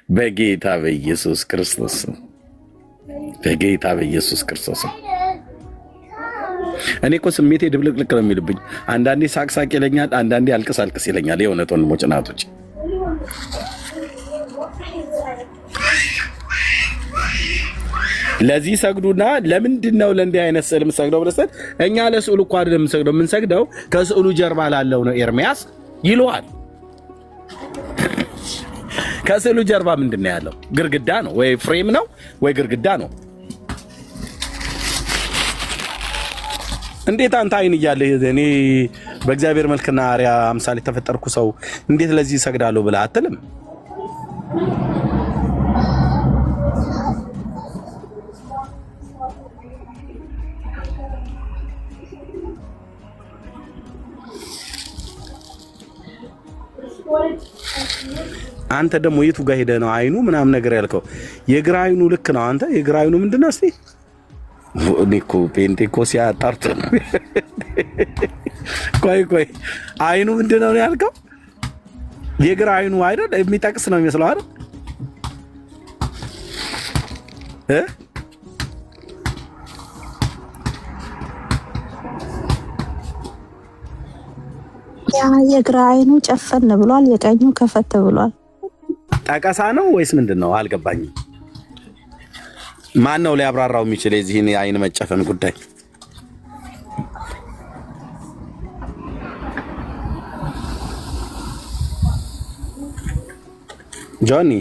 በጌታ በኢየሱስ ክርስቶስ በጌታ በኢየሱስ ክርስቶስ እኔ እኮ ስሜቴ ድብልቅልቅ ነው የሚልብኝ። አንዳንዴ ሳቅሳቅ ይለኛል፣ አንዳንዴ አልቅስ አልቅስ ይለኛል። የእውነት ወንድሞች እናቶች ለዚህ ሰግዱና ለምንድን ነው ለእንዲህ አይነት ስዕል የምንሰግደው ብለሰት እኛ ለስዕሉ እኮ አይደለም የምንሰግደው፣ የምንሰግደው ከስዕሉ ጀርባ ላለው ነው። ኤርሚያስ ይለዋል። ከስዕሉ ጀርባ ምንድን ነው ያለው? ግርግዳ ነው ወይ ፍሬም ነው ወይ ግርግዳ ነው? እንዴት አንተ አይን እያለህ እኔ በእግዚአብሔር መልክና አርአያ አምሳል የተፈጠርኩ ሰው እንዴት ለዚህ ሰግዳለሁ ብለህ አትልም? አንተ ደግሞ የቱ ጋር ሄደህ ነው አይኑ ምናምን ነገር ያልከው? የግራ አይኑ ልክ ነው። አንተ የግራ አይኑ ምንድነው? እስቲ ኒኮ ፔንቴኮስ ያጣርቶ ቆይ አይኑ ምንድነው ያልከው? የግራ አይኑ አይደል? የሚጠቅስ ነው የሚመስለው አይደል? የግራ አይኑ ጨፈን ብሏል፣ የቀኙ ከፈት ብሏል። ጠቀሳ ነው ወይስ ምንድነው? አልገባኝም። ማን ነው ሊያብራራው የሚችል የዚህን የአይን መጨፈን ጉዳይ? ጆኒ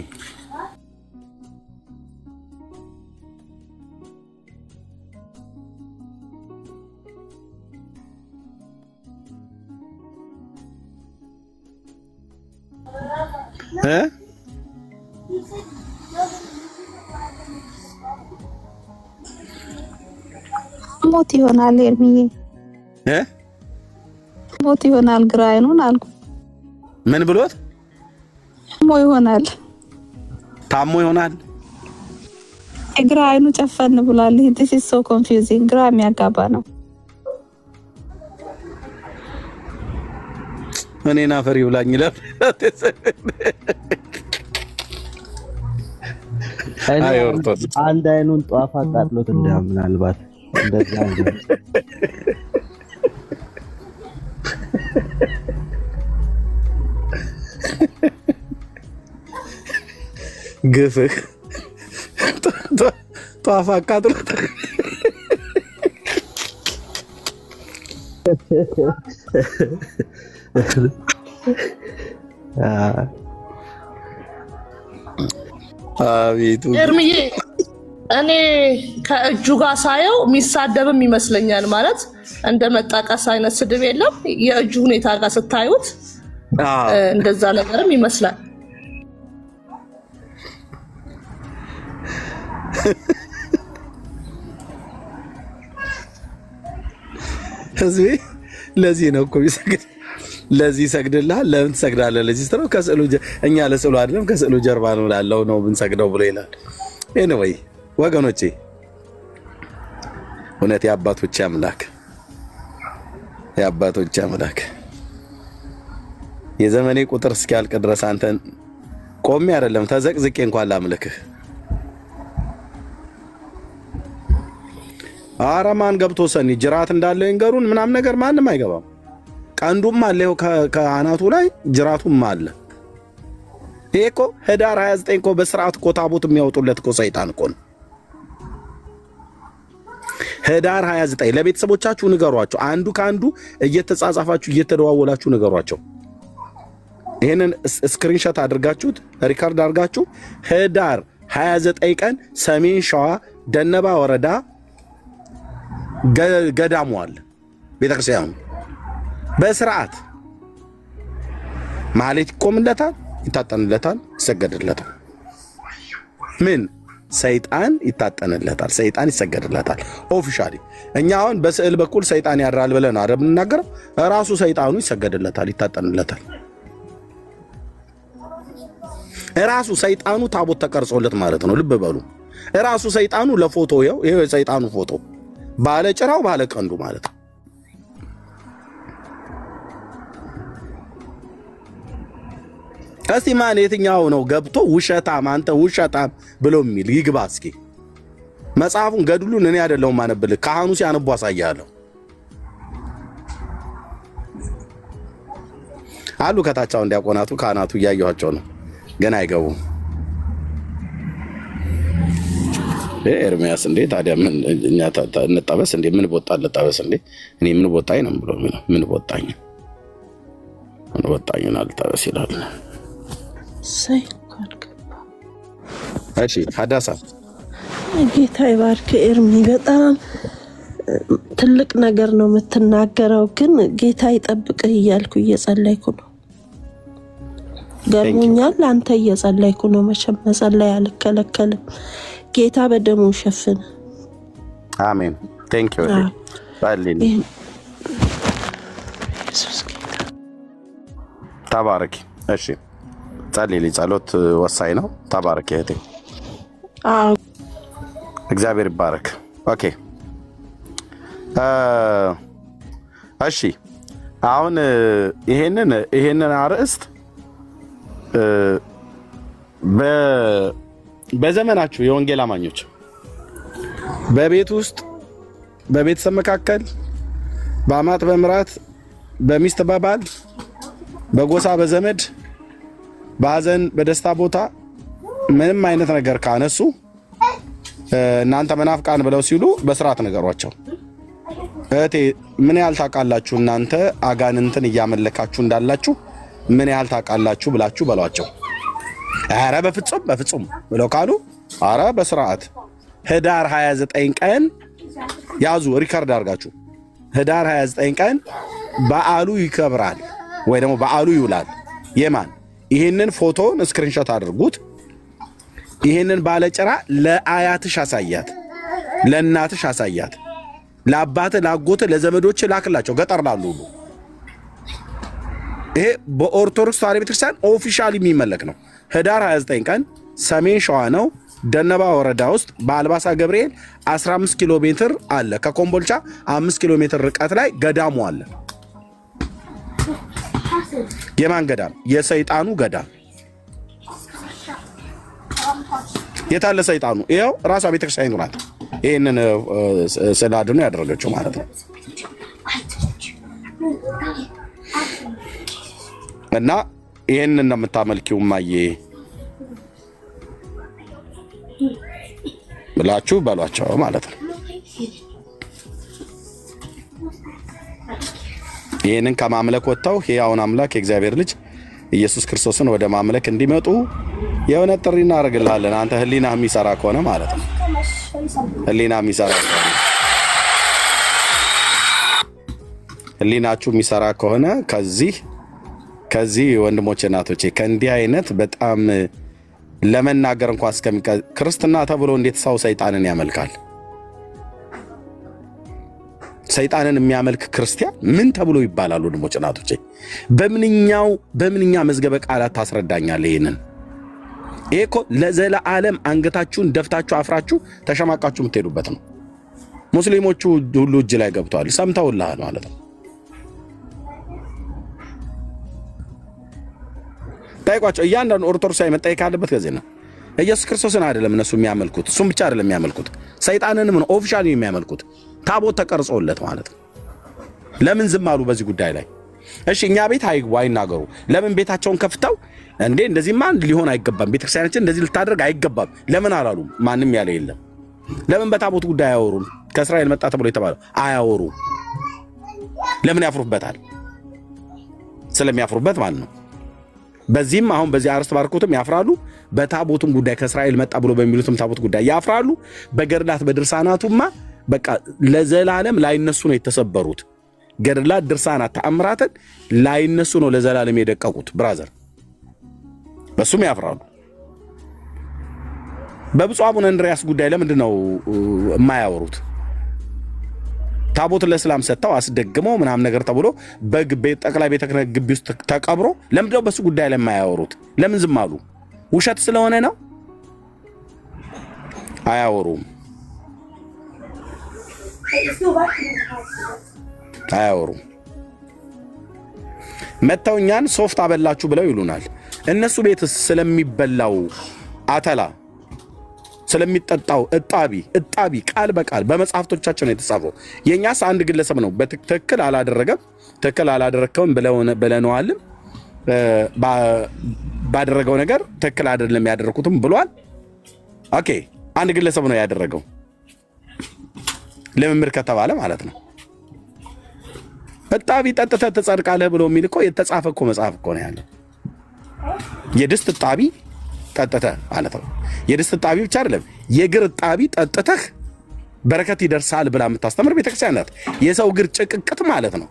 ሞት ይሆናል። ኤርሚዬ ሞት ይሆናል። ግራ አይኑን አልኩ። ምን ብሎት? ሞ ይሆናል። ታሞ ይሆናል። ግራ አይኑ ጨፈን ብሏል። this is so confusing። ግራ የሚያጋባ ነው። እኔና ፈሪ ብላኝ ይላል። አንድ አይኑን ጧፍ አቃጥሎት ምናልባት እንደዛ ነው። ግፍህ ጧፍ አቃጥሎት አቤቱ ኤርሚዬ እኔ ከእጁ ጋር ሳየው የሚሳደብም ይመስለኛል። ማለት እንደ መጣቀስ አይነት ስድብ የለም። የእጁ ሁኔታ ጋር ስታዩት እንደዛ ነገርም ይመስላል። ህዝቤ ለዚህ ነው እኮ ቢሰግድ ለዚህ ሰግድልሃል። ለምን ትሰግዳለህ? ለዚህ ነው ከስዕሉ እኛ ለስዕሉ አይደለም ከስዕሉ ጀርባ ነው ላለው ነው ብንሰግደው ብሎ ይላል። ኤኒዌይ ወገኖቼ እውነት የአባቶች አምላክ የዘመኔ ቁጥር እስኪያልቅ ድረስ አንተን ቆሜ አይደለም ተዘቅዝቄ እንኳን ላምልክህ። አራማን ገብቶ ሰኒ ጅራት እንዳለው ይንገሩን ምናምን ነገር ማንም አይገባም። ቀንዱም አለ ከአናቱ ላይ ጅራቱም አለ። ይሄ እኮ ህዳር 29 እኮ በስርዓት እኮ ታቦት የሚያወጡለት እኮ ሰይጣን እኮ ነው። ህዳር 29 ለቤተሰቦቻችሁ ንገሯቸው። አንዱ ካንዱ እየተጻጻፋችሁ እየተደዋወላችሁ ንገሯቸው። ይሄንን ስክሪንሾት አድርጋችሁት ሪካርድ አድርጋችሁ ህዳር 29 ቀን ሰሜን ሸዋ ደነባ ወረዳ ገዳሙ አለ ቤተክርስቲያኑ በስርዓት ማለት ይቆምለታል፣ ይታጠንለታል፣ ይሰገድለታል። ምን ሰይጣን ይታጠንለታል፣ ሰይጣን ይሰገድለታል። ኦፊሻሊ እኛ አሁን በስዕል በኩል ሰይጣን ያድራል ብለን አረብ እንናገረው ራሱ ሰይጣኑ ይሰገድለታል፣ ይታጠንለታል። ራሱ ሰይጣኑ ታቦት ተቀርጾለት ማለት ነው። ልብ በሉ ራሱ ሰይጣኑ ለፎቶ ይሄ ሰይጣኑ ፎቶ ባለ ጭራው ባለ ቀንዱ ማለት ነው። እስቲ ማን የትኛው ነው ገብቶ ውሸታም አንተ ውሸታም ብሎ የሚል ይግባ እስኪ። መጽሐፉን ገድሉን እኔ አይደለሁም ማነብልህ፣ ካህኑ ሲያነቡ አሳያለሁ። አሉ ከታቻው እንዲያቆናቱ ካህናቱ እያየኋቸው ነው፣ ገና አይገቡም። ኤርሚያስ እንዴ ታዲያ ምን እኛ እንጠበስ እንዴ? ምን ቦጣ ልጠበስ እንዴ? እኔ ምን ቦጣኝ ነው ብሎ ምን ቦጣኝ አልጠበስ ይላል። እሺ ሀዳሳ ጌታ ይባርክ። ኤርሚ በጣም ትልቅ ነገር ነው የምትናገረው፣ ግን ጌታ ይጠብቅህ እያልኩ እየጸለይኩ ነው። ገርሞኛል። አንተ እየጸለይኩ ነው። መቼም መጸለይ አልከለከልም። ጌታ በደሙ ሸፍን። አሜን። ቴንክ ዩ ባሊን ተባረኪ። እሺ ጸልይ። ጸሎት ወሳኝ ነው። ተባረኪ እህቴ። እግዚአብሔር ይባረክ። ኦኬ እሺ አሁን ይሄንን አርዕስት በዘመናችሁ የወንጌል አማኞች በቤት ውስጥ በቤተሰብ መካከል በአማት በምራት በሚስት በባል በጎሳ በዘመድ በሐዘን በደስታ ቦታ ምንም አይነት ነገር ካነሱ እናንተ መናፍቃን ብለው ሲሉ በስርዓት ነገሯቸው። እህቴ ምን ያህል ታውቃላችሁ እናንተ አጋንንትን እያመለካችሁ እንዳላችሁ ምን ያህል ታውቃላችሁ ብላችሁ በሏቸው። አረ በፍጹም ብለው ካሉ አረ በስርዓት ህዳር 29 ቀን ያዙ፣ ሪከርድ አድርጋችሁ ህዳር 29 ቀን በዓሉ ይከብራል ወይ ደግሞ በዓሉ ይውላል። የማን ይሄንን ፎቶን ስክሪንሾት አድርጉት። ይሄንን ባለጭራ ለአያትሽ አሳያት፣ ለእናትሽ አሳያት፣ ለአባትህ ለአጎትህ ለዘመዶችህ ላክላቸው፣ ገጠር ላሉ ሁሉ። ይሄ በኦርቶዶክስ ተዋሕዶ ቤተክርስቲያን ኦፊሻሊ የሚመለክ ነው። ህዳር 29 ቀን ሰሜን ሸዋ ነው፣ ደነባ ወረዳ ውስጥ በአልባሳ ገብርኤል 15 ኪሎ ሜትር አለ። ከኮምቦልቻ 5 ኪሎ ሜትር ርቀት ላይ ገዳሙ አለ። የማን ገዳም? የሰይጣኑ ገዳም። የታለ ሰይጣኑ? ይኸው ራሷ ቤተክርስቲያኒቱ ናት ይህንን ስላድኑ ያደረገችው ማለት ነው። እና ይህንን ነው የምታመልኪው ማዬ ብላችሁ በሏቸው ማለት ነው። ይህንን ከማምለክ ወጥተው ሕያውን አምላክ የእግዚአብሔር ልጅ ኢየሱስ ክርስቶስን ወደ ማምለክ እንዲመጡ የሆነ ጥሪ እናደርግልሃለን። አንተ ህሊና የሚሰራ ከሆነ ማለት ነው። ህሊና የሚሰራ ከሆነ ህሊናችሁ የሚሰራ ከሆነ ከዚህ ወንድሞቼ እናቶቼ ከእንዲህ አይነት በጣም ለመናገር እንኳን ክርስትና ተብሎ እንዴት ሰው ሰይጣንን ያመልካል? ሰይጣንን የሚያመልክ ክርስቲያን ምን ተብሎ ይባላል? ወንድሞቼ እናቶቼ በምንኛ መዝገበ ቃላት ታስረዳኛለህ? ይሄ እኮ ለዘላለም አንገታችሁን ደፍታችሁ አፍራችሁ ተሸማቃችሁ የምትሄዱበት ነው። ሙስሊሞቹ ሁሉ እጅ ላይ ገብተዋል፣ ሰምተውልሃል ማለት ነው። ጠይቋቸው። እያንዳንዱ ኦርቶዶክሳዊ መጠየቅ ካለበት ከዚህ ነው። ኢየሱስ ክርስቶስን አይደለም እነሱ የሚያመልኩት፣ እሱም ብቻ አይደለም የሚያመልኩት፣ ሰይጣንንም ነው ኦፊሻሊ የሚያመልኩት። ታቦት ተቀርጾለት ማለት ነው። ለምን ዝም አሉ በዚህ ጉዳይ ላይ? እሺ እኛ ቤት አይናገሩ። ለምን ቤታቸውን ከፍተው እንዴ እንደዚህማ ሊሆን አይገባም፣ ቤተክርስቲያናችን እንደዚህ ልታደርግ አይገባም ለምን አላሉ? ማንም ያለ የለም። ለምን በታቦት ጉዳይ አያወሩም? ከእስራኤል መጣ ተብሎ የተባለው አያወሩ። ለምን ያፍሩበታል? ስለሚያፍሩበት ማለት ነው። በዚህም አሁን በዚህ አርስት ባርኮትም ያፍራሉ። በታቦቱም ጉዳይ ከእስራኤል መጣ ብሎ በሚሉትም ታቦት ጉዳይ ያፍራሉ። በገድላት በድርሳናቱማ በቃ ለዘላለም ላይነሱ ነው የተሰበሩት። ገድላት ድርሳናት ተአምራትን ላይነሱ ነው ለዘላለም የደቀቁት። ብራዘር በሱም ያፍራሉ። በብፁዕ አቡነ እንድርያስ ጉዳይ ለምንድን ነው የማያወሩት? ታቦት ለእስላም ሰጥተው አስደግመው ምናምን ነገር ተብሎ ጠቅላይ ቤተ ክህነት ግቢ ውስጥ ተቀብሮ ለምንድን ነው በሱ ጉዳይ ላይ የማያወሩት? ለምን ዝም አሉ? ውሸት ስለሆነ ነው? አያወሩም። መተው እኛን ሶፍት አበላችሁ ብለው ይሉናል። እነሱ ቤት ስለሚበላው አተላ ስለሚጠጣው እጣቢ ቃል በቃል በመጽሐፍቶቻቸው ነው የተጻፈው። የኛስ አንድ ግለሰብ ነው በትክክል አላደረከውም ብለነዋል። ባደረገው ነገር ትክክል አይደለም ያደረኩትም ብሏል። ኦኬ አንድ ግለሰብ ነው ያደረገው ለምምር ከተባለ ማለት ነው። እጣቢ ጠጥተህ ትጸድቃለህ ብሎ የሚል እኮ የተጻፈ እኮ መጽሐፍ እኮ ነው ያለው። የድስት እጣቢ ጠጥተህ ማለት ነው። የድስት እጣቢ ብቻ አይደለም የእግር እጣቢ ጠጥተህ በረከት ይደርሳል ብላ የምታስተምር ቤተክርስቲያን ናት። የሰው እግር ጭቅቅት ማለት ነው።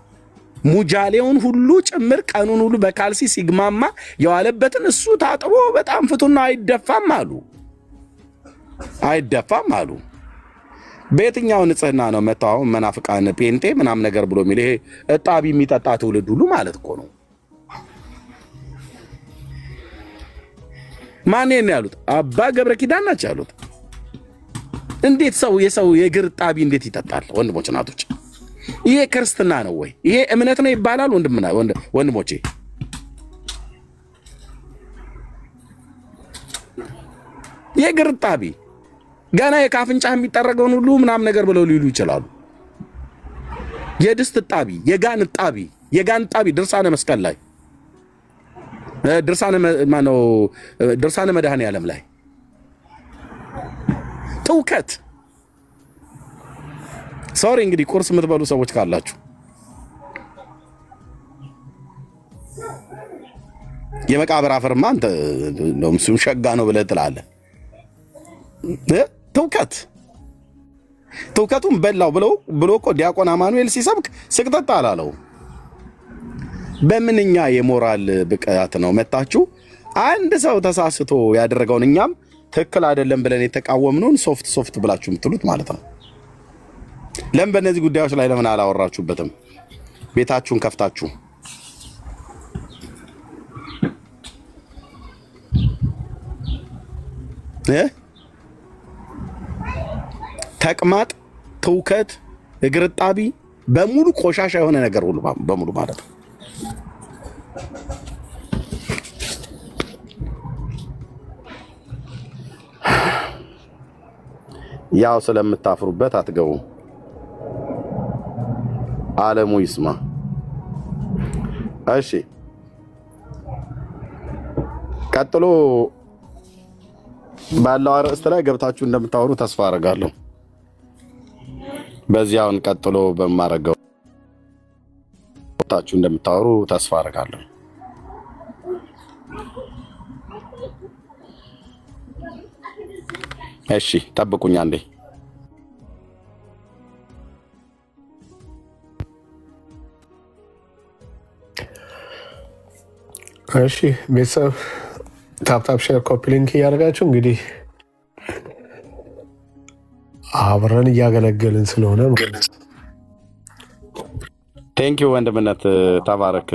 ሙጃሌውን ሁሉ ጭምር ቀኑን ሁሉ በካልሲ ሲግማማ የዋለበትን እሱ ታጥቦ በጣም ፍቱና አይደፋም አሉ። በየትኛው ንጽህና ነው መጣው መናፍቃን ጴንጤ ምናም ነገር ብሎ የሚል ይሄ እጣቢ የሚጠጣ ትውልድ ሁሉ ማለት እኮ ነው። ማን ነው ያሉት? አባ ገብረ ኪዳን ናቸው ያሉት። እንዴት የሰው የእግር እጣቢ እንዴት ይጠጣል? ወንድሞች እናቶች፣ ይሄ ክርስትና ነው ወይ? ይሄ እምነት ነው ይባላል? ወንድሞቼ የእግር እጣቢ ገና የካፍንጫ የሚጠረገውን ሁሉ ምናም ነገር ብለው ሊሉ ይችላሉ። የድስት እጣቢ፣ የጋን እጣቢ ድርሳነ መስቀል ላይ ድርሳነ መድኃኔዓለም ላይ ትውከት። ሶሪ እንግዲህ ቁርስ የምትበሉ ሰዎች ካላችሁ የመቃብር አፈርማ አንተ ነው እሱም ሸጋ ነው ብለህ ትላለህ። ትውከቱን በላው ብሎ እኮ ዲያቆን አማኑኤል ሲሰብክ ስቅጠጣ አላለው። በምንኛ የሞራል ብቃት ነው መጣችሁ አንድ ሰው ተሳስቶ ያደረገውን እኛም ትክክል አይደለም ብለን የተቃወምነውን ሶፍት ብላችሁ የምትሉት ማለት ነው። ለምን በእነዚህ ጉዳዮች ላይ ለምን አላወራችሁበትም? ቤታችሁን ከፍታችሁ ተቅማጥ፣ ትውከት፣ እግር እጣቢ በሙሉ ቆሻሻ የሆነ ነገር ሁሉ በሙሉ ማለት ነው። ያው ስለምታፍሩበት አትገቡም። ዓለሙ ይስማ። እሺ ቀጥሎ ባለው አርዕስት ላይ ገብታችሁ እንደምታወሩ ተስፋ አደርጋለሁ። በዚያውን ቀጥሎ በማረጋው ገብታችሁ እንደምታወሩ ተስፋ አደርጋለሁ። እሺ ጠብቁኝ አንዴ። እሺ ቤተሰብ ታፕታፕ ሼር ኮፒ ሊንክ እያደረጋችሁ እንግዲህ አብረን እያገለገልን ስለሆነ ቴንኪው ወንድምነት ተባረክ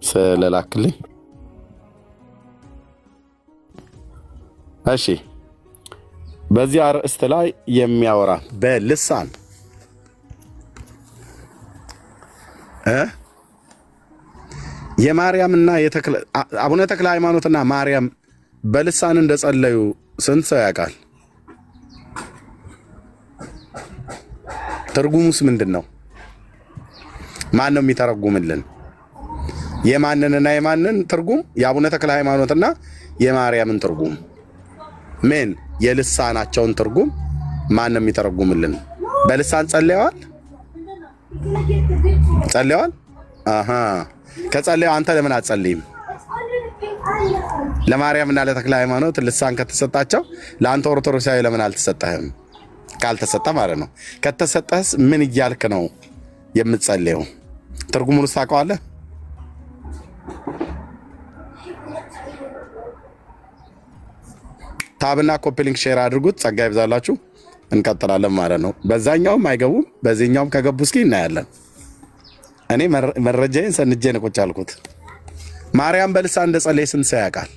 ስለላክልኝ። እሺ በዚህ አርዕስት ላይ የሚያወራ በልሳን የማርያምና አቡነ ተክለ ሃይማኖትና ማርያም በልሳን እንደጸለዩ ስንት ሰው ያውቃል? ትርጉሙስ ምንድን ነው? ማን ነው የሚተረጉምልን? የማንንና የማንን ትርጉም? የአቡነ ተክለ ሃይማኖትና የማርያምን ትርጉም ምን? የልሳናቸውን ትርጉም ማን ነው የሚተረጉምልን? በልሳን ጸልየዋል? አሃ ከጸለዩ አንተ ለምን አትጸልይም? ለማርያምና ለተክለ ሃይማኖት ልሳን ከተሰጣቸው ለአንተ ኦርቶዶክሳዊ ለምን አልተሰጠህም? ካልተሰጠ ማለት ነው። ከተሰጠህስ ምን እያልክ ነው የምትጸልየው? ትርጉሙን ታውቀዋለህ? ታብና ኮፒ ሊንክ ሼር አድርጉት። ጸጋ ይብዛላችሁ። እንቀጥላለን ማለት ነው። በዛኛውም አይገቡም፣ በዚህኛውም ከገቡ እስኪ እናያለን። እኔ መረጃዬን ሰንጄ ነው ቁጭ አልኩት። ማርያም በልሳን እንደጸለየ ስንት ሰው ያውቃል?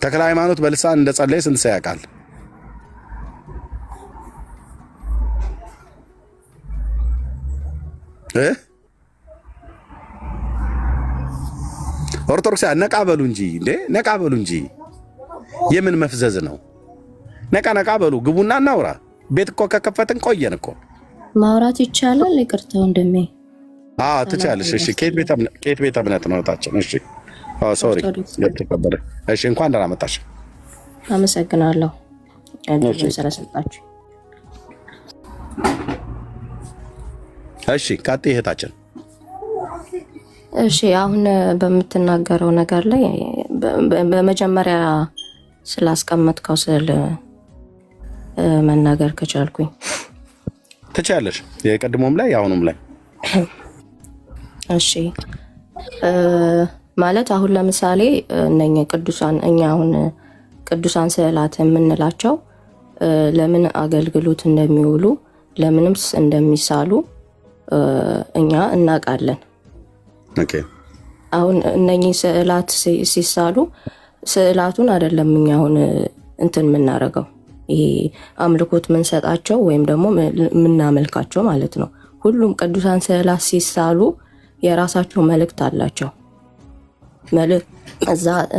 ተክለ ሃይማኖት በልሳን እንደጸለየ ስንት ሰው ያውቃል? ኦርቶዶክሳውያን ነቃ በሉ እንጂ እንዴ! ነቃ በሉ እንጂ። የምን መፍዘዝ ነው? ነቃ ነቃ በሉ። ግቡና እናውራ። ቤት እኮ ከከፈትን ቆየን እኮ። ማውራት ይቻላል? ይቅርታ ወንድሜ። ትቻለሽ። እሺ፣ ከየት ቤተ እምነት ነው ታችን? እሺ፣ ሶሪ የተከበረ። እሺ፣ እንኳን ደህና መጣሽ። አመሰግናለሁ ስለሰጣችሁ። እሺ፣ ቀጥይ እህታችን። እሺ፣ አሁን በምትናገረው ነገር ላይ በመጀመሪያ ስላስቀመጥከው ስዕል መናገር ከቻልኩኝ ትችያለሽ። የቀድሞም ላይ የአሁኑም ላይ። እሺ፣ ማለት አሁን ለምሳሌ እነኚህ ቅዱሳን እኛ አሁን ቅዱሳን ስዕላት የምንላቸው ለምን አገልግሎት እንደሚውሉ ለምንም እንደሚሳሉ እኛ እናውቃለን። ኦኬ። አሁን እነኚህ ስዕላት ሲሳሉ ስዕላቱን አይደለም እኛ አሁን እንትን የምናደርገው ይሄ አምልኮት የምንሰጣቸው ወይም ደግሞ የምናመልካቸው ማለት ነው። ሁሉም ቅዱሳን ስዕላት ሲሳሉ የራሳቸው መልእክት አላቸው።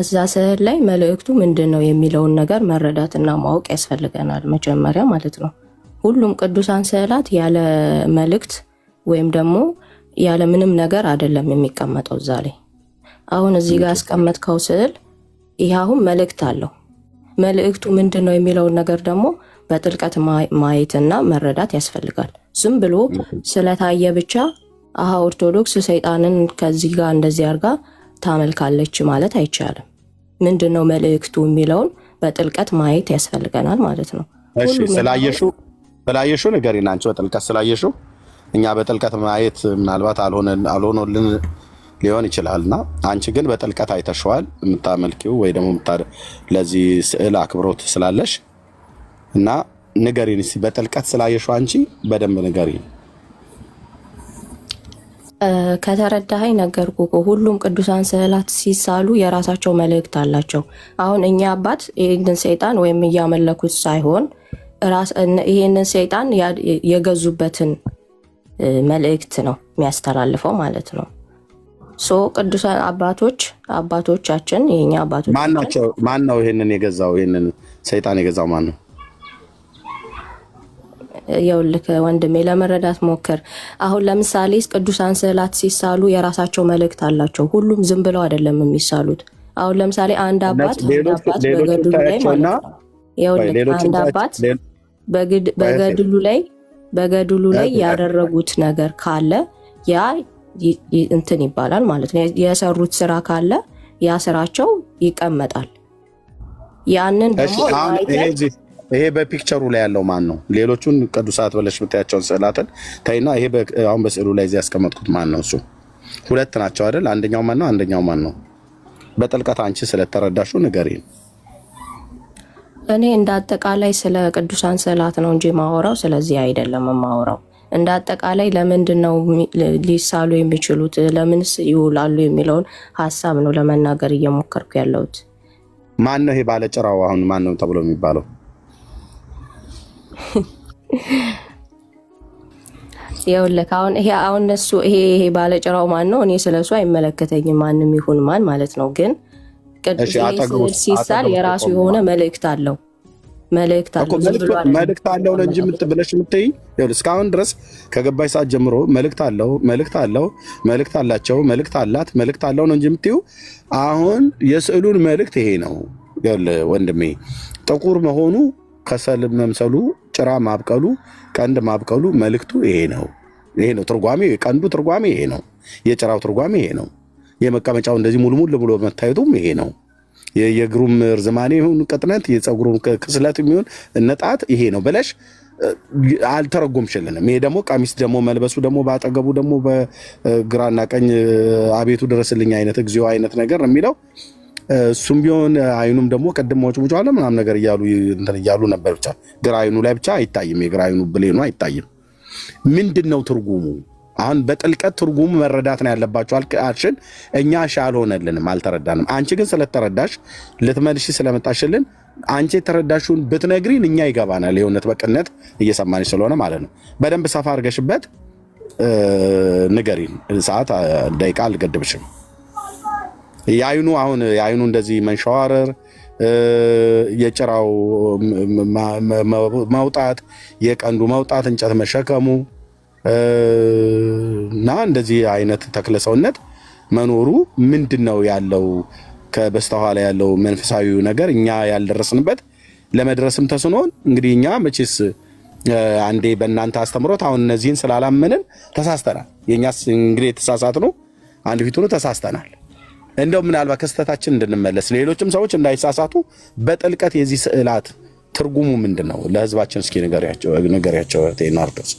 እዛ ስዕል ላይ መልእክቱ ምንድን ነው የሚለውን ነገር መረዳትና ማወቅ ያስፈልገናል መጀመሪያ ማለት ነው። ሁሉም ቅዱሳን ስዕላት ያለ መልእክት ወይም ደግሞ ያለ ምንም ነገር አይደለም የሚቀመጠው እዛ ላይ። አሁን እዚህ ጋር ያስቀመጥከው ስዕል ይህ አሁን መልእክት አለው። መልእክቱ ምንድን ነው የሚለውን ነገር ደግሞ በጥልቀት ማየትና መረዳት ያስፈልጋል። ዝም ብሎ ስለታየ ብቻ ኦርቶዶክስ ሰይጣንን ከዚህ ጋር እንደዚህ አድርጋ ታመልካለች ማለት አይቻልም። ምንድነው መልእክቱ የሚለውን በጥልቀት ማየት ያስፈልገናል ማለት ነው። እሺ፣ ስላየሹ ንገሪን። አንቺ በጥልቀት ስላየሹ እኛ በጥልቀት ማየት ምናልባት አልሆነልን ሊሆን ይችላልና አንቺ ግን በጥልቀት አይተሽዋል የምታመልኪው ወይ ደግሞ ለዚህ ስዕል አክብሮት ስላለሽ እና ንገሪን እስኪ በጥልቀት ስላየሹ አንቺ በደንብ ንገሪን። ከተረዳኸኝ ነገርኩህ። ሁሉም ቅዱሳን ስዕላት ሲሳሉ የራሳቸው መልእክት አላቸው። አሁን እኛ አባት ይህንን ሰይጣን ወይም እያመለኩት ሳይሆን ይህንን ሰይጣን የገዙበትን መልእክት ነው የሚያስተላልፈው ማለት ነው። ቅዱሳን አባቶቻችን የኛ አባቶች ማን ነው ይሄንን የገዛው? ይሄንን ሰይጣን የገዛው ማን ነው? ይኸውልህ ወንድሜ ለመረዳት ሞክር። አሁን ለምሳሌ ቅዱሳን ስዕላት ሲሳሉ የራሳቸው መልእክት አላቸው። ሁሉም ዝም ብለው አይደለም የሚሳሉት። አሁን ለምሳሌ አንድ አባት በገድሉ ላይ ማለት ነው። ይኸውልህ አንድ አባት በገድሉ ላይ ያደረጉት ነገር ካለ ያ እንትን ይባላል ማለት ነው። የሰሩት ስራ ካለ ያ ስራቸው ይቀመጣል። ያንን ደግሞ ይሄ በፒክቸሩ ላይ ያለው ማን ነው? ሌሎቹን ቅዱሳት ብለሽ የምታያቸውን ስዕላትን ታይና ይሄ አሁን በስዕሉ ላይ እዚህ ያስቀመጥኩት ማን ነው? እሱ ሁለት ናቸው አይደል? አንደኛው ማን ነው? አንደኛው ማን ነው? በጥልቀት አንቺ ስለተረዳሽው ንገሪኝ። እኔ እንደ አጠቃላይ ስለ ቅዱሳን ስዕላት ነው እንጂ ማወራው ስለዚህ አይደለም ማወራው። እንደ አጠቃላይ ለምንድን ነው ሊሳሉ የሚችሉት ለምንስ ይውላሉ የሚለውን ሀሳብ ነው ለመናገር እየሞከርኩ ያለሁት። ማን ነው ይሄ ባለጭራው? አሁን ማን ነው ተብሎ የሚባለው? ይኸውልህ አሁን እሱ ይሄ ባለጭራው ማን ነው? እኔ ስለሱ አይመለከተኝም ማንም ይሁን ማን ማለት ነው። ግን ሲሳል የራሱ የሆነ መልእክት አለው። መልእክት አለው እንጂ ብለሽ የምትይ እስካሁን ድረስ ከገባሽ ሰዓት ጀምሮ መልእክት አለው ነው እንጂ የምትይው። አሁን የስዕሉን መልእክት ይሄ ነው ወንድሜ። ጥቁር መሆኑ፣ ከሰል መምሰሉ፣ ጭራ ማብቀሉ፣ ቀንድ ማብቀሉ መልእክቱ ይሄ ነው። ትርጓሜ፣ የቀንዱ ትርጓሜ ይሄ ነው። የጭራው ትርጓሜ ይሄ ነው። የመቀመጫው እንደዚህ ሙልሙል ብሎ መታየቱም ይሄ ነው። የእግሩም ርዝማኔ ይሁን ቅጥነት፣ የፀጉሩም ክስለት የሚሆን እነጣት ይሄ ነው ብለሽ አልተረጎምሽልንም። ይሄ ደግሞ ቀሚስ ደግሞ መልበሱ ደግሞ ባጠገቡ ደግሞ በግራና ቀኝ አቤቱ ድረስልኝ አይነት እግዚኦ አይነት ነገር የሚለው እሱም ቢሆን አይኑም ደግሞ ቅድም ሞጭሙጫለ ምናምን ነገር እያሉ ነበር። ብቻ ግራ አይኑ ላይ ብቻ አይታይም። የግራ አይኑ ብሌኑ አይታይም። ምንድነው ትርጉሙ? አሁን በጥልቀት ትርጉሙ መረዳት ነው ያለባችሁ አልሽን። እኛ አልሆነልንም፣ አልተረዳንም። አንቺ ግን ስለተረዳሽ ልትመልሺ ስለመጣሽልን አንቺ የተረዳሽውን ብትነግሪን እኛ ይገባናል። የእውነት በቅነት እየሰማንሽ ስለሆነ ማለት ነው። በደንብ ሰፋ አድርገሽበት ንገሪን። ሰዓት ደቂቃ አልገድብሽም። የአይኑ አሁን የአይኑ እንደዚህ መንሸዋረር፣ የጭራው መውጣት፣ የቀንዱ መውጣት፣ እንጨት መሸከሙ እና እንደዚህ አይነት ተክለ ሰውነት መኖሩ ምንድነው ያለው? ከበስተኋላ ያለው መንፈሳዊ ነገር እኛ ያልደረስንበት ለመድረስም ተስኖን እንግዲህ እኛ መቼስ አንዴ በእናንተ አስተምሮት አሁን እነዚህን ስላላመንን ተሳስተናል። የኛስ እንግዲህ የተሳሳት ነው አንድ ፊቱን ተሳስተናል። እንደው ምናልባት ከስተታችን እንድንመለስ ሌሎችም ሰዎች እንዳይሳሳቱ በጥልቀት የዚህ ስዕላት ትርጉሙ ምንድነው ለህዝባችን እስኪ ንገሪያቸው ቴናርዶስ።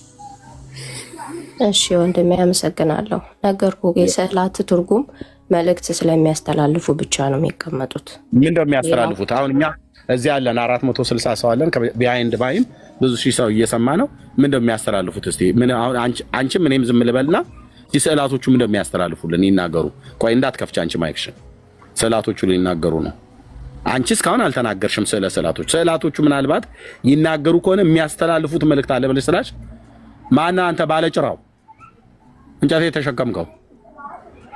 እሺ ወንድሜ አመሰግናለሁ። ነገርኩህ የስዕላት ትርጉም መልእክት ስለሚያስተላልፉ ብቻ ነው የሚቀመጡት። ምን እንደሚያስተላልፉት አሁን እኛ እዚህ ያለን 460 ሰው አለን። ቢሃይንድ ባይም ብዙ ሺህ ሰው እየሰማ ነው። ምን እንደሚያስተላልፉት እስቲ ምን አሁን አንቺም እኔም ዝም ልበልና ስዕላቶቹ ምን እንደሚያስተላልፉልን ይናገሩ። ቆይ እንዳትከፍች አንቺ ማይክሽን። ስዕላቶቹ ሊናገሩ ነው። አንቺ እስካሁን አልተናገርሽም። ስዕላቶቹ ምናልባት ይናገሩ ከሆነ የሚያስተላልፉት መልእክት አለ ብለሽ ስላሽ ማና አንተ ባለጭራው እንጨት የተሸከምከው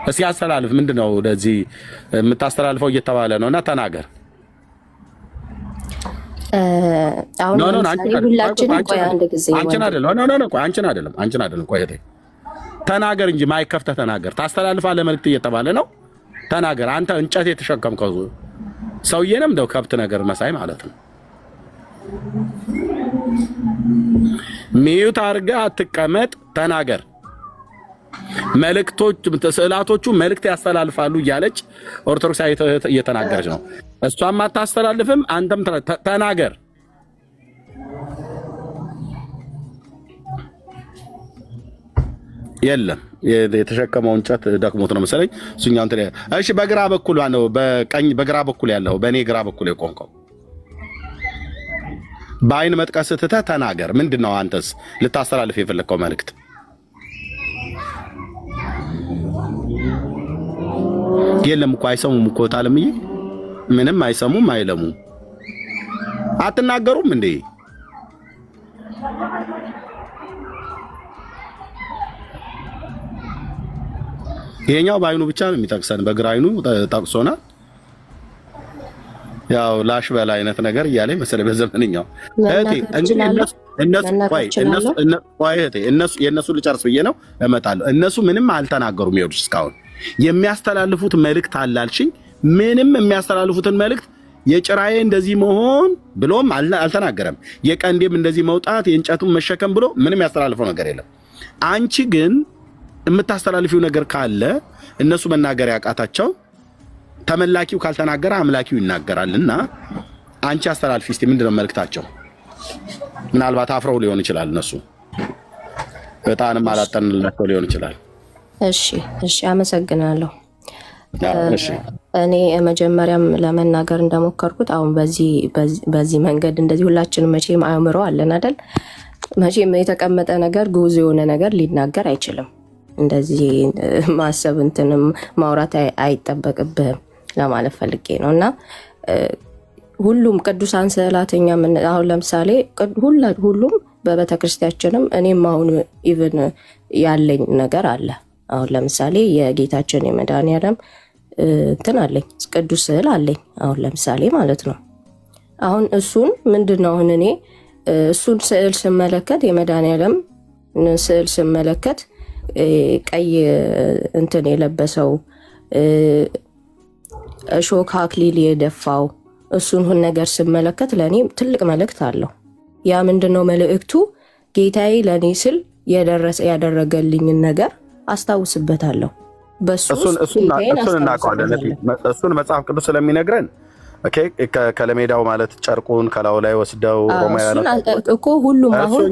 እስኪ አስተላልፍ። ምንድነው ለዚህ የምታስተላልፈው እየተባለ ነውና ተናገር። አሁን ሁላችንም ቆይ አንድ ጊዜ አንቺን አይደለም ቆይ ተናገር እንጂ ማይክ ከፍተህ ተናገር። ታስተላልፋለህ መልእክት እየተባለ ነው። ተናገር። አንተ እንጨት የተሸከምከው ሰውዬንም እንደው ከብት ነገር መሳይ ማለት ነው። ሚዩት አድርገህ አትቀመጥ። ተናገር። መልእክቶች ስዕላቶቹ መልእክት ያስተላልፋሉ እያለች ኦርቶዶክስ እየተናገረች ነው። እሷም አታስተላልፍም፣ አንተም ተናገር። የለም የተሸከመው እንጨት ደክሞት ነው መሰለኝ እሱኛው እንትን። እሺ በግራ በኩል ነው በግራ በኩል ያለው በእኔ ግራ በኩል የቆምከው በአይን መጥቀስ ትተህ ተናገር። ምንድነው አንተስ ልታስተላልፍ የፈለከው መልእክት? የለም እኮ አይሰሙም እኮ ታለምዬ፣ ምንም አይሰሙም አይለሙም። አትናገሩም እንዴ? ይሄኛው በአይኑ ብቻ ነው የሚጠቅሰን፣ በግራ አይኑ ጠቅሶናል። ያው ላሽ በላ አይነት ነገር እያለ መሰለ በዘመንኛው የእነሱ ልጨርስ ብዬ ነው እመጣለሁ። እነሱ ምንም አልተናገሩም። ይኸውልሽ እስካሁን የሚያስተላልፉት መልእክት አላልሽኝ። ምንም የሚያስተላልፉትን መልእክት የጭራዬ እንደዚህ መሆን ብሎም አልተናገረም። የቀንዴም እንደዚህ መውጣት፣ የእንጨቱን መሸከም ብሎ ምንም ያስተላልፈው ነገር የለም። አንቺ ግን የምታስተላልፊው ነገር ካለ እነሱ መናገር ያቃታቸው ተመላኪው ካልተናገረ አምላኪው ይናገራልና አንቺ አስተላልፊ እስቲ። ምንድነው መልእክታቸው? ምናልባት አፍረው ሊሆን ይችላል። እነሱ በጣም አላጠንላቸው ሊሆን ይችላል። እሺ አመሰግናለሁ። እኔ መጀመሪያም ለመናገር እንደሞከርኩት አሁን በዚህ መንገድ እንደዚህ ሁላችንም መቼም አእምሮ አለን አይደል? መቼም የተቀመጠ ነገር ግዑዝ የሆነ ነገር ሊናገር አይችልም። እንደዚህ ማሰብ እንትንም ማውራት አይጠበቅብህም ለማለት ፈልጌ ነው። እና ሁሉም ቅዱሳን ስዕላተኛ አሁን ለምሳሌ ሁሉም በቤተክርስቲያችንም እኔም አሁን ኢቭን ያለኝ ነገር አለ። አሁን ለምሳሌ የጌታችን የመድኃኒዓለም እንትን አለኝ፣ ቅዱስ ስዕል አለኝ አሁን ለምሳሌ ማለት ነው። አሁን እሱን ምንድነው አሁን እኔ እሱን ስዕል ስመለከት የመድኃኒዓለም ስዕል ስመለከት ቀይ እንትን የለበሰው እሾህ አክሊል የደፋው እሱን ሁሉ ነገር ስመለከት ለኔ ትልቅ መልእክት አለው። ያ ምንድነው መልእክቱ? ጌታዬ ለኔ ስል ያደረገልኝን ነገር አስታውስበታለሁ። እሱን እናውቀዋለን። እሱን መጽሐፍ ቅዱስ ስለሚነግረን ከለሜዳው ማለት ጨርቁን ከላዩ ላይ ወስደው ሮማውያን እኮ ሁሉም አሁን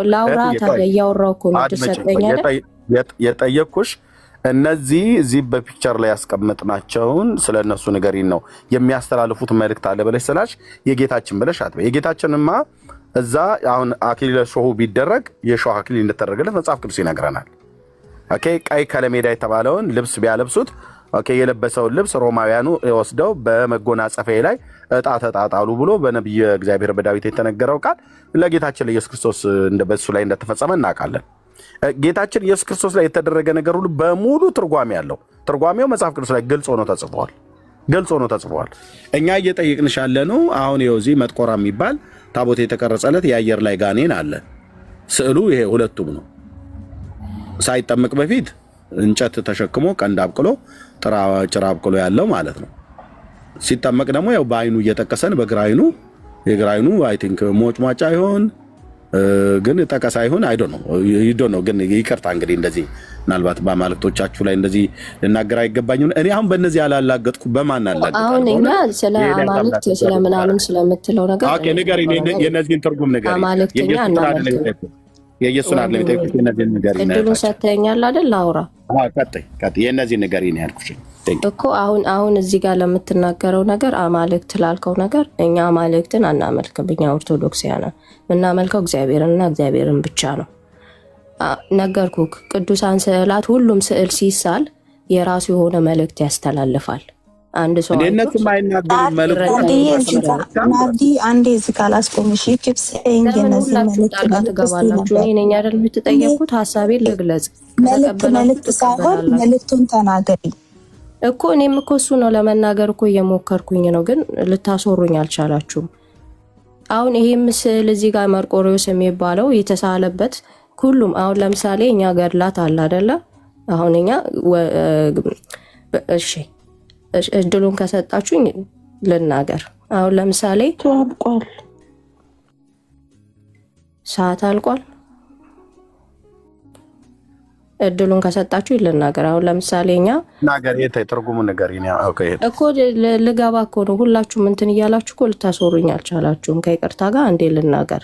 ላውራ እያወራሁ እኮ ነው ትሰጠኛለህ። የጠየቅኩሽ እነዚህ እዚህ በፒክቸር ላይ ያስቀመጥናቸውን ስለነሱ ንገሪን ነው። የሚያስተላልፉት መልእክት አለ ብለሽ ስላሽ የጌታችን ብለሽ አትበይ። የጌታችንማ እዛ አሁን አክሊለ ሾሁ ቢደረግ የሾህ አክሊል እንደተደረገለት መጽሐፍ ቅዱስ ይነግረናል። ቀይ ከለሜዳ የተባለውን ልብስ ቢያለብሱት የለበሰውን ልብስ ሮማውያኑ ወስደው በመጎናጸፊያ ላይ ዕጣ ተጣጣሉ ብሎ በነቢዩ እግዚአብሔር በዳዊት የተነገረው ቃል ለጌታችን ለኢየሱስ ክርስቶስ በሱ ላይ እንደተፈጸመ እናውቃለን። ጌታችን ኢየሱስ ክርስቶስ ላይ የተደረገ ነገር ሁሉ በሙሉ ትርጓሜ ያለው ትርጓሜው መጽሐፍ ቅዱስ ላይ ግልጽ ሆኖ ተጽፏል። እኛ እየጠየቅንሽ ያለነው አሁን ይኸው እዚህ መጥቆራ የሚባል ታቦት የተቀረጸለት የአየር ላይ ጋኔን አለ። ስዕሉ ይሄ ሁለቱም ነው። ሳይጠመቅ በፊት እንጨት ተሸክሞ ቀንድ አብቅሎ ጭራ አብቅሎ ያለው ማለት ነው። ሲጠመቅ ደግሞ ያው በአይኑ እየጠቀሰን በግራ አይኑ የግራ አይኑ አይ ቲንክ ሞጭሟጫ ይሆን ግን ጠቀሳ ይሆን አይዶ ነው ግን ይቅርታ እንግዲህ እንደዚህ ምናልባት በአማልክቶቻችሁ ላይ እንደዚህ ልናገር አይገባኝም። እኔ አሁን በእነዚህ ያላላገጥኩ በማን አላገጥኩ? አሁን እኛ ስለ አማልክት ስለምናምን ስለምትለው ነገር ኦኬ ነገር የነዚህን ትርጉም ነገር አማልክተኛ እናመልክ የኢየሱስን አይደለም የጠየኩት የነዚህን ነገር ነው። እድሉን ሰጥተኸኛል አይደል? አውራ ቀጥይ የነዚህን ነገር ነው ያልኩሽ እኮ አሁን እዚህ ጋር ለምትናገረው ነገር አማልክት ላልከው ነገር እኛ አማልክትን አናመልክም። እኛ ኦርቶዶክሳውያን የምናመልከው እግዚአብሔርንና እግዚአብሔርን ብቻ ነው። ነገርኩህ። ቅዱሳን ስዕላት ሁሉም ስዕል ሲሳል የራሱ የሆነ መልእክት ያስተላልፋል። አንድ ሰው እነሱ ማይናገሩ መልእክት አንዴ እዚህ ጋር ላስቆምሽ። እነዚህ መልእክት ትገባላችሁ። እኔ ነኝ አይደል የምትጠየቁት? ሀሳቤን ልግለጽ። መልእክት ሳይሆን መልእክቱን ተናገሪ እኮ እኔም እኮ እሱ ነው ለመናገር እኮ እየሞከርኩኝ ነው፣ ግን ልታስወሩኝ አልቻላችሁም። አሁን ይሄ ምስል እዚህ ጋር መርቆሬዎስ የሚባለው የተሳለበት ሁሉም አሁን ለምሳሌ እኛ ገድላት አለ አይደለ? አሁን እኛ እሺ እድሉን ከሰጣችሁኝ ልናገር። አሁን ለምሳሌ ተዋብቋል፣ ሰዓት አልቋል። እድሉን ከሰጣችሁ ልናገር። አሁን ለምሳሌ እኛ ነገር ትርጉሙ ነገር እኮ ልገባ እኮ ነው። ሁላችሁም እንትን እያላችሁ እኮ ልታስወሩኝ አልቻላችሁም። ከይቅርታ ጋር አንዴ ልናገር።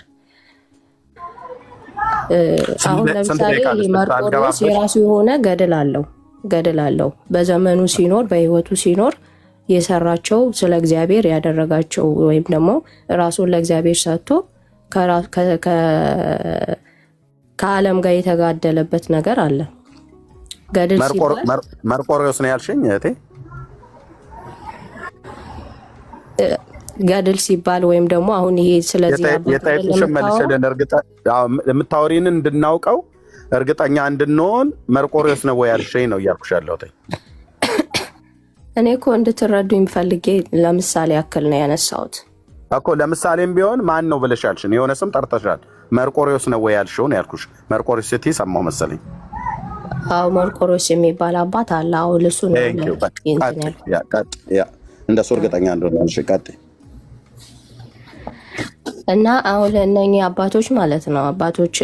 አሁን ለምሳሌ መርቆሬዎስ የራሱ የሆነ ገድል አለው። በዘመኑ ሲኖር በህይወቱ ሲኖር የሰራቸው ስለ እግዚአብሔር ያደረጋቸው ወይም ደግሞ ራሱን ለእግዚአብሔር ሰጥቶ ከዓለም ጋር የተጋደለበት ነገር አለ። ገድል ሲባል መርቆሬዎስ ነው ያልሽኝ እህቴ? ገድል ሲባል ወይም ደግሞ አሁን ይሄ ስለዚህ የጠየቅሽን መልሽልን። የምታወሪንን እንድናውቀው እርግጠኛ እንድንሆን መርቆሬዎስ ነው ወይ ያልሽኝ ነው እያልኩሽ ያለሁት። እኔ እኮ እንድትረዱኝ ፈልጌ ለምሳሌ ያክል ነው ያነሳሁት እኮ። ለምሳሌም ቢሆን ማን ነው ብለሽ ያልሽን የሆነ ስም ጠርተሻል። መርቆሬዎስ ነው ወይ ያልሽው ነው ያልኩሽ። መርቆሬዎስ ስትይ ሰማሁ መሰለኝ። አዎ መርቆሬዎስ የሚባል አባት አለ። አዎ ለሱ ነው እንደሱ እርግጠኛ እንደሆነ ያልሽ ቀጥይ። እና አሁን እነኚህ አባቶች ማለት ነው አባቶች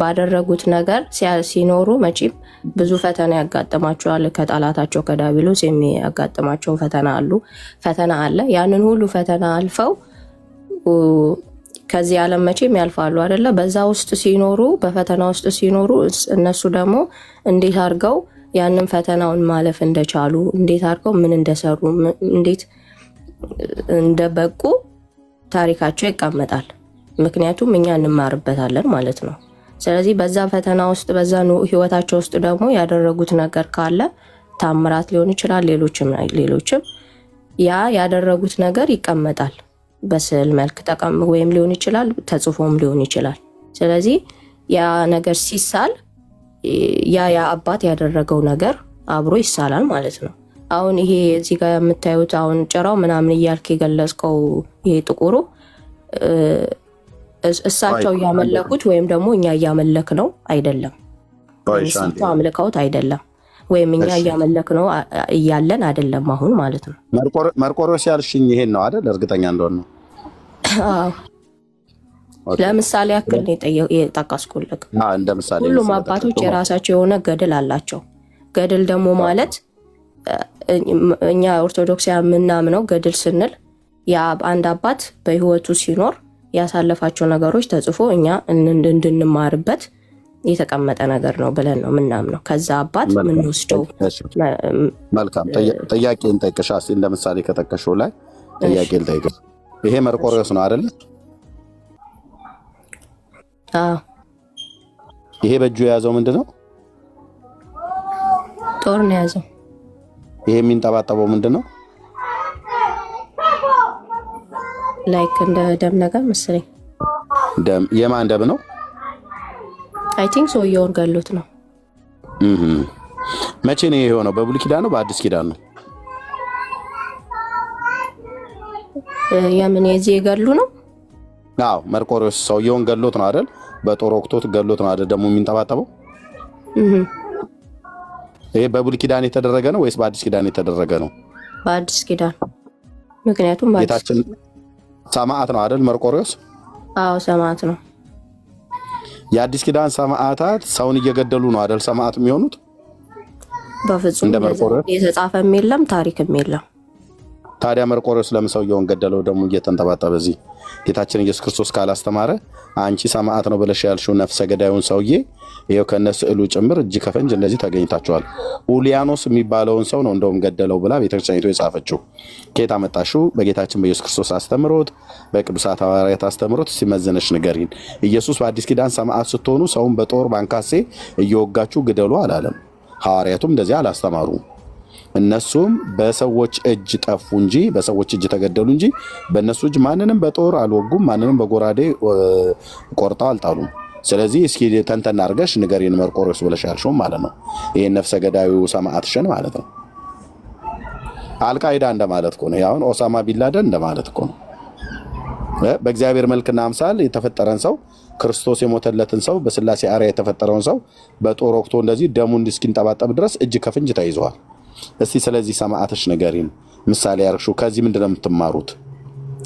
ባደረጉት ነገር ሲኖሩ መቼም ብዙ ፈተና ያጋጥማቸዋል። ከጠላታቸው ከዲያብሎስ የሚያጋጥማቸው ፈተና አለ። ያንን ሁሉ ፈተና አልፈው ከዚህ ዓለም መቼም ያልፋሉ አይደለ? በዛ ውስጥ ሲኖሩ በፈተና ውስጥ ሲኖሩ እነሱ ደግሞ እንዴት አድርገው ያንን ፈተናውን ማለፍ እንደቻሉ እንዴት አድርገው ምን እንደሰሩ እንዴት እንደበቁ ታሪካቸው ይቀመጣል። ምክንያቱም እኛ እንማርበታለን ማለት ነው። ስለዚህ በዛ ፈተና ውስጥ በዛ ህይወታቸው ውስጥ ደግሞ ያደረጉት ነገር ካለ ታምራት ሊሆን ይችላል፣ ሌሎችም ያ ያደረጉት ነገር ይቀመጣል። በስዕል መልክ ወይም ሊሆን ይችላል፣ ተጽፎም ሊሆን ይችላል። ስለዚህ ያ ነገር ሲሳል ያ አባት ያደረገው ነገር አብሮ ይሳላል ማለት ነው። አሁን ይሄ እዚህ ጋር የምታዩት አሁን ጭራው ምናምን እያልክ የገለጽከው ይሄ ጥቁሩ እሳቸው እያመለኩት ወይም ደግሞ እኛ እያመለክ ነው አይደለም። እሳቸው አምልከውት አይደለም ወይም እኛ እያመለክ ነው እያለን አይደለም አሁን ማለት ነው። መርቆሬዎስ ያልሽኝ ይሄን ነው አይደል? እርግጠኛ እንደሆነ ነው። ለምሳሌ ያክል የጠቀስኩልህ ሁሉም አባቶች የራሳቸው የሆነ ገድል አላቸው። ገድል ደግሞ ማለት እኛ ኦርቶዶክሳውያን የምናምነው ገድል ስንል አንድ አባት በህይወቱ ሲኖር ያሳለፋቸው ነገሮች ተጽፎ እኛ እንድንማርበት የተቀመጠ ነገር ነው ብለን ነው የምናምነው። ከዛ አባት የምንወስደው መልካም ጥያቄ እንጠይቅሽ። እንደ ምሳሌ ከጠቀሽው ላይ ጥያቄ እንጠይቅሽ። ይሄ መርቆሬዎስ ነው አይደል? ይሄ በእጁ የያዘው ምንድን ነው? ጦር ነው የያዘው። ይሄ የሚንጠባጠበው ምንድን ነው? ላይክ እንደ ደም ነገር መሰለኝ። ደም? የማን ደም ነው? አይ ቲንክ ሰውየውን ገሎት ነው። መቼ ነው የሆነው? በብሉይ ኪዳን ነው በአዲስ ኪዳን ነው? የምን የዚህ የገሉ ነው? አዎ መርቆሬዎስ ሰውየውን ገሎት ነው አይደል? በጦር ወቅቶት ገሎት ነው አይደል? ደግሞ የሚንጠባጠበው ይሄ በብሉይ ኪዳን የተደረገ ነው ወይስ በአዲስ ኪዳን የተደረገ ነው? በአዲስ ኪዳን። ምክንያቱም ጌታችን ሰማዕት ነው አይደል? መርቆሬዎስ አዎ ሰማዕት ነው። የአዲስ ኪዳን ሰማዕታት ሰውን እየገደሉ ነው አይደል ሰማዕት የሚሆኑት? በፍጹም የተጻፈም የለም ታሪክም የለም። ታዲያ መርቆሬዎስ ለምን ሰውየውን ገደለው? ደግሞ እየተንጠባጠበ እዚህ ጌታችን ኢየሱስ ክርስቶስ ካላስተማረ አንቺ ሰማዕት ነው ብለሽ ያልሽው ነፍሰ ገዳዩን ሰውዬ ይኸው ከነስዕሉ ጭምር እጅ ከፈንጅ እንደዚህ ተገኝታቸዋል። ኡሊያኖስ የሚባለውን ሰው ነው እንደውም ገደለው ብላ ቤተክርስቲያኒቱ የጻፈችው። ከየት አመጣሽው? በጌታችን በኢየሱስ ክርስቶስ አስተምሮት፣ በቅዱሳት ሐዋርያት አስተምሮት ሲመዘነሽ ንገሪን። ኢየሱስ በአዲስ ኪዳን ሰማዕት ስትሆኑ ሰውን በጦር ባንካሴ እየወጋችሁ ግደሉ አላለም። ሐዋርያቱም እንደዚህ አላስተማሩ። እነሱም በሰዎች እጅ ጠፉ እንጂ በሰዎች እጅ ተገደሉ እንጂ በእነሱ እጅ ማንንም በጦር አልወጉም፣ ማንንም በጎራዴ ቆርጠው አልጣሉም። ስለዚህ እስኪ ተንተና አድርገሽ ንገሪን መርቆሬዎስ ብለሽ ያልሽው ማለት ነው። ይሄን ነፍሰ ገዳዩ ሰማዕትሽን ማለት ነው። አልቃይዳ እንደማለት እኮ ነው። ያውን ኦሳማ ቢንላደን እንደማለት እኮ ነው። በእግዚአብሔር መልክና አምሳል የተፈጠረን ሰው ክርስቶስ የሞተለትን ሰው በስላሴ አርአያ የተፈጠረውን ሰው በጦር ወቅቶ እንደዚህ ደሙን እስኪንጠባጠብ ድረስ እጅ ከፍንጅ ተይዘዋል። እስቲ ስለዚህ ሰማዕትሽ ንገሪን ምሳሌ ያርክሹ። ከዚህ ምንድነው የምትማሩት?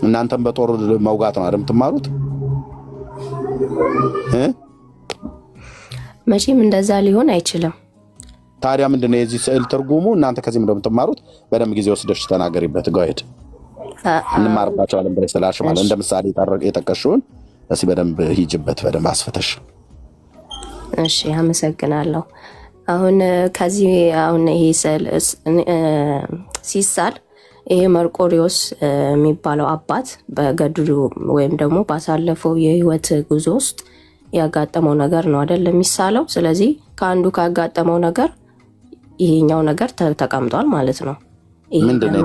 እናንተም በጦር መውጋት ነው አይደል የምትማሩት? መቼም እንደዛ ሊሆን አይችልም። ታዲያ ምንድነው የዚህ ስዕል ትርጉሙ? እናንተ ከዚህ ምንድነው የምትማሩት? በደንብ ጊዜ ወስደሽ ተናገሪበት። ጋይድ እንማርባቸዋለን ብለሽ ስላልሽ ማለት እንደ ምሳሌ የጠቀሽውን እስቲ በደንብ ሂጅበት፣ በደንብ አስፈተሽ። እሺ አመሰግናለሁ። አሁን ከዚህ አሁን ይሄ ሲሳል ይሄ መርቆሬዎስ የሚባለው አባት በገድሉ ወይም ደግሞ ባሳለፈው የህይወት ጉዞ ውስጥ ያጋጠመው ነገር ነው አይደል የሚሳለው። ስለዚህ ከአንዱ ካጋጠመው ነገር ይሄኛው ነገር ተቀምጧል ማለት ነው። ምንድነው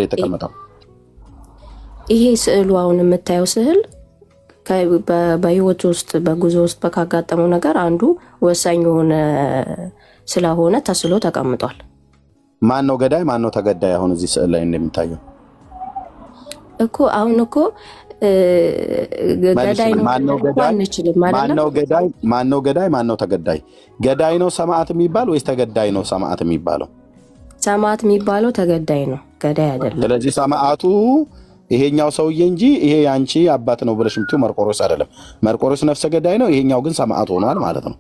የተቀመጠው? ይሄ ስዕሉ አሁን የምታየው ስዕል በህይወት ውስጥ በጉዞ ውስጥ ካጋጠመው ነገር አንዱ ወሳኝ የሆነ ስለሆነ ተስሎ ተቀምጧል። ማን ነው ገዳይ ማን ነው ተገዳይ? አሁን እዚህ ስዕል ላይ እንደሚታየው እኮ አሁን እኮ ገዳይ ነው ማን ነው ገዳይ ማን ነው ተገዳይ? ገዳይ ነው ሰማዕት የሚባል ወይስ ተገዳይ ነው ሰማዕት የሚባለው? ሰማዕት የሚባለው ተገዳይ ነው፣ ገዳይ አይደለም። ስለዚህ ሰማዕቱ ይሄኛው ሰውዬ እንጂ ይሄ አንቺ አባት ነው ብለሽ ምትዩ መርቆሬዎስ አይደለም። መርቆሬዎስ ነፍሰ ገዳይ ነው፣ ይሄኛው ግን ሰማዕት ሆኗል ማለት ነው።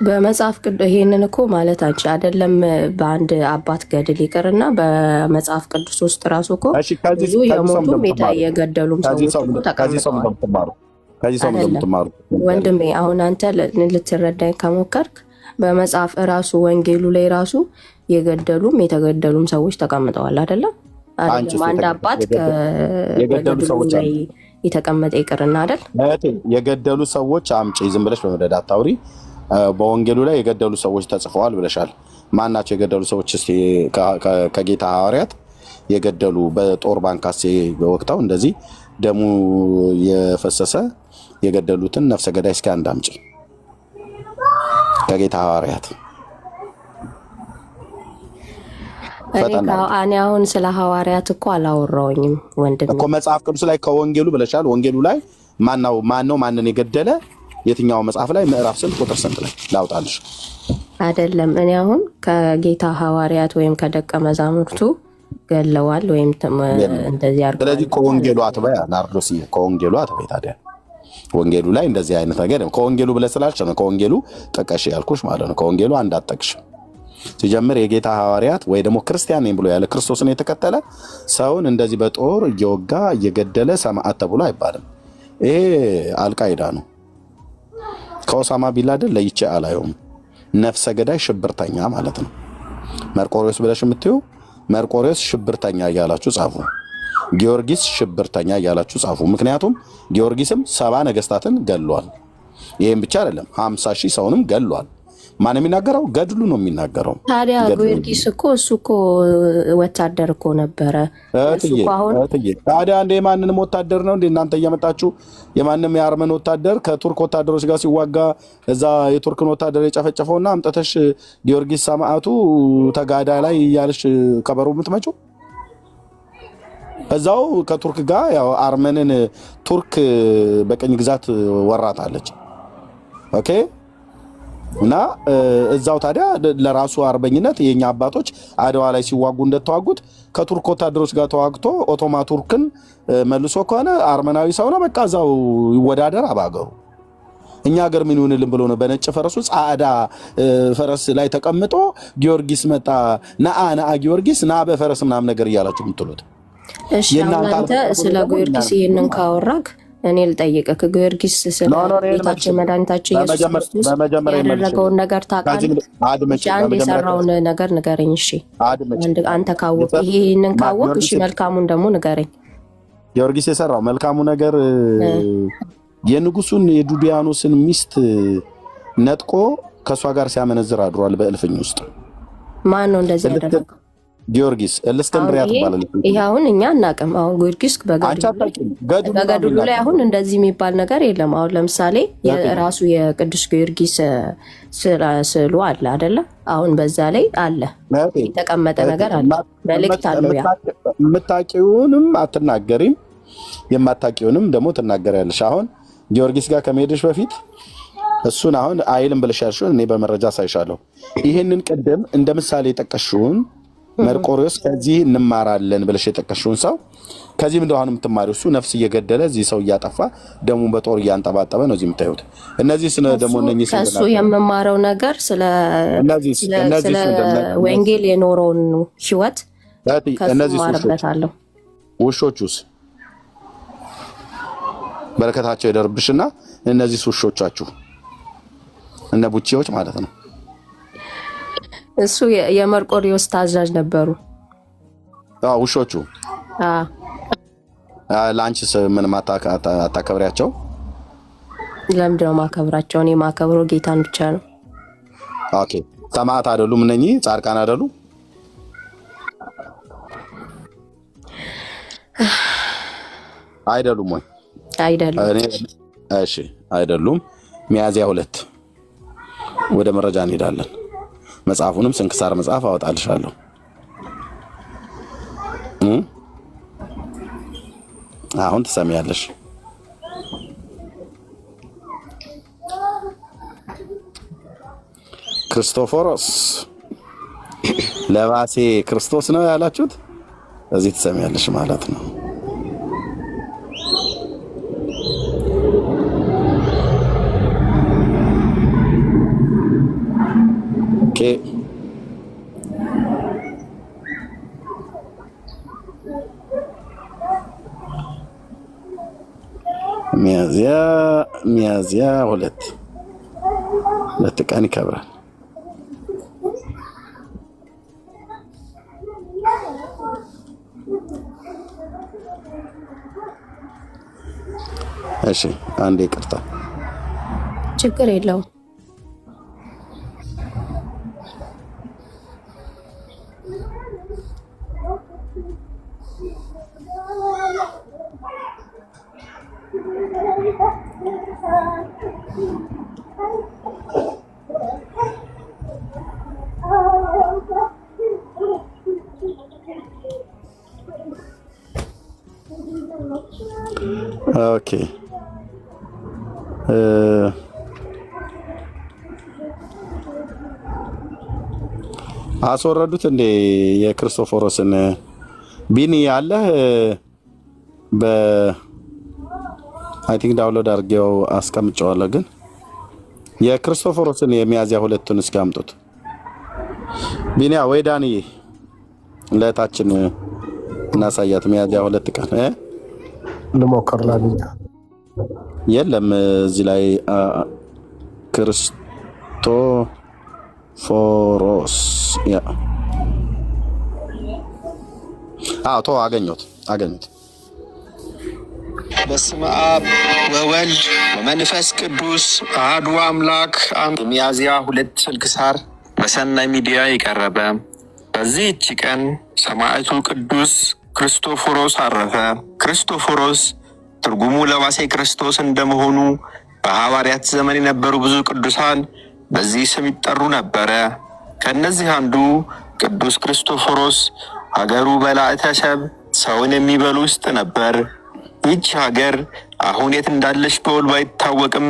በመጽሐፍ ቅዱስ ይሄንን እኮ ማለት አንቺ አይደለም በአንድ አባት ገድል ይቅርና በመጽሐፍ ቅዱስ ውስጥ ራሱ እኮ ብዙ የሞቱም የገደሉም ሰዎች ተቀምጠዋል። ከዚህ ሰው እንደምትማሩ ወንድሜ፣ አሁን አንተ ልትረዳኝ ከሞከርክ በመጽሐፍ ራሱ ወንጌሉ ላይ ራሱ የገደሉም የተገደሉም ሰዎች ተቀምጠዋል አይደለም? አንድ አባት የገደሉ ሰዎች ላይ የተቀመጠ ይቅርና አይደል? የገደሉ ሰዎች አምጪ፣ ዝም ብለሽ በመደዳ አታውሪ። በወንጌሉ ላይ የገደሉ ሰዎች ተጽፈዋል ብለሻል። ማን ናቸው የገደሉ ሰዎች? እስቲ ከጌታ ሐዋርያት የገደሉ በጦር ባንካሴ ወቅታው እንደዚህ ደሙ የፈሰሰ የገደሉትን ነፍሰ ገዳይ እስኪ አንድ አምጪ ከጌታ ሐዋርያት። እኔ አሁን ስለ ሐዋርያት እኮ አላወራሁኝም ወንድም እኮ መጽሐፍ ቅዱስ ላይ ከወንጌሉ ብለሻል። ወንጌሉ ላይ ማን ነው ማንን የገደለ? የትኛው መጽሐፍ ላይ ምዕራፍ ስንት ቁጥር ስንት ላይ ላውጣልሽ? አይደለም እኔ አሁን ከጌታ ሐዋርያት ወይም ከደቀ መዛሙርቱ ገለዋል ወይም እንደዚህ አርገው። ስለዚህ ከወንጌሉ አትበይ ናርዶስ፣ ከወንጌሉ አትበይ። ታዲያ ወንጌሉ ላይ እንደዚህ አይነት ነገር ከወንጌሉ ብለሽ ስላልሽ ነው ከወንጌሉ ጥቀሽ ያልኩሽ ማለት ነው። ከወንጌሉ አንድ አጠቅሽ። ሲጀምር የጌታ ሐዋርያት ወይ ደግሞ ክርስቲያን ነኝ ብሎ ያለ ክርስቶስን የተከተለ ሰውን እንደዚህ በጦር እየወጋ እየገደለ ሰማዕት ተብሎ አይባልም። ይሄ አልቃይዳ ነው። ከኦሳማ ቢንላደን ለይቼ አላየውም። ነፍሰ ገዳይ ሽብርተኛ ማለት ነው። መርቆሬዎስ ብለሽ የምትዩ መርቆሬዎስ ሽብርተኛ እያላችሁ ጻፉ። ጊዮርጊስ ሽብርተኛ እያላችሁ ጻፉ። ምክንያቱም ጊዮርጊስም 70 ነገስታትን ገሏል። ይሄን ብቻ አይደለም 50,000 ሰውንም ገሏል። ማን የሚናገረው? ገድሉ ነው የሚናገረው። ታዲያ ጊዮርጊስ እኮ እሱ እኮ ወታደር እኮ ነበረ። ታዲያ እንደ የማንንም ወታደር ነው እንደ እናንተ እያመጣችሁ የማንም የአርመን ወታደር ከቱርክ ወታደሮች ጋር ሲዋጋ እዛ የቱርክን ወታደር የጨፈጨፈውና አምጥተሽ ጊዮርጊስ ሰማዕቱ ተጋዳ ላይ እያልሽ ከበሮ የምትመጪው እዛው ከቱርክ ጋር ያው አርመንን ቱርክ በቀኝ ግዛት ወራታለች። ኦኬ እና እዛው ታዲያ ለራሱ አርበኝነት የኛ አባቶች አድዋ ላይ ሲዋጉ እንደተዋጉት ከቱርክ ወታደሮች ጋር ተዋግቶ ኦቶማ ቱርክን መልሶ ከሆነ አርመናዊ ሰው ነው። በቃ እዛው ይወዳደር አባገሩ። እኛ ሀገር ምን ይሁንልን ብሎ ነው በነጭ ፈረሱ ጻዕዳ ፈረስ ላይ ተቀምጦ ጊዮርጊስ መጣ ና ጊዮርጊስ ና በፈረስ ምናምን ነገር እያላችሁ የምትሉት? እሺ እናንተ ስለ ጊዮርጊስ ይሄንን ካወራክ እኔ ልጠይቅህ። ጊዮርጊስ ስለ ጌታችን መድኃኒታችን ኢየሱስ ክርስቶስ ያደረገውን ነገር ታውቃለህ? አንድ የሰራውን ነገር ንገረኝ። እሺ አንተ ካወቅ ይሄንን ካወቅ እሺ መልካሙን ደግሞ ንገረኝ። ጊዮርጊስ የሰራው መልካሙ ነገር የንጉሱን የዱዲያኖስን ሚስት ነጥቆ ከሷ ጋር ሲያመነዝር አድሯል በእልፍኝ ውስጥ። ማን ነው እንደዚህ ያደረገው? ጊዮርጊስ እለስከንድሪያ ተባለ። ይሄ አሁን እኛ እናቀም። አሁን ጊዮርጊስ በገድሉ ላይ አሁን እንደዚህ የሚባል ነገር የለም። አሁን ለምሳሌ የራሱ የቅዱስ ጊዮርጊስ ስዕሉ አለ አይደለ? አሁን በዛ ላይ አለ የተቀመጠ ነገር አለ፣ መልእክት አለው። ያ የምታውቂውንም አትናገሪም፣ የማታውቂውንም ደግሞ ትናገሪያለሽ። አሁን ጊዮርጊስ ጋር ከመሄድሽ በፊት እሱን አሁን አይልም ብለሽ ያልሽውን እኔ በመረጃ ሳይሻለሁ። ይሄንን ቀደም እንደ ምሳሌ የጠቀሽውን መርቆሪዎስ ከዚህ እንማራለን ብለሽ የጠቀሽውን ሰው ከዚህ ምንድነው አሁን የምትማሪው? እሱ ነፍስ እየገደለ እዚህ ሰው እያጠፋ ደሙን በጦር እያንጠባጠበ ነው እዚህ የምታዩት። እነዚህ ስለ ደሞ እነኚህ ከሱ የምማረው ነገር ስለ ወንጌል የኖረውን ህይወት እነዚህ ውሾቹስ በረከታቸው ይደርብሽና እነዚህ ውሾቻችሁ እነ ቡቺዎች ማለት ነው። እሱ የመርቆሪዎስ ታዛዥ ነበሩ። ውሾቹ ላንቺስ ምን አታከብሪያቸው? ለምንድን ነው ማከብራቸው? እኔ ማከብረው ጌታን ብቻ ነው። ኦኬ ሰማዕት አይደሉም? እነኚህ ጻድቃን አይደሉም? አይደሉም ወይ? አይደሉም። እሺ አይደሉም። ሚያዝያ 2 ወደ መረጃ እንሄዳለን። መጽሐፉንም ስንክሳር መጽሐፍ አወጣልሻለሁ። አሁን ትሰሚያለሽ። ክርስቶፎሮስ ለባሴ ክርስቶስ ነው ያላችሁት እዚህ ትሰሚያለሽ ማለት ነው። ኦኬ ሚያዝያ 2 ቀን ይከብራል። እሺ አንዴ ይቅርታ፣ ችግር የለውም። ኦኬ አስወረዱት እንዴ የክርስቶፎሮስን? ቢኒ ያለ አይ ቲንክ ዳውንሎድ አድርጌው አስቀምጨዋለሁ። ግን የክርስቶፎሮስን የሚያዝያ 2ቱን እስኪ አምጡት። ቢኒያ ወይ ዳንዬ ለታችን እናሳያት። ሚያዝያ 2 ቀን ልሞክር ላግኝ። የለም እዚህ ላይ ክርስቶፎሮስ ያ አገኘሁት። በስመ አብ ወወልድ ወመንፈስ ቅዱስ አሐዱ አምላክ። ሚያዝያ 2 ስንክሳር በሰናይ ሚዲያ የቀረበ። በዚህች ቀን ሰማዕቱ ቅዱስ ክርስቶፎሮስ አረፈ። ክርስቶፎሮስ ትርጉሙ ለባሴ ክርስቶስ እንደመሆኑ በሐዋርያት ዘመን የነበሩ ብዙ ቅዱሳን በዚህ ስም ይጠሩ ነበረ። ከእነዚህ አንዱ ቅዱስ ክርስቶፎሮስ ሀገሩ በላዕተ ሰብ ሰውን የሚበሉ ውስጥ ነበር። ይህች ሀገር አሁን የት እንዳለች በውል ባይታወቅም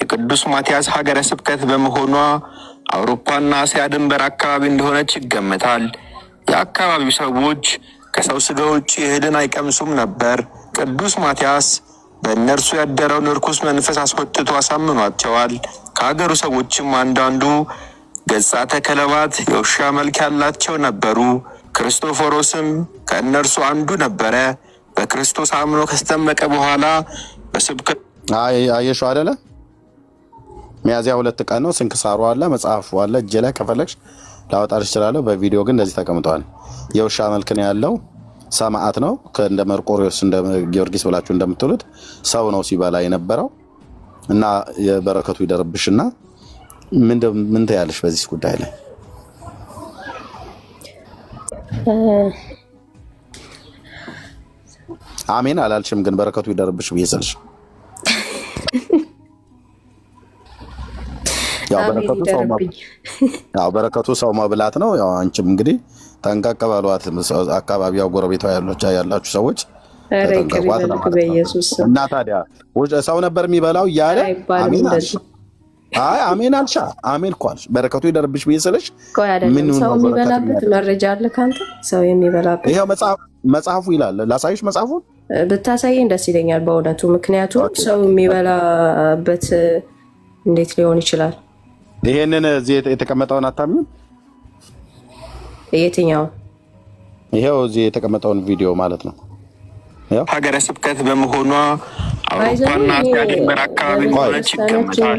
የቅዱስ ማትያስ ሀገረ ስብከት በመሆኗ አውሮፓና እስያ ድንበር አካባቢ እንደሆነች ይገመታል። የአካባቢው ሰዎች ከሰው ስጋ ውጭ እህልን አይቀምሱም ነበር። ቅዱስ ማትያስ በእነርሱ ያደረውን ርኩስ መንፈስ አስወጥቶ አሳምኗቸዋል። ከሀገሩ ሰዎችም አንዳንዱ ገጻተ ከለባት የውሻ መልክ ያላቸው ነበሩ። ክርስቶፎሮስም ከእነርሱ አንዱ ነበረ። በክርስቶስ አምኖ ከስተመቀ በኋላ በስብከት አየሽው አይደለ? ሚያዝያ 2 ቀን ነው። ስንክሳሩ አለ፣ መጽሐፉ አለ እጄ ላይ ከፈለግሽ ላወጣልሽ እችላለሁ። በቪዲዮ ግን እንደዚህ ተቀምጠዋል። የውሻ መልክ ነው ያለው። ሰማዕት ነው። እንደ መርቆሪዎስ እንደ ጊዮርጊስ ብላችሁ እንደምትሉት ሰው ነው ሲበላ የነበረው እና የበረከቱ ይደርብሽና ምን ትያለሽ በዚህ ጉዳይ ላይ? አሜን አላልሽም፣ ግን በረከቱ ይደርብሽ ብዬ ስልሽ ያው በረከቱ ሰው መብላት ነው። ያው አንቺም እንግዲህ ጠንቀቅ በሏት። አካባቢው ጎረቤቷ ያላችሁ ሰዎች ተጠንቀቋት እና ታዲያ ሰው ነበር የሚበላው እያለ አሜን አልሽ። አይ አሜን አልሻ። አሜን እኮ አልሽ። በረከቱ ይደርብሽ ብዬ ስልሽ ምን ሰው የሚበላበት መረጃ አለ ካንተ? ሰው የሚበላበት ይሄው መጽሐፉ ይላል። ላሳይሽ፣ መጽሐፉን ብታሳየኝ ደስ ይለኛል በእውነቱ። ምክንያቱም ሰው የሚበላበት እንዴት ሊሆን ይችላል? ይሄንን እዚህ የተቀመጠውን አታምኚም? የትኛውን? ይሄው እዚህ የተቀመጠውን ቪዲዮ ማለት ነው። ሀገረ ስብከት በመሆኗ አውሮፓና እስያ ድንበር አካባቢ ሆነች ይገመታል።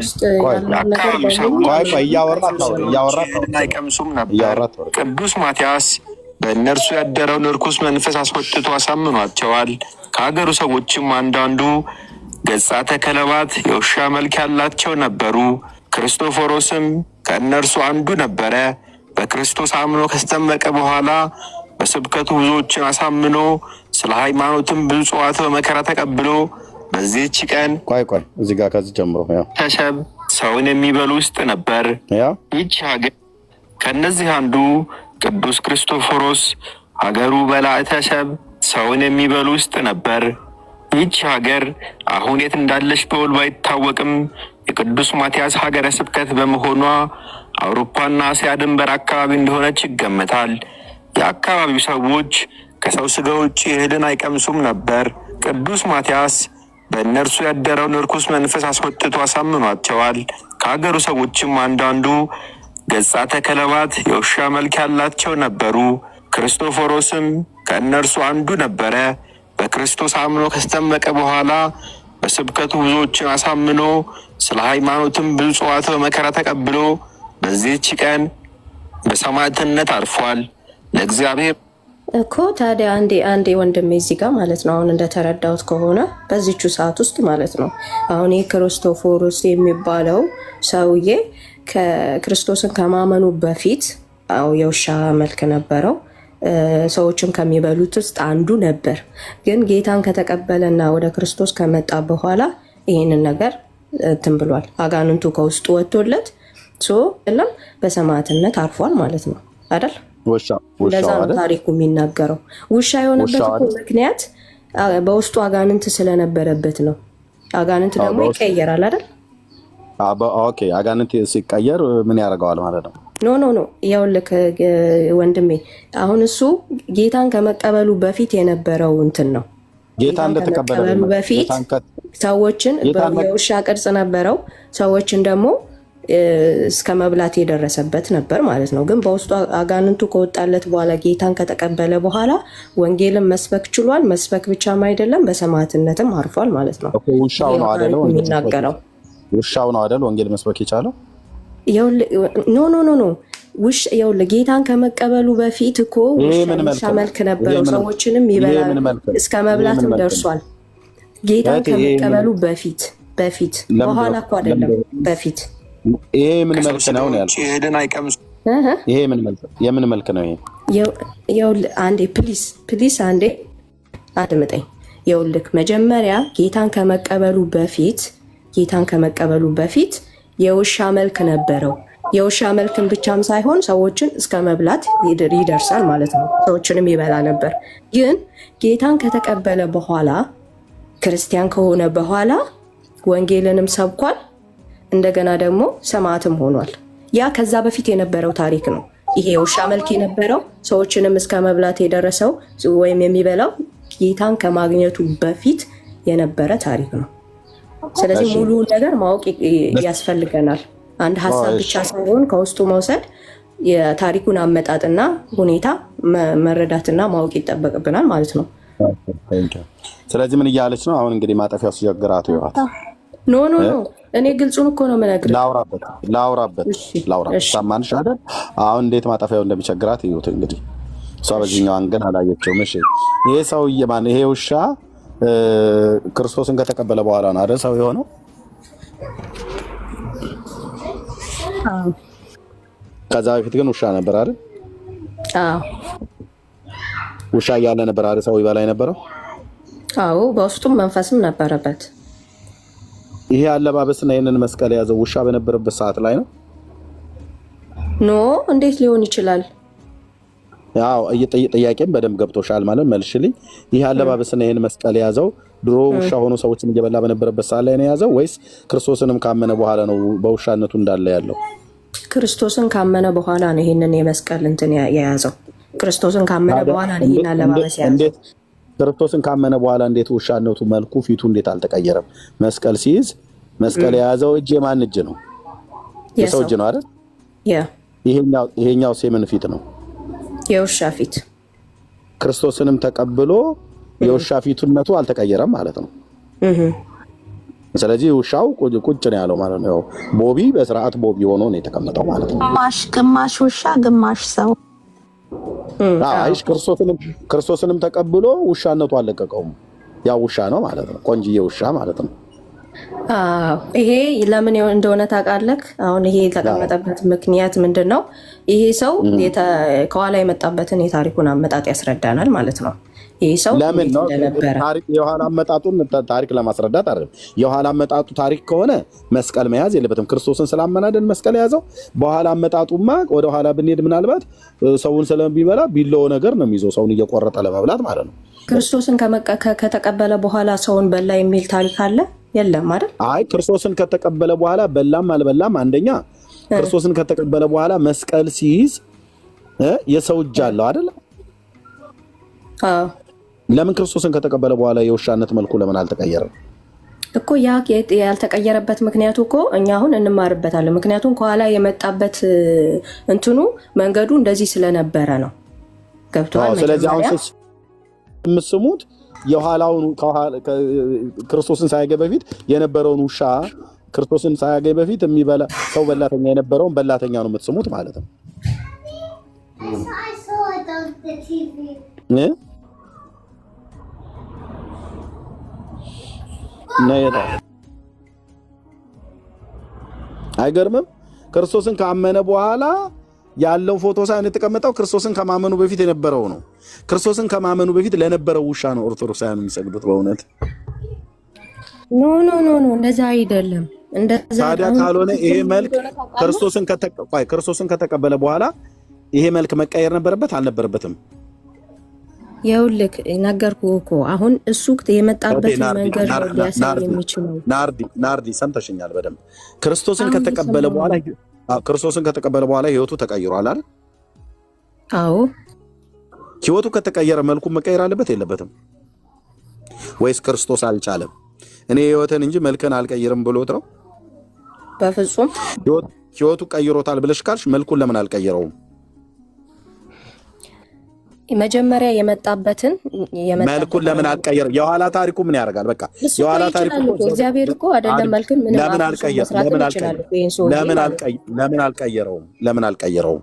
አካባቢው ሰዎች እያወራት አይቀምሱም ነበር። ቅዱስ ማትያስ በእነርሱ ያደረውን ርኩስ መንፈስ አስወጥቶ አሳምኗቸዋል። ከሀገሩ ሰዎችም አንዳንዱ ገጻተ ከለባት የውሻ መልክ ያላቸው ነበሩ። ክርስቶፎሮስም ከእነርሱ አንዱ ነበረ። በክርስቶስ አምኖ ከስተመቀ በኋላ በስብከቱ ብዙዎችን አሳምኖ ስለ ሃይማኖትም ብዙ ጽዋት በመከራ ተቀብሎ በዚህች ቀን ቆይ እዚህ ጋር ከዚህ ጀምሮ ተሰብ ሰውን የሚበሉ ውስጥ ነበር። ይህች ሀገር ከእነዚህ አንዱ ቅዱስ ክርስቶፎሮስ ሀገሩ በላዕተ ሰብ ሰውን የሚበሉ ውስጥ ነበር። ይህች ሀገር አሁን የት እንዳለች በውል ባይታወቅም የቅዱስ ማትያስ ሀገረ ስብከት በመሆኗ አውሮፓና እስያ ድንበር አካባቢ እንደሆነች ይገመታል። የአካባቢው ሰዎች ከሰው ስጋ ውጭ እህልን አይቀምሱም ነበር። ቅዱስ ማትያስ በእነርሱ ያደረውን ርኩስ መንፈስ አስወጥቶ አሳምኗቸዋል። ከሀገሩ ሰዎችም አንዳንዱ ገጻተ ከለባት የውሻ መልክ ያላቸው ነበሩ። ክርስቶፎሮስም ከእነርሱ አንዱ ነበረ። በክርስቶስ አምኖ ከስተመቀ በኋላ በስብከቱ ብዙዎችን አሳምኖ ስለ ሃይማኖትም ብዙ ጽዋት በመከራ ተቀብሎ በዚህች ቀን በሰማዕትነት አርፏል። ለእግዚአብሔር እኮ ታዲያ አንዴ ወንድሜ እዚህ ጋር ማለት ነው። አሁን እንደተረዳሁት ከሆነ በዚቹ ሰዓት ውስጥ ማለት ነው አሁን ክርስቶፎሮስ የሚባለው ሰውዬ ከክርስቶስን ከማመኑ በፊት የውሻ መልክ ነበረው። ሰዎችም ከሚበሉት ውስጥ አንዱ ነበር። ግን ጌታን ከተቀበለና ወደ ክርስቶስ ከመጣ በኋላ ይህንን ነገር እንትን ብሏል። አጋንንቱ ከውስጡ ወጥቶለት ለም በሰማዕትነት አርፏል ማለት ነው አይደል? እንደዛ ነው ታሪኩ የሚናገረው። ውሻ የሆነበት ምክንያት በውስጡ አጋንንት ስለነበረበት ነው። አጋንንት ደግሞ ይቀየራል አይደል? ኦኬ፣ አጋንንት ሲቀየር ምን ያደርገዋል ማለት ነው? ኖ ይኸውልህ ወንድሜ፣ አሁን እሱ ጌታን ከመቀበሉ በፊት የነበረው እንትን ነው። ጌታን እንደተቀበሉ በፊት ሰዎችን የውሻ ቅርጽ ነበረው። ሰዎችን ደግሞ እስከ መብላት የደረሰበት ነበር ማለት ነው። ግን በውስጡ አጋንንቱ ከወጣለት በኋላ ጌታን ከተቀበለ በኋላ ወንጌልን መስበክ ችሏል። መስበክ ብቻም አይደለም በሰማዕትነትም አርፏል ማለት ነው። ውሻው ነው አይደል የሚናገረው? ውሻው ነው አይደል ወንጌል መስበክ የቻለው? ኖ ይኸውልህ ጌታን ከመቀበሉ በፊት እኮ ውሻ መልክ ነበረው። ሰዎችንም ይበላል፣ እስከ መብላትም ደርሷል። ጌታን ከመቀበሉ በፊት በኋላ እኮ አይደለም፣ በፊት። ይሄ ምን መልክ ነው ያልኩት? ሄደን አይቀምሱ። ይሄ የምን መልክ ነው? ይሄ አንዴ ፕሊስ አንዴ አድምጠኝ። ይኸውልህ መጀመሪያ ጌታን ከመቀበሉ በፊት የውሻ መልክ ነበረው። የውሻ መልክን ብቻም ሳይሆን ሰዎችን እስከ መብላት ይደርሳል ማለት ነው። ሰዎችንም ይበላ ነበር። ግን ጌታን ከተቀበለ በኋላ ክርስቲያን ከሆነ በኋላ ወንጌልንም ሰብኳል። እንደገና ደግሞ ሰማዕትም ሆኗል። ያ ከዛ በፊት የነበረው ታሪክ ነው። ይሄ የውሻ መልክ የነበረው ሰዎችንም እስከ መብላት የደረሰው ወይም የሚበላው ጌታን ከማግኘቱ በፊት የነበረ ታሪክ ነው። ስለዚህ ሙሉውን ነገር ማወቅ ያስፈልገናል። አንድ ሀሳብ ብቻ ሳይሆን ከውስጡ መውሰድ የታሪኩን አመጣጥና ሁኔታ መረዳትና ማወቅ ይጠበቅብናል ማለት ነው። ስለዚህ ምን እያለች ነው አሁን? እንግዲህ ማጠፊያው ሲቸግራት ይዋት ኖ እኔ ግልጹን እኮ ነው የምነግርህ። ላውራበት ሳማንሽ አይደል? አሁን እንዴት ማጠፊያው እንደሚቸግራት ይዩት። እንግዲህ እሷ በዚህኛው አንገን አላየችውም። እሺ ይሄ ሰውዬ ማነው? ይሄ ውሻ ክርስቶስን ከተቀበለ በኋላ ነው አይደል ሰው የሆነው? ከዛ በፊት ግን ውሻ ነበር አይደል? አዎ ውሻ እያለ ነበር አይደል ሰው ይበላ የነበረው? አዎ በውስጡም መንፈስም ነበረበት። ይሄ አለባበስና ይሄንን መስቀል የያዘው ውሻ በነበረበት ሰዓት ላይ ነው? ኖ እንዴት ሊሆን ይችላል? ያው ጥያቄም በደንብ ገብቶሻል ማለት መልሽልኝ። ይሄ አለባበስና ይሄን መስቀል የያዘው ድሮ ውሻ ሆኖ ሰዎችን እየበላ በነበረበት ሰዓት ላይ ነው የያዘው ወይስ ክርስቶስንም ካመነ በኋላ ነው በውሻነቱ እንዳለ ያለው? ክርስቶስን ካመነ በኋላ ነው ይሄንን የመስቀል እንትን የያዘው። ክርስቶስን ካመነ በኋላ ነው ይሄን አለባበስ የያዘው። ክርስቶስን ካመነ በኋላ እንዴት ውሻነቱ መልኩ ፊቱ እንዴት አልተቀየረም? መስቀል ሲይዝ መስቀል የያዘው እጅ የማን እጅ ነው? የሰው እጅ ነው አይደል? ይሄኛው የምን ፊት ነው? የውሻ ፊት። ክርስቶስንም ተቀብሎ የውሻ ፊቱነቱ አልተቀየረም ማለት ነው። ስለዚህ ውሻው ቁጭ ነው ያለው ማለት ነው። ቦቢ በስርዓት ቦቢ ሆኖ ነው የተቀመጠው ማለት ነው። ግማሽ ውሻ ግማሽ ሰው። አይሽ ክርስቶስንም ተቀብሎ ውሻነቱ አልለቀቀውም። ያው ውሻ ነው ማለት ነው። ቆንጅዬ ውሻ ማለት ነው። ይሄ ለምን እንደሆነ ታውቃለህ? አሁን ይሄ የተቀመጠበት ምክንያት ምንድን ነው? ይሄ ሰው ከኋላ የመጣበትን የታሪኩን አመጣጥ ያስረዳናል ማለት ነው። ይሄ ሰው ለምን ነው የኋላ አመጣጡን ታሪክ ለማስረዳት አይደለም። የኋላ አመጣጡ ታሪክ ከሆነ መስቀል መያዝ የለበትም። ክርስቶስን ስላመናደን መስቀል የያዘው። በኋላ አመጣጡማ ወደ ኋላ ብንሄድ ምናልባት ሰውን ስለሚበላ ቢለው ነገር ነው የሚይዘው ሰውን እየቆረጠ ለመብላት ማለት ነው። ክርስቶስን ከተቀበለ በኋላ ሰውን በላ የሚል ታሪክ አለ? የለም አይደል? አይ ክርስቶስን ከተቀበለ በኋላ በላም አልበላም፣ አንደኛ ክርስቶስን ከተቀበለ በኋላ መስቀል ሲይዝ የሰው እጅ አለው አይደል? ለምን ክርስቶስን ከተቀበለ በኋላ የውሻነት መልኩ ለምን አልተቀየረም እኮ? ያ ያልተቀየረበት ምክንያቱ እኮ እኛ አሁን እንማርበታለን። ምክንያቱም ከኋላ የመጣበት እንትኑ መንገዱ እንደዚህ ስለነበረ ነው። ገብቷል? ስለዚህ አሁን የምትስሙት የኋላውን ክርስቶስን ሳያገኝ በፊት የነበረውን ውሻ ክርስቶስን ሳያገኝ በፊት የሚበላ ሰው በላተኛ የነበረውን በላተኛ ነው የምትስሙት ማለት ነው። አይገርምም? ክርስቶስን ካመነ በኋላ ያለው ፎቶ ሳይሆን የተቀመጠው ክርስቶስን ከማመኑ በፊት የነበረው ነው። ክርስቶስን ከማመኑ በፊት ለነበረው ውሻ ነው ኦርቶዶክሳውያን የሚሰግዱት። በእውነት ኖ እንደዛ አይደለም። ታዲያ ካልሆነ ይሄ መልክ ክርስቶስን ከተቀበለ በኋላ ይሄ መልክ መቀየር ነበረበት አልነበረበትም? ይኸውልህ ነገርኩህ እኮ አሁን እሱ የመጣበት መንገድ ሊያሳይ የሚችለው። ናርዲ ሰምተሽኛል በደንብ። ክርስቶስን ከተቀበለ በኋላ ህይወቱ ተቀይሯል አይደል? አዎ። ህይወቱ ከተቀየረ መልኩ መቀየር አለበት የለበትም? ወይስ ክርስቶስ አልቻለም? እኔ ህይወትን እንጂ መልክን አልቀይርም ብሎት ነው? በፍጹም ህይወቱ ቀይሮታል ብለሽ ካልሽ መልኩን ለምን አልቀየረውም? መጀመሪያ የመጣበትን መልኩን ለምን አልቀየረም? የኋላ ታሪኩ ምን ያደርጋል? በቃ የኋላ ታሪኩ እግዚአብሔር እኮ አይደለም መልክን ምን ለምን አልቀየረውም?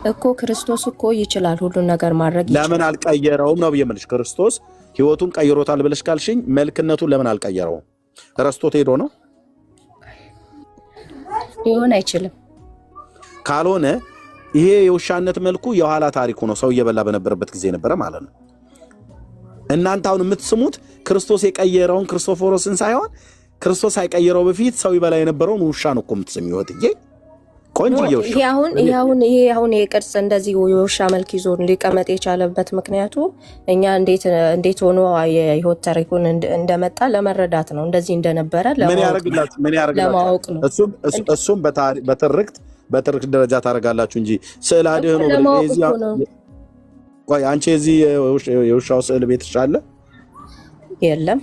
እኮ ክርስቶስ እኮ ይችላል ሁሉን ነገር ማድረግ ለምን አልቀየረውም ነው ብዬ የምልሽ። ክርስቶስ ህይወቱን ቀይሮታል ብለሽ ካልሽኝ መልክነቱን ለምን አልቀየረውም? ረስቶት ሄዶ ነው? ሊሆን አይችልም። ካልሆነ ይሄ የውሻነት መልኩ የኋላ ታሪኩ ነው። ሰው እየበላ በነበረበት ጊዜ ነበረ ማለት ነው። እናንተ አሁን የምትስሙት ክርስቶስ የቀየረውን ክርስቶፎሮስን ሳይሆን ክርስቶስ ሳይቀየረው በፊት ሰው ይበላ የነበረውን ውሻ ነው እኮ የምትስሚው። ወጥዬ ቆንጆ ውሻ። ይሄ አሁን የቅርጽ እንደዚህ የውሻ መልክ ይዞ ሊቀመጥ የቻለበት ምክንያቱ እኛ እንዴት ሆኖ የህይወት ታሪኩን እንደመጣ ለመረዳት ነው። እንደዚህ እንደነበረ ለማወቅ ነው። እሱም በትርክት ደረጃ ታደርጋላችሁ እንጂ ስዕል አድህ ነው። ቆይ አንቺ እዚህ የውሻው ስዕል ቤትሽ አለ? የለም።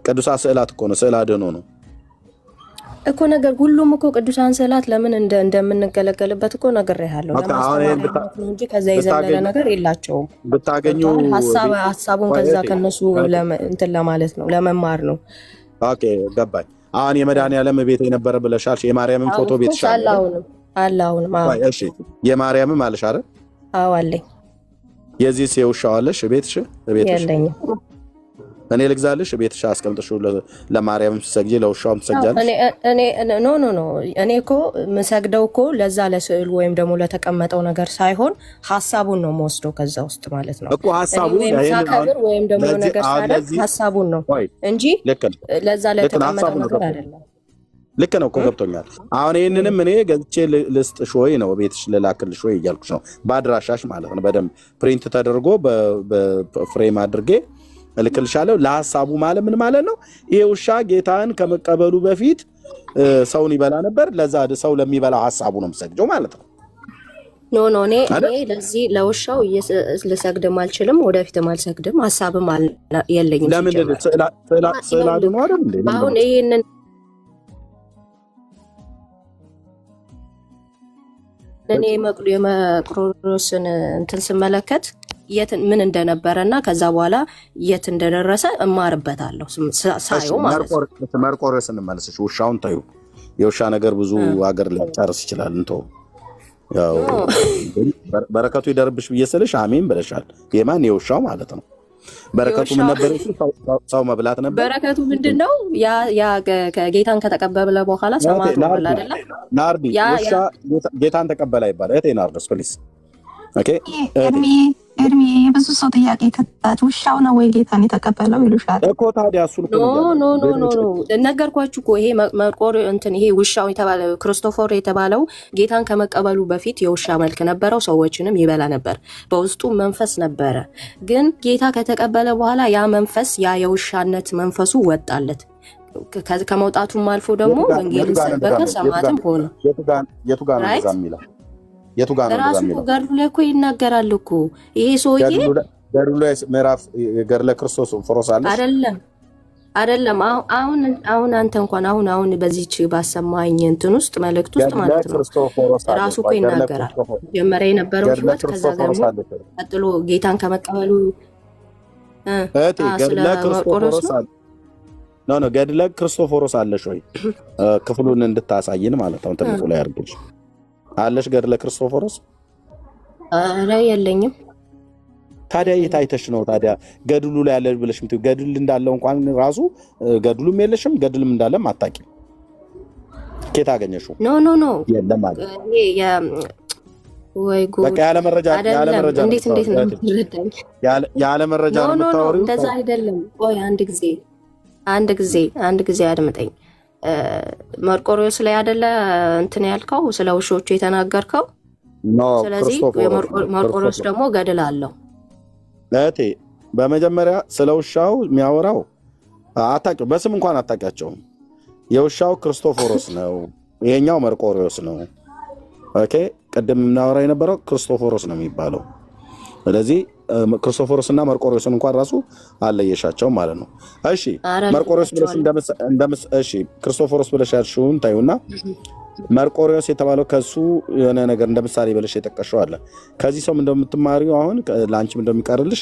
ቅዱሳን ስዕላት እኮ ነው፣ ስዕል አድኖ ነው እኮ ነገር። ሁሉም እኮ ቅዱሳን ስዕላት ለምን እንደምንገለገልበት እኮ ነግሬሃለሁ። ለማስተማር እንጂ ከዛ የዘለለ ነገር የላቸውም። ብታገኙ ሐሳቡን ከዛ ከነሱ እንትን ለማለት ነው፣ ለመማር ነው። ኦኬ ገባኝ። አሁን የመድኃኒዓለም ቤት የነበረ ብለሻል። የማርያምን ፎቶ ቤትሽ አለ? አሁንም። እሺ የማርያምም አለሽ አይደል? አዎ አለኝ። የዚህ የውሻው አለሽ ቤትሽ? የለኝም። እኔ ልግዛልሽ ቤትሽ አስቀምጥሽው ለማርያምም ትሰግጂ ለውሻውም ትሰግጃለሽ? እኔ እኮ የምሰግደው እኮ ለዛ ለስዕሉ ወይም ደግሞ ለተቀመጠው ነገር ሳይሆን ሐሳቡን ነው የምወስደው ከዛ ውስጥ ማለት ነው እኮ። ሐሳቡን ወይም ደግሞ ነገር ሳይሆን ሐሳቡን ነው እንጂ ለዛ ለተቀመጠው ነገር አይደለም። ልክ ነው እኮ ገብቶኛል። አሁን ይሄንንም እኔ ገዝቼ ልስጥሽ ወይ ነው ቤትሽ ልላክልሽ ወይ እያልኩሽ ነው። በአድራሻሽ ማለት ነው። በደንብ ፕሪንት ተደርጎ በፍሬም አድርጌ እልክልሻለሁ። ለሐሳቡ ማለት ምን ማለት ነው? ይሄ ውሻ ጌታን ከመቀበሉ በፊት ሰውን ይበላ ነበር። ለዛ ሰው ለሚበላው ሐሳቡ ነው የምሰግደው ማለት ነው። እኔ ለዚህ ለውሻው ልሰግድም አልችልም፣ ወደፊትም አልሰግድም። ሐሳብም የለኝም። ለምን ስዕላዱ ነው አይደል እንዴ? አሁን ይሄንን እኔ የመቅዶስን እንትን ስመለከት ምን እንደነበረና ከዛ በኋላ የት እንደደረሰ እማርበታለሁ ሳየው ማለት ነው። መርቆሬዎስን እንመልስሽ። ውሻውን ታዩ። የውሻ ነገር ብዙ ሀገር ሊጨርስ ይችላል። እንተው ያው በረከቱ ይደርብሽ ብዬ ስልሽ አሜን ብለሻል። የማን የውሻው ማለት ነው። በረከቱ ምን ነበር? ሰው መብላት ነበር። በረከቱ ምንድነው? ያ ጌታን ከተቀበለ በኋላ ሰማዕት ሆኗል አይደለ? ናርዲ ውሻ ጌታን ተቀበለ ይባላል። እቴ ናርዶስ ፕሊዝ። ኦኬ እድሜ የብዙ ሰው ጥያቄ ከታች ውሻው ነው ወይ ጌታን የተቀበለው ይሉሻል እኮ። ታዲያ እሱን ነገርኳችሁ እኮ። ይሄ ይሄ ውሻው የተባለው ክርስቶፎር የተባለው ጌታን ከመቀበሉ በፊት የውሻ መልክ ነበረው፣ ሰዎችንም ይበላ ነበር፣ በውስጡ መንፈስ ነበረ። ግን ጌታ ከተቀበለ በኋላ ያ መንፈስ ያ የውሻነት መንፈሱ ወጣለት። ከመውጣቱም አልፎ ደግሞ ወንጌልን ሰበከ፣ ሰማዕትም ሆነ። የቱ ጋር ነው እዛ የሚለው? ራሱ ገድሉ ላይ እኮ ይናገራል እኮ ይሄ ሰውዬ። ገድሉ ላይ ምዕራፍ ገድለ ክርስቶስ ፎሮስ አለ አይደለም? አሁን አንተ እንኳን አሁን በዚህች ባሰማኝ እንትን ውስጥ መልእክት ውስጥ ማለት ነው ራሱ እኮ ይናገራል። ጀመረ የነበረው ህይወት ከዛ ደግሞ ቀጥሎ ጌታን ከመቀበሉ ገድለ ክርስቶፎሮስ አለሽ ወይ? ክፍሉን እንድታሳይን ማለት ነው። ትልቁ ላይ አድርግልሽ አለሽ ገድለ ክርስቶፎሮስ? አረ የለኝም። ታዲያ የታይተሽ ነው? ታዲያ ገድሉ ላይ ያለ ብለሽ ምትይ ገድል እንዳለው እንኳን ራሱ ገድሉም የለሽም፣ ገድልም እንዳለም አታውቂም። ከየት አገኘሽው? ኖ የለም ማለት ወይ ጉድ! በቃ ያለ መረጃ እንዴት ነው የምትረዳኝ? ያለ መረጃ ነው የምታወሪው? እንደዛ አይደለም። ቆይ አንድ ጊዜ አድምጠኝ። መርቆሬዎስ ላይ አይደለ እንትን ያልከው ስለ ውሾቹ የተናገርከው? ስለዚህ መርቆሬዎስ ደግሞ ገድል አለው። እቴ በመጀመሪያ ስለ ውሻው የሚያወራው አታውቂው፣ በስም እንኳን አታውቂያቸውም። የውሻው ክርስቶፎሮስ ነው፣ ይሄኛው መርቆሬዎስ ነው። ኦኬ ቅድም የምናወራ የነበረው ክርስቶፎሮስ ነው የሚባለው። ስለዚህ ክርስቶፎሮስ እና መርቆሬዎስን እንኳን ራሱ አለየሻቸው ማለት ነው። እሺ መርቆሬዎስ ብለሽ እሺ ክርስቶፎሮስ ብለሽ ያልሽውን ታዩና መርቆሬዎስ የተባለው ከሱ የሆነ ነገር እንደ ምሳሌ ብለሽ የጠቀሽው አለ። ከዚህ ሰው እንደምትማሪው አሁን ለአንቺም እንደሚቀርልሽ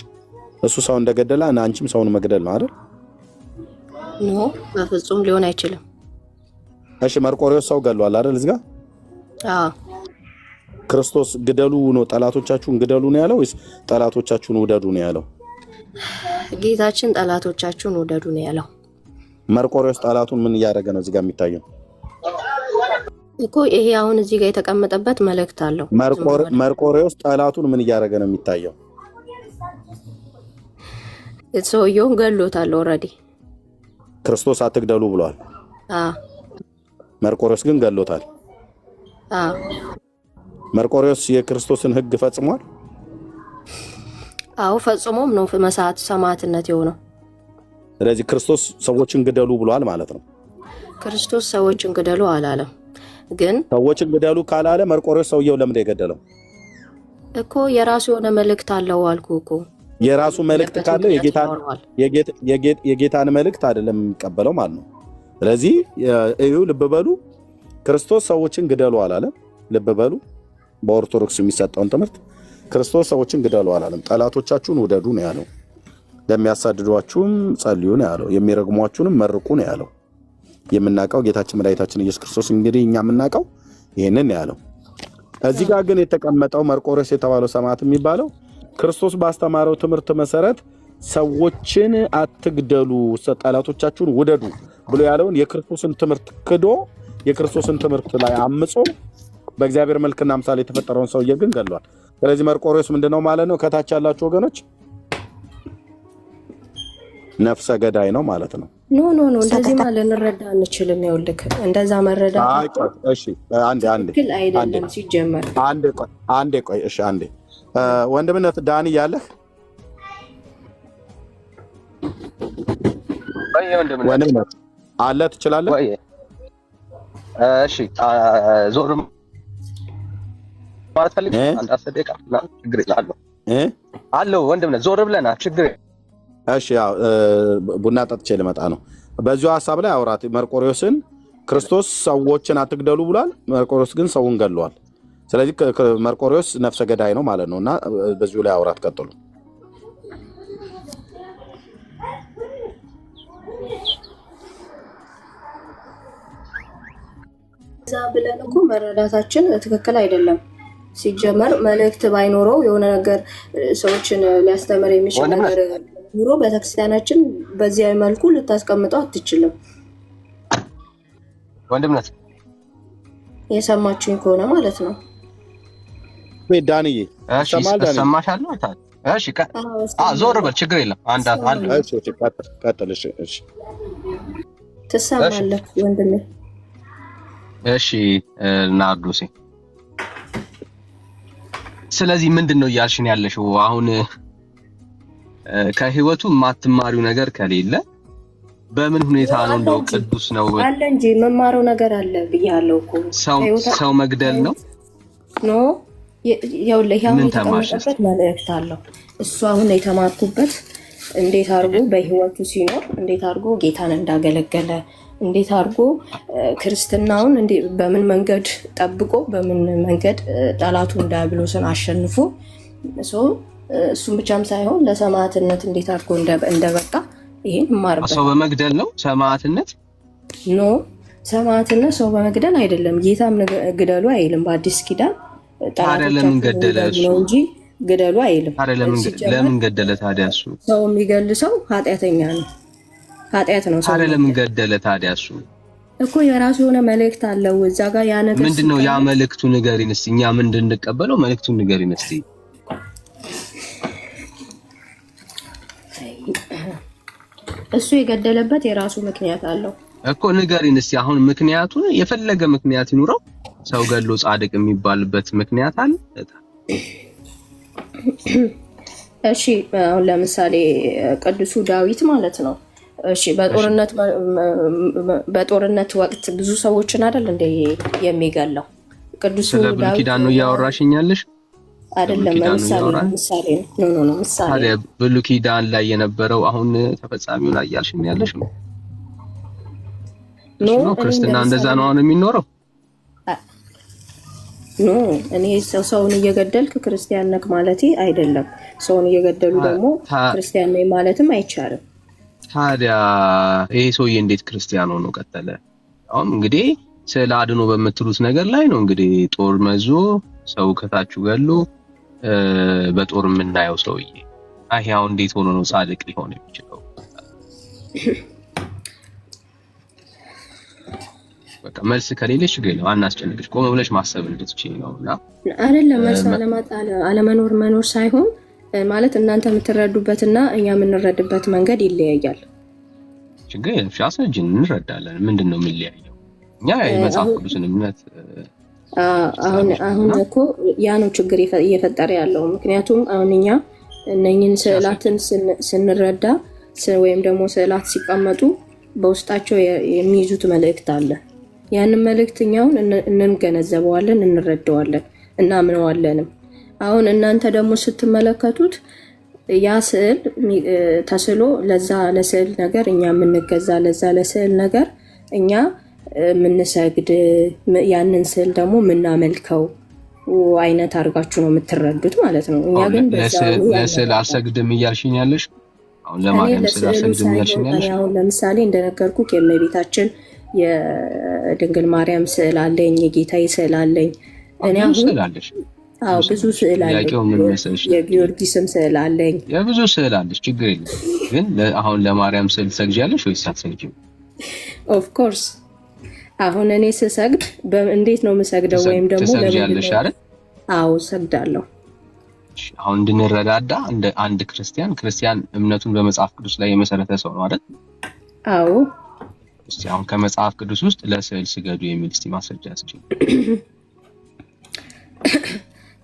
እሱ ሰው እንደገደለ እና አንቺም ሰውን መግደል ነው አይደል? ኖ በፍጹም ሊሆን አይችልም። እሺ መርቆሬዎስ ሰው ገድሏል አይደል? እዚህ ጋር ክርስቶስ ግደሉ ነው ጠላቶቻችሁን ግደሉ ነው ያለው ወይስ ጠላቶቻችሁን ውደዱ ነው ያለው? ጌታችን ጠላቶቻችሁን ውደዱ ነው ያለው። መርቆሬዎስ ጠላቱን ምን እያደረገ ነው እዚህ ጋር የሚታየው? እኮ ይሄ አሁን እዚህ ጋር የተቀመጠበት መልእክት አለው። መርቆሬዎስ ጠላቱን ምን እያደረገ ነው የሚታየው? ሰውየውን ገሎታል ኦልሬዲ። ክርስቶስ አትግደሉ ብሏል። መርቆሬዎስ ግን ገሎታል። መርቆሬዎስ የክርስቶስን ሕግ ፈጽሟል? አዎ ፈጽሞም ነው መስዋዕት ሰማዕትነት የሆነው። ስለዚህ ክርስቶስ ሰዎችን ግደሉ ብሏል ማለት ነው። ክርስቶስ ሰዎችን ግደሉ አላለም። ግን ሰዎችን ግደሉ ካላለ መርቆሬዎስ ሰውየው ለምን የገደለው? እኮ የራሱ የሆነ መልእክት አለው አልኩ እኮ። የራሱ መልእክት ካለው የጌታን መልእክት አይደለም የሚቀበለው ማለት ነው። ስለዚህ እዩ ልብ በሉ፣ ክርስቶስ ሰዎችን ግደሉ አላለም። ልብ በሉ፣ በኦርቶዶክስ የሚሰጠውን ትምህርት ክርስቶስ ሰዎችን ግደሉ አላለም። ጠላቶቻችሁን ውደዱ ነው ያለው። ለሚያሳድዷችሁም ጸልዩ ነው ያለው። የሚረግሟችሁንም መርቁ ነው ያለው። የምናውቀው ጌታችን መድኃኒታችን ኢየሱስ ክርስቶስ እንግዲህ እኛ የምናውቀው ይሄንን ያለው። እዚህ ጋር ግን የተቀመጠው መርቆሬዎስ የተባለው ሰማዕት የሚባለው ክርስቶስ ባስተማረው ትምህርት መሰረት ሰዎችን አትግደሉ ጠላቶቻችሁን ውደዱ ብሎ ያለውን የክርስቶስን ትምህርት ክዶ የክርስቶስን ትምህርት ላይ አምጾ በእግዚአብሔር መልክና ምሳሌ የተፈጠረውን ሰውዬ ግን ገሏል። ስለዚህ መርቆሬዎስ ምንድነው ማለት ነው? ከታች ያላችሁ ወገኖች ነፍሰ ገዳይ ነው ማለት ነው። ኖ እንደዚህ ማለት እንረዳ አንችልም። ይኸውልህ እንደዛ መረዳት እሺ፣ አንዴ አይደለም ሲጀመር። አንዴ ቆይ፣ እሺ፣ አንዴ ወንድምነት ዳኒ ያለህ ወንድምነት አለ ትችላለህ? እሺ፣ ዞር ማለት ፈልግ አንድ አሰደቃ ችግር የለም አለው ወንድምነት ዞር ብለና ችግር። እሺ፣ ያው ቡና ጠጥቼ ልመጣ ነው። በዚሁ ሐሳብ ላይ አውራት። መርቆሬዎስን ክርስቶስ ሰዎችን አትግደሉ ብሏል። መርቆሬዎስ ግን ሰውን ገሏል። ስለዚህ መርቆሬዎስ ነፍሰ ገዳይ ነው ማለት ነውና በዚሁ ላይ አውራት ቀጥሉ። እዛ ብለን እኮ መረዳታችን ትክክል አይደለም። ሲጀመር መልእክት ባይኖረው የሆነ ነገር ሰዎችን ሊያስተምር የሚችል ነገር ኑሮ ቤተክርስቲያናችን በዚያ መልኩ ልታስቀምጠው አትችልም። ወንድምነት የሰማችሁኝ ከሆነ ማለት ነው። ዳንዬ ሰማሻለሁ። እሺ ዞር በል ችግር የለም። አንድ እሺ ቀጥል። እሺ ትሰማለህ ወንድሜ? እሺ ናርዶሴ፣ ስለዚህ ምንድነው እያልሽን ያለሽው? አሁን ከህይወቱ የማትማሪው ነገር ከሌለ በምን ሁኔታ ነው እንደው ቅዱስ ነው አለ እንጂ መማረው ነገር አለ ብያለሁ እኮ። ሰው መግደል ነው ኖ ያው የተቀመጠበት መልእክት አለው። እሱ አሁን የተማርኩበት እንዴት አድርጎ በህይወቱ ሲኖር እንዴት አድርጎ ጌታን እንዳገለገለ እንዴት አድርጎ ክርስትናውን በምን መንገድ ጠብቆ በምን መንገድ ጠላቱን ዲያብሎስን አሸንፎ እሱም ብቻም ሳይሆን ለሰማዕትነት እንዴት አድርጎ እንደበቃ ይሄን ማርበት። ሰው በመግደል ነው ሰማዕትነት? ኖ ሰማዕትነት ሰው በመግደል አይደለም። ጌታም ግደሉ አይልም በአዲስ ኪዳን። ታዲያ ለምን ገደለ እሱ እንጂ ግደሉ አይልም። ታዲያ ለምን ገደለ ታዲያ እሱ? ሰው የሚገል ሰው ኃጢአተኛ ነው፣ ኃጢአት ነው። ታዲያ ለምን ገደለ ታዲያ እሱ? እኮ የራሱ የሆነ መልእክት አለው እዛ ጋር። ያ ነገር ምንድነው? ያ መልእክቱ ንገሪን እስቲ፣ እኛ ምን እንድንቀበለው መልእክቱን ንገሪን እስቲ። እሱ የገደለበት የራሱ ምክንያት አለው እኮ ንገሪን እስቲ። አሁን ምክንያቱን የፈለገ ምክንያት ይኑረው ሰው ገሎ ጻድቅ የሚባልበት ምክንያት አለ? እሺ አሁን ለምሳሌ ቅዱሱ ዳዊት ማለት ነው። እሺ በጦርነት ወቅት ብዙ ሰዎችን አይደል እንደ የሚገለው ቅዱሱ ዳዊት። ብሉይ ኪዳን ነው እያወራሽኛለሽ? አይደለም ምሳሌ ነው። ምሳሌ ታዲያ ብሉይ ኪዳን ላይ የነበረው አሁን ተፈጻሚው ላይ ያልሽኝ ያለሽ ነው? ነው ክርስትና እንደዛ ነው አሁን የሚኖረው? ኖ እኔ ሰውን እየገደልክ ክርስቲያን ነክ ማለቴ አይደለም። ሰውን እየገደሉ ደግሞ ክርስቲያን ነኝ ማለትም አይቻልም። ታዲያ ይሄ ሰውዬ እንዴት ክርስቲያን ሆኖ ቀጠለ? አሁን እንግዲህ ስለ አድኖ በምትሉት ነገር ላይ ነው እንግዲህ ጦር መዞ ሰው ከታችሁ ገሎ በጦር የምናየው ሰውዬ አሁን እንዴት ሆኖ ነው ጻድቅ ሊሆን የሚችለው? በቃ መልስ ከሌለሽ ግን አናስጨንቅሽ፣ ቆም ብለሽ ማሰብ እንድትችይ ነውና አይደለም። መልስ አለመኖር መኖር ሳይሆን ማለት እናንተ የምትረዱበትና እኛ የምንረድበት መንገድ ይለያያል። ችግር የለም። አስረጅን፣ እንረዳለን። ምንድነው የሚለያየው? እኛ የመጽሐፍ ቅዱስን እምነት አሁን እኮ ያ ነው ችግር እየፈጠረ ያለው። ምክንያቱም አሁን እኛ እነኝን ስዕላትን ስንረዳ ወይም ደግሞ ስዕላት ሲቀመጡ በውስጣቸው የሚይዙት መልእክት አለ። ያንን መልእክት እኛውን እንገነዘበዋለን፣ እንረዳዋለን፣ እናምነዋለንም። አሁን እናንተ ደግሞ ስትመለከቱት ያ ስዕል ተስሎ ለዛ ለስዕል ነገር እኛ የምንገዛ፣ ለዛ ለስዕል ነገር እኛ የምንሰግድ፣ ያንን ስዕል ደግሞ የምናመልከው አይነት አድርጋችሁ ነው የምትረዱት ማለት ነው። እኛ ግን ለስዕል አልሰግድም እያልሽኝ ያለሽ? አሁን ለማርያም ስዕል አልሰግድም እያልሽኝ ያለሽ? አሁን ለምሳሌ እንደነገርኩት የእመቤታችን የድንግል ማርያም ስዕል አለኝ፣ የጌታዬ ስዕል አለኝ። እኔ አሁን ስዕል አለሽ? አዎ ብዙ ስዕል አለኝ። የጊዮርጊስም ስዕል አለኝ። የብዙ ስዕል አለሽ፣ ችግር የለም። ግን አሁን ለማርያም ስዕል ትሰግጃለሽ ወይስ አትሰግጂም? ኦፍ ኮርስ አሁን እኔ ስሰግድ እንዴት ነው የምሰግደው? ወይም ደግሞ ትሰግጃለሽ አይደል? አዎ ሰግዳለሁ። አሁን እንድንረዳዳ እንደ አንድ ክርስቲያን እምነቱን በመጽሐፍ ቅዱስ ላይ የመሰረተ ሰው ነው አይደል? አዎ። እስቲ አሁን ከመጽሐፍ ቅዱስ ውስጥ ለስዕል ስገዱ የሚል እስቲ ማስረጃ አስችል።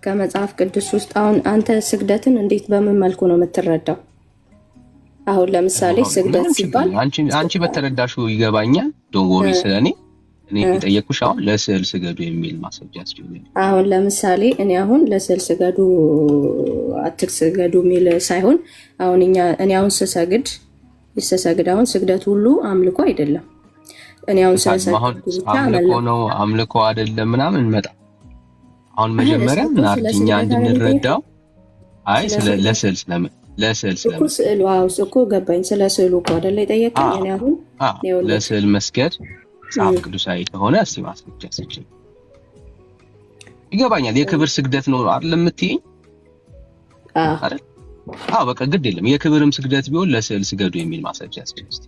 ከመጽሐፍ ቅዱስ ውስጥ አሁን አንተ ስግደትን እንዴት በምን መልኩ ነው የምትረዳው? አሁን ለምሳሌ ስግደት ሲባል አንቺ በተረዳሽው ይገባኛል። ዶንት ወሪ ስለኔ እኔ የጠየኩሽ አሁን ለስዕል ስገዱ የሚል ማስረጃ አስችል። አሁን ለምሳሌ እኔ አሁን ለስዕል ስገዱ አትስገዱ የሚል ሳይሆን አሁን እኔ አሁን ስሰግድ አሁን ስግደት ሁሉ አምልኮ አይደለም። እኔ አሁን አምልኮ ነው አምልኮ አይደለም ምናምን መጣ። አሁን መጀመሪያ እናርጅኛ እንድንረዳው አይ ለስዕል እኮ ስዕሉ እኮ ገባኝ። ስለ ስዕሉ እኮ አይደለ የጠየቀኝ። እኔ አሁን ለስዕል መስገድ መጽሐፍ ቅዱሳዊ ከሆነ እስቲ ማስረጃ አስችል። ይገባኛል። የክብር ስግደት ነው አይደል የምትይኝ? አይደል? አዎ በቃ ግድ የለም። የክብርም ስግደት ቢሆን ለስዕል ስገዱ የሚል ማስረጃ አስችል። እስቲ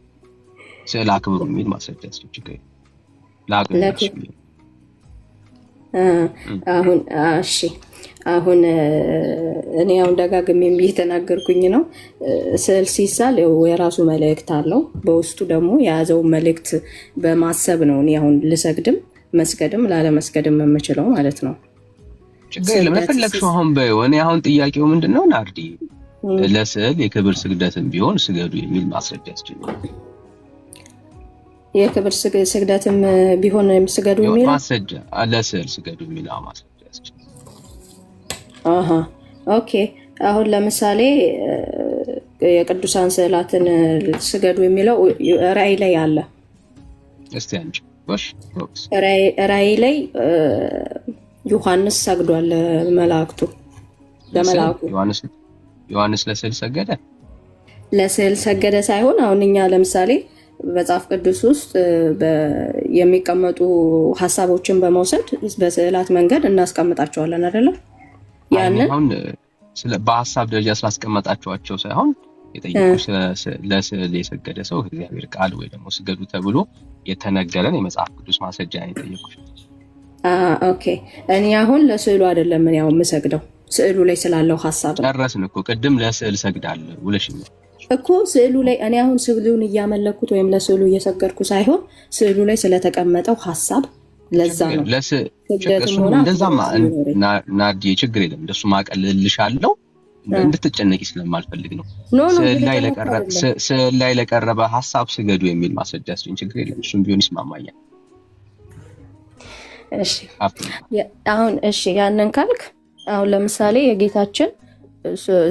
ስዕል አክብሩ የሚል ማስረጃ አስችል። ችግር የለም። አሁን እሺ አሁን እኔ አሁን ደጋግሜ እየተናገርኩኝ ነው። ስዕል ሲሳል የራሱ መልእክት አለው። በውስጡ ደግሞ የያዘውን መልእክት በማሰብ ነው እኔ አሁን ልሰግድም መስገድም ላለመስገድም የምችለው ማለት ነው። ችግር የለም። ለፈለግሽው አሁን በይው። እኔ አሁን ጥያቄው ምንድነው ናርዲ፣ ለስዕል የክብር ስግደትም ቢሆን ስገዱ የሚል ማስረጃ ያስችላል። የክብር ስግደትም ቢሆን ስገዱ የሚል ማስረጃ ለስዕል ስገዱ የሚል ማስረጃ ያስችላል። ኦኬ። አሁን ለምሳሌ የቅዱሳን ስዕላትን ስገዱ የሚለው ራእይ ላይ አለ። እስቲ አንቺ ወሽ ራእይ ላይ ዮሐንስ ሰግዷል። መላእክቱ ለመላእኩ ዮሐንስ ለስዕል ሰገደ። ለስዕል ሰገደ ሳይሆን አሁን እኛ ለምሳሌ በመጽሐፍ ቅዱስ ውስጥ የሚቀመጡ ሀሳቦችን በመውሰድ በስዕላት መንገድ እናስቀምጣቸዋለን አይደለ? ያንን አሁን በሀሳብ ደረጃ ስላስቀመጣቸዋቸው ሳይሆን የጠየቁሽ ለስዕል የሰገደ ሰው እግዚአብሔር ቃል ወይ ደግሞ ስገዱ ተብሎ የተነገረን የመጽሐፍ ቅዱስ ማስረጃ ነው የጠየቁሽ። ኦኬ። እኔ አሁን ለስዕሉ አይደለም ምን ያው የምሰግደው ስዕሉ ላይ ስላለው ሀሳብ ነው። ጨረስን እኮ ቅድም ለስዕል ሰግዳለሁ ብለሽኝ እኮ ስዕሉ ላይ እኔ አሁን ስዕሉን እያመለኩት ወይም ለስዕሉ እየሰገድኩ ሳይሆን ስዕሉ ላይ ስለተቀመጠው ሀሳብ ለዛ ነው። እንደዛማ ናዲ ችግር የለም። እንደሱ ማቀልልሻለሁ እንድትጨነቂ ስለማልፈልግ ነው። ስዕል ላይ ለቀረበ ሀሳብ ስገዱ የሚል ማስረጃ ስለኝ ችግር የለም። እሱም ቢሆን ይስማማኛል። እሺ አሁን እሺ ያንን ካልክ አሁን ለምሳሌ የጌታችን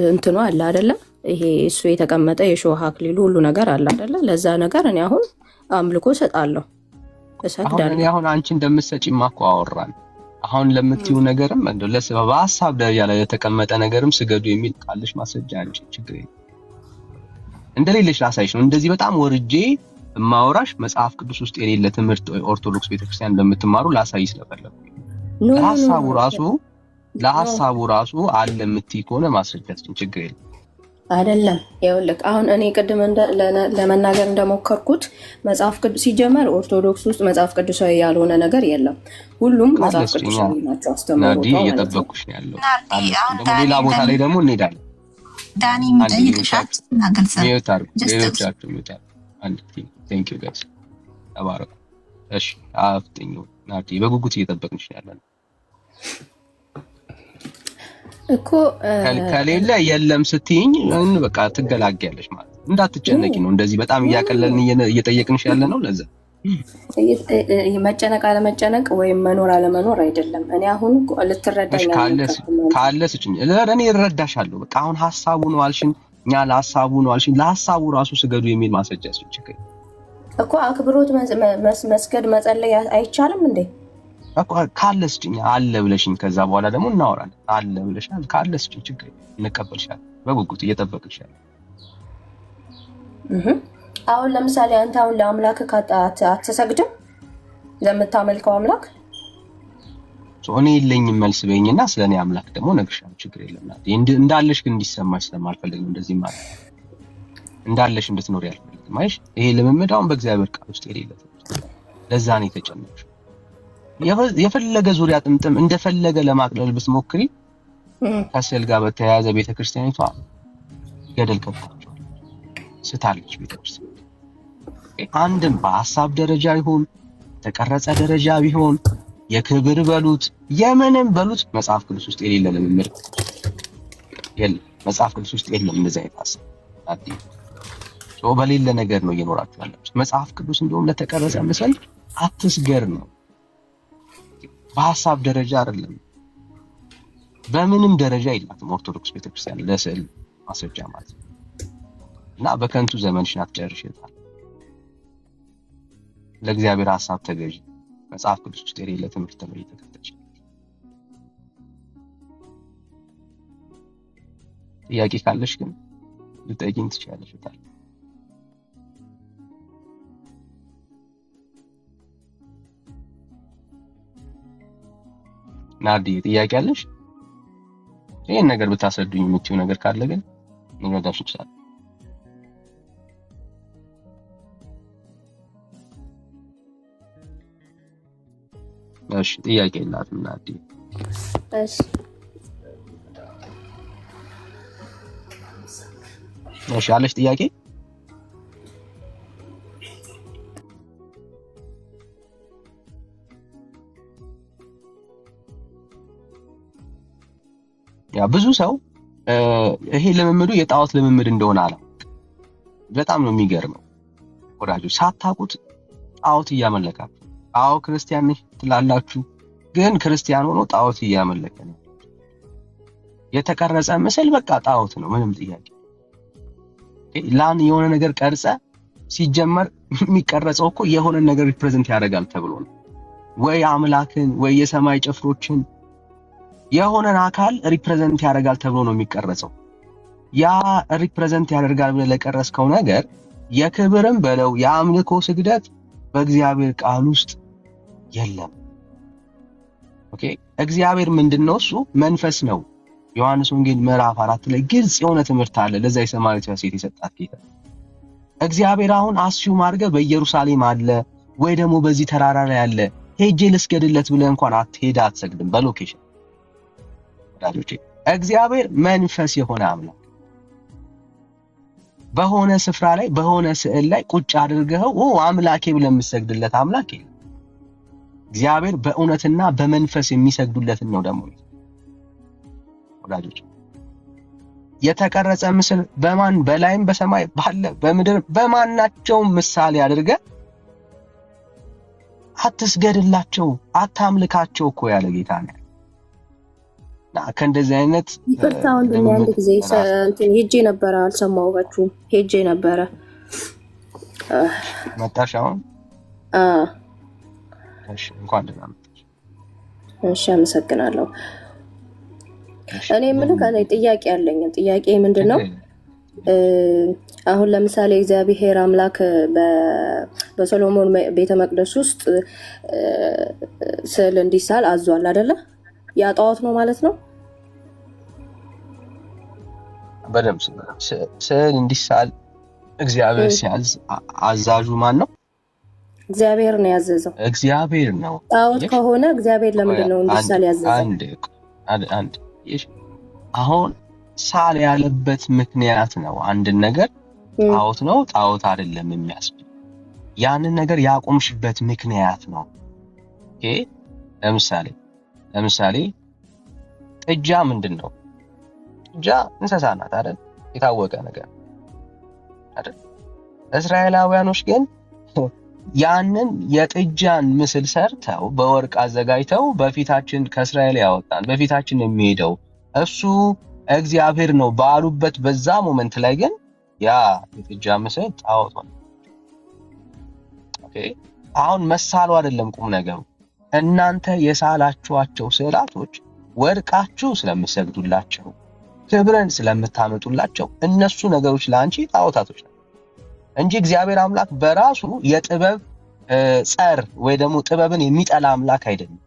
እንትኑ አለ አይደለ? ይሄ እሱ የተቀመጠ የሾህ አክሊሉ ሁሉ ነገር አለ አይደለ? ለዛ ነገር እኔ አሁን አምልኮ እሰጣለሁ እሰግዳለሁ። አሁን አንቺ እንደምትሰጪማ እኮ አወራን። አሁን ለምትዩ ነገርም እንደው በሀሳብ ደረጃ ላይ የተቀመጠ ነገርም ስገዱ የሚል ቃልሽ ማስረጃ አንቺ ችግር የለም እንደሌለሽ ላሳይሽ ነው። እንደዚህ በጣም ወርጄ ማውራሽ መጽሐፍ ቅዱስ ውስጥ የሌለ ትምህርት ኦርቶዶክስ ቤተክርስቲያን እንደምትማሩ ላሳይ ስለፈለኩ ሐሳቡ ራሱ ለሐሳቡ ራሱ አለ የምትይ ከሆነ ማስረጃችን ችግር የለም። አይደለም ይኸውልህ፣ አሁን እኔ ቅድም ለመናገር እንደሞከርኩት መጽሐፍ ቅዱስ ሲጀመር ኦርቶዶክስ ውስጥ መጽሐፍ ቅዱሳዊ ያልሆነ ነገር የለም። ሁሉም መጽሐፍ ቅዱሳዊ ናቸው። አስተምሮቱ እየጠበኩሽ ነው ያለው። ደግሞ ሌላ ቦታ ላይ ደግሞ እንሄዳለን። ዳኒ የሚጠይቅሻት ናገልጸ ሌሎቻችሁ ሚውታር አንድ ቴንክ ዩ ጋይስ ተባረኩ። እሺ አፍጥኙ ናቲ፣ በጉጉት እየጠበቅንሽ ያለን እኮ ከሌለ የለም ስትይኝ በቃ ትገላግያለሽ ማለት እንዳትጨነቂ ነው። እንደዚህ በጣም እያቀለልን እየጠየቅንሽ ያለ ነው። ለዛ መጨነቅ አለመጨነቅ ወይም መኖር አለመኖር አይደለም። እኔ አሁን ልትረዳኝ ካለስ እኔ እረዳሻለሁ። በቃ አሁን ሐሳቡ ነው አልሽኝ፣ እኛ ለሐሳቡ ነው አልሽኝ። ለሐሳቡ ራሱ ስገዱ የሚል ማስረጃ ያስፈልጋል እኮ። አክብሮት መስገድ መጸለይ አይቻልም እንዴ? እኮ ካለስ አለ ብለሽኝ ከዛ በኋላ ደግሞ እናወራለን። አለ ብለሻል፣ ካለስ ችግር እንቀበልሻለን። በጉጉት እየጠበቅሻል። አሁን ለምሳሌ አንተ አሁን ለአምላክ አትሰግድም? ለምታመልከው አምላክ እኔ የለኝም መልስ በይኝና ስለኔ አምላክ ደግሞ እነግርሻለሁ። ችግር የለም። እንዳለሽ ግን እንዲሰማሽ ስለማልፈልግ ነው እንደዚህ ማለት። እንዳለሽ እንድትኖር ያልፈልግም። አይሽ ይሄ ልምምድ አሁን በእግዚአብሔር ቃል ውስጥ የሌለ ለዛ ነው የተጨነቅሽው። የፈለገ ዙሪያ ጥምጥም እንደፈለገ ለማቅለል ብትሞክሪ ከስዕል ጋር በተያያዘ ቤተክርስቲያኒቷ ገደል ከታችኋል፣ ስታለች ቤተክርስቲያን። አንድም በሐሳብ ደረጃ ይሁን ተቀረጸ ደረጃ ቢሆን የክብር በሉት የምንም በሉት መጽሐፍ ቅዱስ ውስጥ የሌለ ልምምድ የለም። መጽሐፍ ቅዱስ ውስጥ የለም እንደዛ አይታሰብ አዲ በሌለ ነገር ነው እየኖራችሁ ያላችሁ። መጽሐፍ ቅዱስ እንደውም ለተቀረጸ ምስል አትስገር ነው። በሐሳብ ደረጃ አይደለም፣ በምንም ደረጃ የላትም ኦርቶዶክስ ቤተክርስቲያን ለስዕል ማስረጃ ማለት ነው። እና በከንቱ ዘመንሽን አትጨርሽታል። ለእግዚአብሔር ሐሳብ ተገዢ። መጽሐፍ ቅዱስ ውስጥ የሌለ ትምህርት ነው እየተከተልሽ። ጥያቄ ካለሽ ግን ልጠይቂኝ ትችያለሽ። ናዲ ጥያቄ አለሽ? ይሄን ነገር ብታስረዱኝ የምትይው ነገር ካለ ግን እንረዳሽ እንችላለን። እሺ ጥያቄ የላትም ናዲ። እሺ አለሽ ጥያቄ? ያ ብዙ ሰው ይሄ ልምምዱ የጣዖት ልምምድ እንደሆነ አለ። በጣም ነው የሚገርመው ወዳጆች፣ ሳታውቁት ጣዖት እያመለካችሁ። አዎ ክርስቲያን ነሽ ትላላችሁ፣ ግን ክርስቲያን ሆኖ ጣዖት እያመለከ ነው። የተቀረጸ ምስል በቃ ጣዖት ነው፣ ምንም ጥያቄ። ላን የሆነ ነገር ቀርጸ ሲጀመር የሚቀረጸው እኮ የሆነ ነገር ሪፕሬዘንት ያደርጋል ተብሎ ነው። ወይ አምላክን ወይ የሰማይ ጭፍሮችን የሆነን አካል ሪፕሬዘንት ያደርጋል ተብሎ ነው የሚቀረጸው። ያ ሪፕሬዘንት ያደርጋል ብለህ ለቀረስከው ነገር የክብርም በለው የአምልኮ ስግደት በእግዚአብሔር ቃል ውስጥ የለም። ኦኬ እግዚአብሔር ምንድነው? እሱ መንፈስ ነው። ዮሐንስ ወንጌል ምዕራፍ 4 ላይ ግልጽ የሆነ ትምህርት አለ ለዛ የሰማርያዊቷ ሴት የሰጣት ጌታ። እግዚአብሔር አሁን አስዩም አድርገህ በኢየሩሳሌም አለ ወይ ደግሞ በዚህ ተራራ ላይ አለ ሄጄ ልስገድለት ብለህ እንኳን አትሄድ አትሰግድም። በሎኬሽን ወዳጆቼ እግዚአብሔር መንፈስ የሆነ አምላክ በሆነ ስፍራ ላይ በሆነ ስዕል ላይ ቁጭ አድርገው አምላኬ ብለህ የምትሰግድለት አምላክ የለም። እግዚአብሔር በእውነትና በመንፈስ የሚሰግዱለትን ነው ደግሞ ወዳጆች። የተቀረጸ ምስል በማን በላይም በሰማይ ባለ በምድር በማናቸው ምሳሌ አድርገህ አትስገድላቸው አታምልካቸው እኮ ያለ ጌታ ነው። ከእንደዚህ አይነት ይፈታው አንድ ጊዜ እንትን ሄጄ ነበር፣ አልሰማሁባችሁም። ሄጄ ነበር መጣሽ አሁን? እሺ እንኳን ደህና መጣሽ። እሺ አመሰግናለሁ። እኔ ምንም ካለ ጥያቄ አለኝ። ጥያቄ ምንድነው? አሁን ለምሳሌ እግዚአብሔር አምላክ በሶሎሞን ቤተ መቅደስ ውስጥ ስዕል እንዲሳል አዟል አይደለ? ያ ጣዖት ነው ማለት ነው? በደምብ ስዕል እንዲሳል እግዚአብሔር ሲያዝ አዛዡ ማን ነው? እግዚአብሔር ነው ያዘዘው። እግዚአብሔር ነው። ጣዖት ከሆነ እግዚአብሔር ለምንድን ነው እንዲሳል ያዘዘው? አንድ አሁን ሳል ያለበት ምክንያት ነው። አንድን ነገር ጣዖት ነው ጣዖት አይደለም የሚያስብል ያንን ነገር ያቆምሽበት ምክንያት ነው። ኦኬ ለምሳሌ ጥጃ ምንድን ነው? ጥጃ እንስሳ ናት አይደል? የታወቀ ነገር አይደል? እስራኤላውያኖች ግን ያንን የጥጃን ምስል ሰርተው በወርቅ አዘጋጅተው በፊታችን ከእስራኤል ያወጣን በፊታችን የሚሄደው እሱ እግዚአብሔር ነው ባሉበት በዛ ሞመንት ላይ ግን ያ የጥጃ ምስል ጣዖት ሆነ። ኦኬ አሁን መሳሉ አይደለም ቁም ነገሩ። እናንተ የሳላችኋቸው ስዕላቶች ወድቃችሁ ስለምትሰግዱላቸው ክብርን ስለምታመጡላቸው እነሱ ነገሮች ለአንቺ ጣዖታቶች ናቸው እንጂ እግዚአብሔር አምላክ በራሱ የጥበብ ጸር ወይ ደግሞ ጥበብን የሚጠላ አምላክ አይደለም።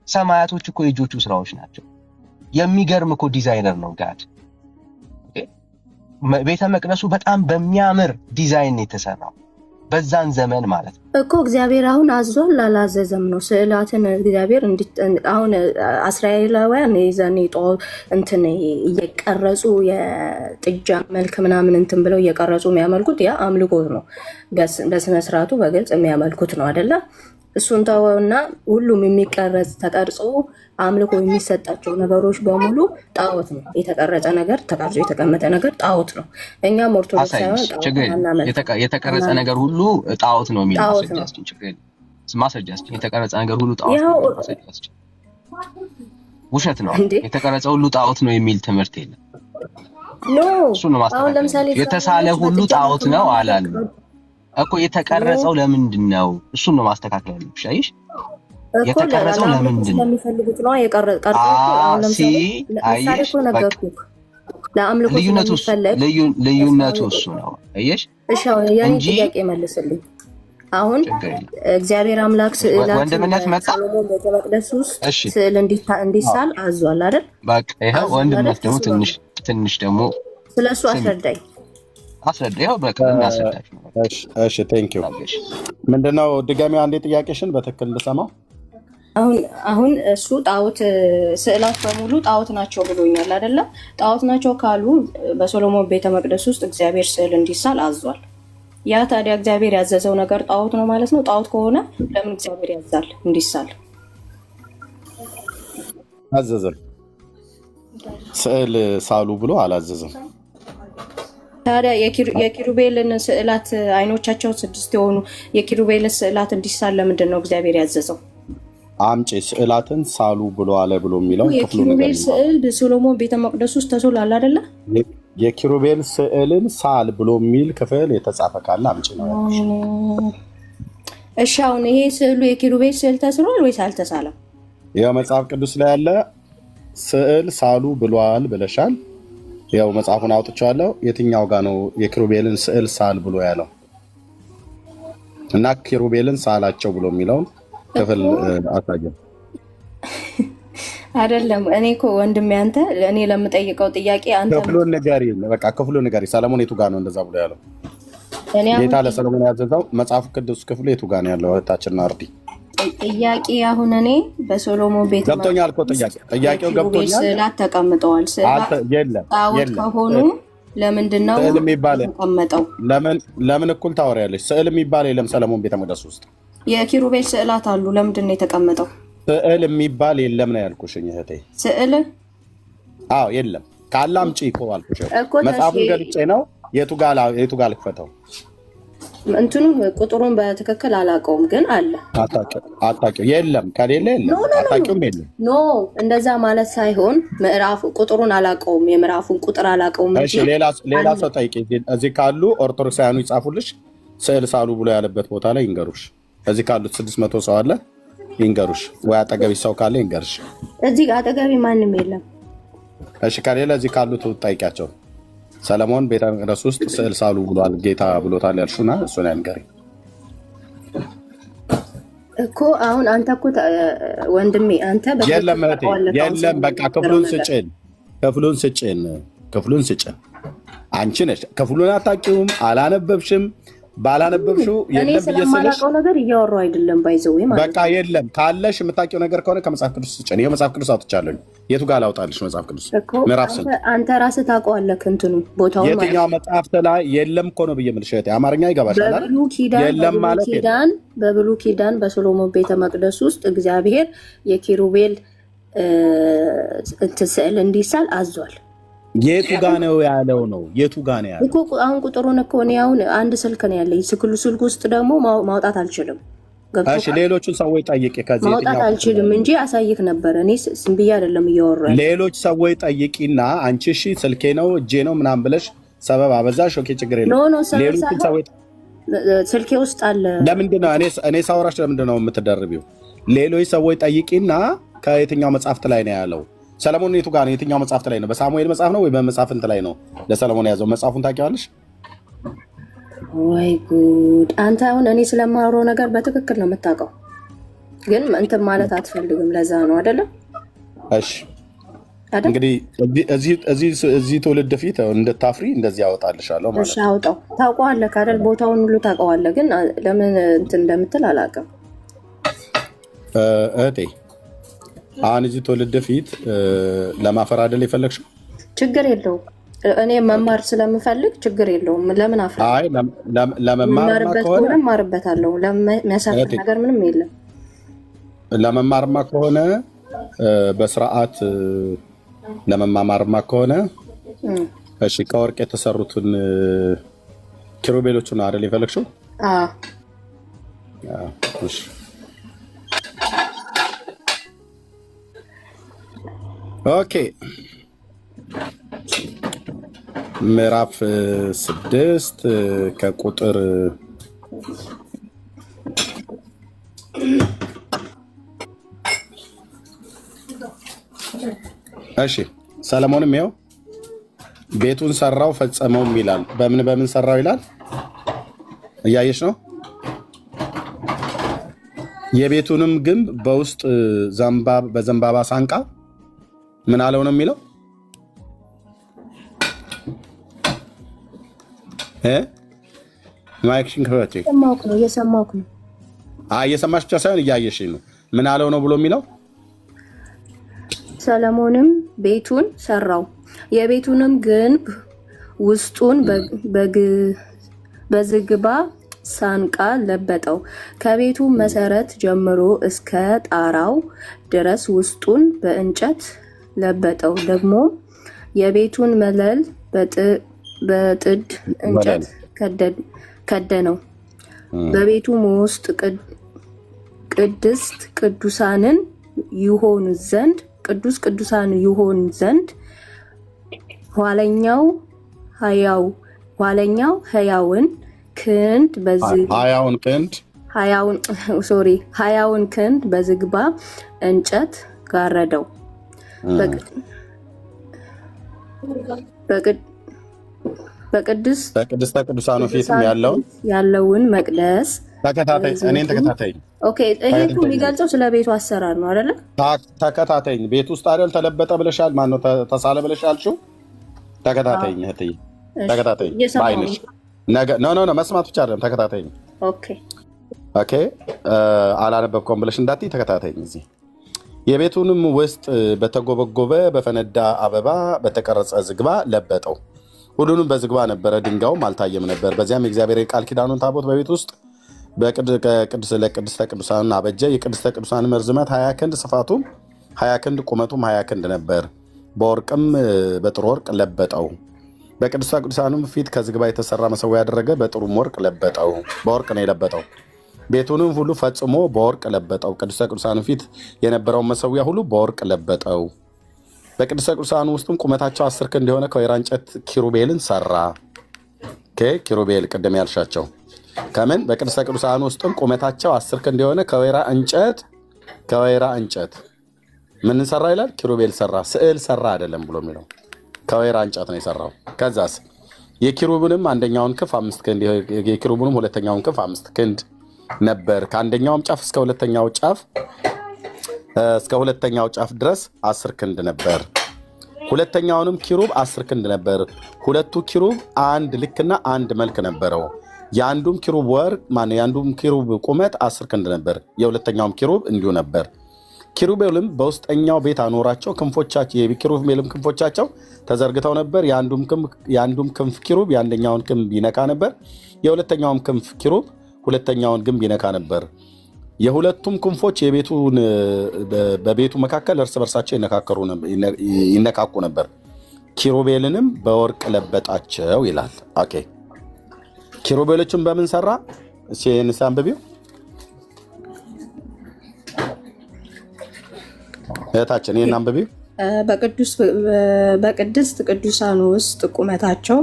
ሰማያቶች እኮ የእጆቹ ስራዎች ናቸው። የሚገርም እኮ ዲዛይነር ነው ጋድ። ቤተ መቅደሱ በጣም በሚያምር ዲዛይን የተሰራው በዛን ዘመን ማለት ነው እኮ። እግዚአብሔር አሁን አዟል አላዘዘም ነው ስዕላትን እግዚአብሔር አሁን እስራኤላውያን የዛኔ እንትን እየቀረጹ የጥጃ መልክ ምናምን እንትን ብለው እየቀረጹ የሚያመልኩት ያ አምልኮት ነው። በስነ ስርዓቱ በግልጽ የሚያመልኩት ነው አይደለ? እሱን ተወውና ሁሉም የሚቀረጽ ተቀርጾ አምልኮ የሚሰጣቸው ነገሮች በሙሉ ጣዖት ነው። የተቀረጸ ነገር ተቀርጾ የተቀመጠ ነገር ጣዖት ነው። እኛም ኦርቶዶክሳውያን የተቀረጸ ነገር ሁሉ ጣዖት ነው የሚል ማስረጃችን የተቀረጸ ነገር ሁሉ ጣዖት ነው ማስረጃችን ውሸት ነው። የተቀረጸ ሁሉ ጣዖት ነው የሚል ትምህርት የለም። እሱ ነው ማስረጃችን። የተሳለ ሁሉ ጣዖት ነው አላለም እኮ። የተቀረጸው ለምንድን ነው? እሱን ነው ማስተካከል ያለብሽ። አይሽ የተቀረጸው ለምንድን ነው? ለሚፈልጉት ነው የቀረጸው። አሁን ልዩነቱ እሱ ነው። አይሽ እሺ፣ የኔ ጥያቄ መልስልኝ። አሁን እግዚአብሔር አምላክ ስዕላት ወንድምነት መጣ ቤተ መቅደስ ውስጥ ስዕል እንዲሳል አዟል አይደል? በቃ ይሄው ወንድምነት ደግሞ ትንሽ ደግሞ ስለሱ አስረዳኝ። አስረዳው በቃ እናስረዳሽ ነው። እሺ ቴንክ ዩ። ምንድነው ድጋሚው አንዴ ጥያቄሽን በትክክል ልሰማው። አሁን እሱ ጣዖት ስዕላት በሙሉ ጣዖት ናቸው ብሎኛል አይደለ? ጣዖት ናቸው ካሉ በሶሎሞን ቤተ መቅደስ ውስጥ እግዚአብሔር ስዕል እንዲሳል አዟል። ያ ታዲያ እግዚአብሔር ያዘዘው ነገር ጣዖት ነው ማለት ነው? ጣዖት ከሆነ ለምን እግዚአብሔር ያዛል እንዲሳል? አዘዘም። ስዕል ሳሉ ብሎ አላዘዘም። ታዲያ የኪሩቤልን ስዕላት አይኖቻቸው 6 የሆኑ የኪሩቤልን ስዕላት እንዲሳል ለምንድን ነው እግዚአብሔር ያዘዘው? አምጪ ስዕላትን ሳሉ ብሎ አለ ብሎ የሚለው የኪሩቤል ስዕል በሶሎሞን ቤተ መቅደስ ውስጥ ተስሏል አይደለ? የኪሩቤል ስዕልን ሳል ብሎ የሚል ክፍል የተጻፈ ካለ አምጪ ነው። እሺ አሁን ይሄ ስዕሉ የኪሩቤል ስዕል ተስሏል ወይስ አልተሳለም? ያው መጽሐፍ ቅዱስ ላይ ያለ ስዕል ሳሉ ብሏል ብለሻል። ያው መጽሐፉን አውጥቻለሁ። የትኛው ጋር ነው የኪሩቤልን ስዕል ሳል ብሎ ያለው? እና ኪሩቤልን ሳላቸው ብሎ የሚለውን ክፍል አሳየን። አይደለም እኔ እኮ ወንድሜ አንተ እኔ ለምጠይቀው ጥያቄ አንተ ክፍሉን ንገሪ። በቃ ክፍሉን ንገሪ። ሰለሞን የቱ ጋር ነው እንደዛ ብሎ ያለው? ጌታ ለሰለሞን ያዘዘው መጽሐፍ ቅዱስ ክፍሉ የቱ ጋር ነው ያለው? እህታችን ናርዲ ጥያቄ አሁን እኔ በሶሎሞን ቤት ገብቶኛል እኮ ጥያቄው ገብቶኛል። ስዕላት ተቀምጠዋል። ስዕላት ጣዖት ከሆኑ ለምንድነው ተቀመጠው? ለምን እኩል ታወሪያለሽ? ስዕል የሚባል የለም ሰለሞን ቤተ መቅደስ ውስጥ። የኪሩቤል ስዕላት አሉ። ለምንድን ነው የተቀመጠው? ስዕል የሚባል የለም ነው ያልኩሽ እህቴ። ስዕል አዎ የለም። ካለ አምጪ እኮ አልኩሽ። መጽሐፉን ገልጬ ነው። የቱ ጋር ልክፈተው? እንትኑን ቁጥሩን በትክክል አላውቀውም፣ ግን አለ። አታውቂው? የለም ከሌለ የለም። አታውቂውም? የለም። ኖ እንደዛ ማለት ሳይሆን ምዕራፉ ቁጥሩን አላውቀውም፣ የምዕራፉን ቁጥር አላውቀውም። እሺ ሌላ ሰው ጠይቂ። እዚህ ካሉ ኦርቶዶክሳውያኑ ይጻፉልሽ። ስዕል ሳሉ ብሎ ያለበት ቦታ ላይ ይንገሩሽ። እዚህ ካሉት 600 ሰው አለ ይንገሩሽ። ወይ አጠገቢ ሰው ካለ ይንገርሽ። እዚህ አጠገቢ ማንም የለም። እሺ ከሌለ እዚህ ካሉት ጠይቂያቸው። ሰለሞን ቤተ መቅደስ ውስጥ ስዕል ሳሉ ብሏል ጌታ ብሎታል ያልሹና እሱን ያንገሪ እኮ። አሁን አንተ እኮ ወንድሜ አንተ የለም በቃ ክፍሉን ስጭን ክፍሉን ስጭን። አንቺ ነሽ ክፍሉን አታውቂውም፣ አላነበብሽም። ባላነበብሽው እኔ ስለማላውቀው ነገር እያወራሁ አይደለም። ባይዘው ማለት በቃ የለም ካለሽ የምታውቂው ነገር ከሆነ ከመጽሐፍ ቅዱስ ስጭን። ይሄ መጽሐፍ ቅዱስ አውጥቻለሁ። የቱ ጋር ላውጣልሽ? መጽሐፍ ቅዱስ ምዕራፍ ስንት? አንተ ራስህ ታውቀዋለህ እንትኑ ቦታውን ማለት የትኛው መጽሐፍ ላይ የለም እኮ ነው ብዬ የምልሽ እህቴ። አማርኛ ይገባሻል አይደል? የለም ማለት በብሉይ ኪዳን በሶሎሞን ቤተ መቅደስ ውስጥ እግዚአብሔር የኪሩቤል ስዕል እንዲሳል አዟል። የቱ ጋ ነው ያለው? ነው የቱ ጋ ነው ያለው? አሁን ቁጥሩን እኮ እኔ አሁን አንድ ስልክ ነው ያለኝ። ስልክ ውስጥ ደግሞ ማውጣት አልችልም። እሺ ሌሎቹን ሰዎች ጠይቂ። ከዚህ ማውጣት አልችልም እንጂ አሳይክ ነበር። እኔ ዝም ብዬ አይደለም እያወራሁ። ሌሎች ሰዎች ጠይቂና አንቺ እሺ ስልኬ ነው እጄ ነው ምናምን ብለሽ ሰበብ አበዛሽ። ኦኬ ችግር የለም። ሌሎቹን ሰዎች ስልኬ ውስጥ አለ። ለምንድን ነው እኔ ሳወራሽ ለምንድን ነው የምትደርቢው? ሌሎች ሰዎች ጠይቂና ከየትኛው መጽሐፍት ላይ ነው ያለው? ሰለሞን የቱ ጋር ነው? የትኛው መጽሐፍት ላይ ነው? በሳሙኤል መጽሐፍ ነው ወይ በመጽሐፍንት ላይ ነው ለሰለሞን የያዘው? መጽሐፉን ታውቂዋለሽ? ወይ ጉድ! አንተ አሁን እኔ ስለማወራው ነገር በትክክል ነው የምታውቀው፣ ግን እንትን ማለት አትፈልግም። ለዛ ነው አይደለም? እሺ እንግዲህ እዚህ ትውልድ ፊት እንድታፍሪ እንደዚህ ያወጣልሻለሁ ማለት ነው። እሺ አውጣው። ታውቀዋለህ አይደል? ቦታውን ሁሉ ታውቀዋለህ፣ ግን ለምን እንትን እንደምትል አላውቅም እህቴ። አሁን እዚህ ትውልድ ፊት ለማፈር አይደል የፈለግሽው? ችግር የለውም። እኔ መማር ስለምፈልግ ችግር የለውም። ለምን አፍራ? አይ ለመማርማ ከሆነ እማርበታለሁ። ለሚያሳፍር ነገር ምንም የለም። ለመማርማ ከሆነ በስርዓት ለመማማርማ ከሆነ እሺ፣ ከወርቅ የተሰሩትን ኪሩቤሎቹን አይደል የፈለግሽው? አዎ እሺ ኦኬ። ምዕራፍ 6 ከቁጥር እሺ። ሰለሞንም ይኸው ቤቱን ሰራው ፈጸመውም ይላል። በምን ሰራው ይላል? እያየሽ ነው። የቤቱንም ግንብ በውስጥ በዘንባባ ሳንቃ ምን አለው ነው የሚለው? ማይክሽን ከፈች። እየሰማሁህ ነው። እየሰማሽ ብቻ ሳይሆን እያየሽኝ ነው። ምን አለው ነው ብሎ የሚለው? ሰለሞንም ቤቱን ሰራው፣ የቤቱንም ግንብ ውስጡን በዝግባ ሳንቃ ለበጠው፣ ከቤቱ መሰረት ጀምሮ እስከ ጣራው ድረስ ውስጡን በእንጨት ለበጠው። ደግሞ የቤቱን መለል በጥድ እንጨት ከደነው። በቤቱም ውስጥ ቅዱሳን ይሆኑ ዘንድ ኋለኛው ሕያውን ክንድ በዝግባ እንጨት ጋረደው። በቅድስተ ቅዱሳኑ ፊት ያለውን መቅደስ እኔን ተከታተይኝ። ኦኬ፣ ይሄ እኮ የሚገልጸው ስለ ቤቱ አሰራር ነው አይደለ? ተከታተይኝ። ቤት ውስጥ አይደል ተለበጠ ብለሻል? ማነው ተሳለ ብለሻል? ተከታተይኝ እህትዬ፣ ተከታተይኝ ባይነሽ። ኖ መስማት ብቻ አይደለም፣ ተከታተይኝ። ኦኬ አላነበብከውም ብለሽ እንዳትዪ፣ ተከታተይኝ። እዚህ የቤቱንም ውስጥ በተጎበጎበ በፈነዳ አበባ በተቀረጸ ዝግባ ለበጠው። ሁሉንም በዝግባ ነበረ፣ ድንጋዩም አልታየም ነበር። በዚያም የእግዚአብሔር የቃል ኪዳኑን ታቦት በቤት ውስጥ ለቅድስተ ቅዱሳን አበጀ። የቅድስተ ቅዱሳን ርዝመት 20 ክንድ ስፋቱም 20 ክንድ ቁመቱም 20 ክንድ ነበር። በወርቅም በጥሩ ወርቅ ለበጠው። በቅድስተ ቅዱሳንም ፊት ከዝግባ የተሰራ መሰዊያ ያደረገ፣ በጥሩም ወርቅ ለበጠው። በወርቅ ነው የለበጠው። ቤቱንም ሁሉ ፈጽሞ በወርቅ ለበጠው። ቅድስተ ቅዱሳን ፊት የነበረውን መሰዊያ ሁሉ በወርቅ ለበጠው። በቅድስተ ቅዱሳን ውስጥም ቁመታቸው 10 ክንድ የሆነ ከወይራ እንጨት ኪሩቤልን ሰራ። ኪሩቤል ቅድም ያልሻቸው ከምን? በቅድስተ ቅዱሳን ውስጥም ቁመታቸው 10 ክንድ የሆነ ከወይራ እንጨት ምን ሰራ ይላል? ኪሩቤል ሰራ። ስዕል ሰራ አይደለም ብሎ የሚለው ከወይራ እንጨት ነው የሰራው። ከዛስ የኪሩብንም አንደኛውን ክንፍ 5 ክንድ የኪሩብንም ሁለተኛውን ክንፍ 5 ክንድ ነበር። ከአንደኛውም ጫፍ እስከ ሁለተኛው ጫፍ ድረስ 10 ክንድ ነበር። ሁለተኛውንም ኪሩብ 10 ክንድ ነበር። ሁለቱ ኪሩብ አንድ ልክና አንድ መልክ ነበረው። የአንዱም ኪሩብ የአንዱም ኪሩብ ቁመት 10 ክንድ ነበር። የሁለተኛውም ኪሩብ እንዲሁ ነበር። ኪሩቤልም በውስጠኛው ቤት አኖራቸው። ክንፎቻቸው የኪሩቤልም ክንፎቻቸው ተዘርግተው ነበር። የአንዱም ክንፍ ኪሩብ የአንደኛውን ክንፍ ይነካ ነበር። የሁለተኛውም ክንፍ ኪሩብ ሁለተኛውን ግንብ ይነካ ነበር። የሁለቱም ክንፎች በቤቱ መካከል እርስ በርሳቸው ይነካኩ ነበር። ኪሩቤልንም በወርቅ ለበጣቸው ይላል። ኦኬ ኪሩቤሎችን በምን ሰራ? እሺ አንብቢው እህታችን ይሄን አንብቢው። በቅድስት ቅዱሳን ውስጥ ቁመታቸው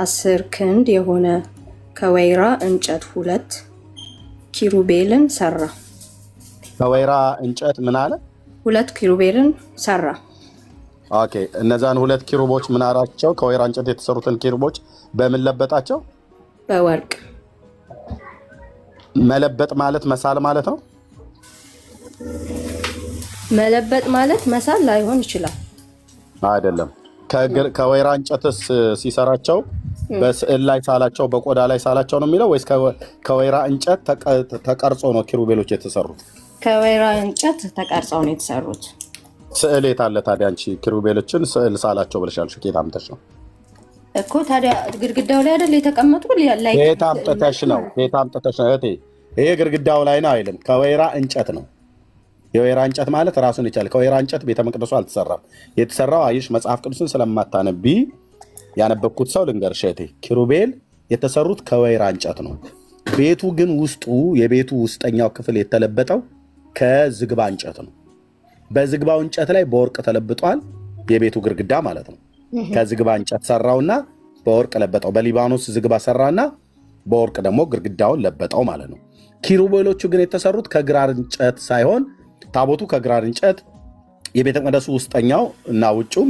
10 ክንድ የሆነ ከወይራ እንጨት 2 ኪሩቤልን ሰራ። ከወይራ እንጨት ምን አለ? 2 ኪሩቤልን ሰራ። ኦኬ እነዛን 2 ኪሩቦች ምን አራቸው? ከወይራ እንጨት የተሰሩትን ኪሩቦች በምን ለበጣቸው? በወርቅ። መለበጥ ማለት መሳል ማለት ነው። መለበጥ ማለት መሳል ላይሆን ይችላል። አይደለም። ከወይራ እንጨትስ ሲሰራቸው በስዕል ላይ ሳላቸው በቆዳ ላይ ሳላቸው ነው የሚለው ወይስ ከወይራ እንጨት ተቀርጾ ነው ኪሩቤሎች የተሰሩት? ከወይራ እንጨት ተቀርጸው ነው የተሰሩት። ስዕል የት አለ ታዲያ? አንቺ ኪሩቤሎችን ስዕል ሳላቸው ብለሻል። ከየት አምጥተሽ ነው እኮ ታዲያ? ግድግዳው ላይ አይደል የተቀመጡ? ከየት አምጥተሽ ነው? ከየት አምጥተሽ ነው እህቴ? ይሄ ግድግዳው ላይ ነው አይደለም፣ ከወይራ እንጨት ነው። የወይራ እንጨት ማለት ራሱን ይቻላል። ከወይራ እንጨት ቤተ መቅደሱ አልተሰራም። የተሰራው አይሽ መጽሐፍ ቅዱስን ስለማታነቢ ያነበብኩት ሰው ልንገርሽ እህቴ፣ ኪሩቤል የተሰሩት ከወይራ እንጨት ነው። ቤቱ ግን ውስጡ የቤቱ ውስጠኛው ክፍል የተለበጠው ከዝግባ እንጨት ነው። በዝግባው እንጨት ላይ በወርቅ ተለብጧል። የቤቱ ግድግዳ ማለት ነው። ከዝግባ እንጨት ሰራውና በወርቅ ለበጠው። በሊባኖስ ዝግባ ሰራና በወርቅ ደግሞ ግድግዳውን ለበጠው ማለት ነው። ኪሩቤሎቹ ግን የተሰሩት ከግራር እንጨት ሳይሆን ታቦቱ ከግራር እንጨት የቤተ መቅደሱ ውስጠኛው እና ውጭውም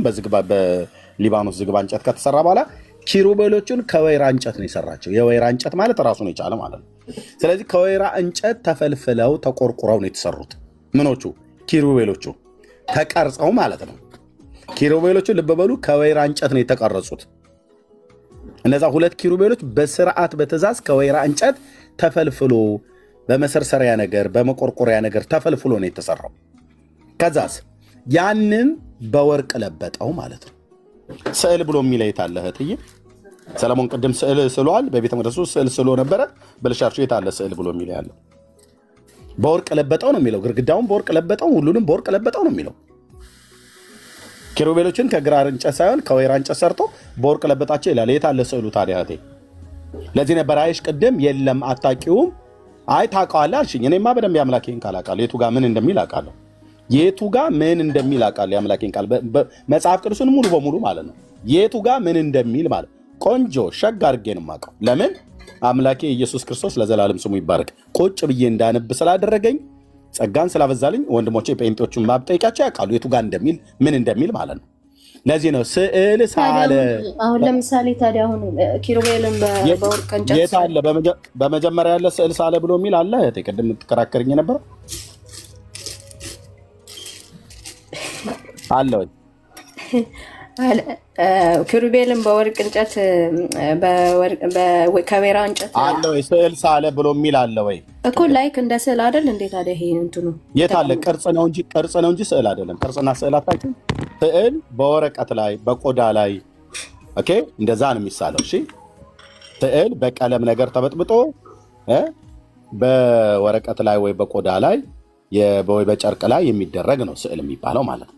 በሊባኖስ ዝግባ እንጨት ከተሰራ በኋላ ኪሩቤሎቹን ከወይራ እንጨት ነው የሰራቸው። የወይራ እንጨት ማለት ራሱን የቻለ ማለት ነው። ስለዚህ ከወይራ እንጨት ተፈልፍለው ተቆርቁረው ነው የተሰሩት። ምኖቹ? ኪሩቤሎቹ ተቀርጸው ማለት ነው። ኪሩቤሎቹ ልብ በሉ ከወይራ እንጨት ነው የተቀረጹት። እነዛ 2 ኪሩቤሎች በስርዓት በትእዛዝ ከወይራ እንጨት ተፈልፍሎ በመሰርሰሪያ ነገር በመቆርቆሪያ ነገር ተፈልፍሎ ነው የተሰራው። ከዛስ ያንን በወርቅ ለበጠው ማለት ነው። ስዕል ብሎ የሚለው የት አለ እህትዬ? ሰለሞን ቅድም ስዕል ስሏል። በቤተ መቅደሱ ስዕል ስሎ ነበረ ብልሻርቹ የት አለ ስዕል ብሎ የሚለው ያለው? በወርቅ ለበጠው ነው የሚለው። ግድግዳውን በወርቅ ለበጠው፣ ሁሉንም በወርቅ ለበጠው ነው የሚለው። ኪሩቤሎችን ከግራር እንጨት ሳይሆን ከወይራ እንጨት ሰርቶ በወርቅ ለበጣቸው ይላል። የት አለ ስዕሉ ታዲያ እህቴ? ለዚህ ነበር አይሽ ቅድም የለም አታውቂውም። አይ ታውቀዋለህ አልሽኝ። እኔማ በደንብ የአምላኬን ቃል አውቃለሁ። የቱ ጋር ምን እንደሚል አውቃለሁ። የቱ ጋር ምን እንደሚል አውቃለሁ። የአምላኬን ቃል መጽሐፍ ቅዱስን ሙሉ በሙሉ ማለት ነው። የቱ ጋር ምን እንደሚል ማለት ቆንጆ ሸግ አድርጌ ነው የማውቀው። ለምን? አምላኬ ኢየሱስ ክርስቶስ ለዘላለም ስሙ ይባረክ። ቁጭ ብዬ እንዳነብ ስላደረገኝ ጸጋን ስላበዛልኝ ወንድሞቼ ጴንጤዎቹን ማብጠይቃቸው ያውቃሉ የቱ ጋር እንደሚል ምን እንደሚል ማለት ነው። ለዚህ ነው ስዕል ሳለ። አሁን ለምሳሌ ታዲያ አሁን ኪሩቤልን በወርቅ እንጨት የት አለ? በመጀመሪያ ያለ ስዕል ሳለ ብሎ የሚል አለ። ቅድም የምትከራከርኝ ነበር አለ ወይ? ኪሩቤልን በወርቅ እንጨት ከወይራ እንጨት አለ ወይ? ስዕል ሳለ ብሎ የሚል አለ ወይ እኮ? ላይክ እንደ ስዕል አይደል እንዴ ታዲያ? ይሄ እንትኑ የት አለ? ቅርጽ ነው እንጂ ስዕል አይደለም። ቅርጽና ስዕል አታውቂም? ስዕል በወረቀት ላይ በቆዳ ላይ ኦኬ፣ እንደዛ ነው የሚሳለው። እሺ፣ ስዕል በቀለም ነገር ተበጥብጦ በወረቀት ላይ ወይ በቆዳ ላይ ወይ በጨርቅ ላይ የሚደረግ ነው ስዕል የሚባለው ማለት ነው።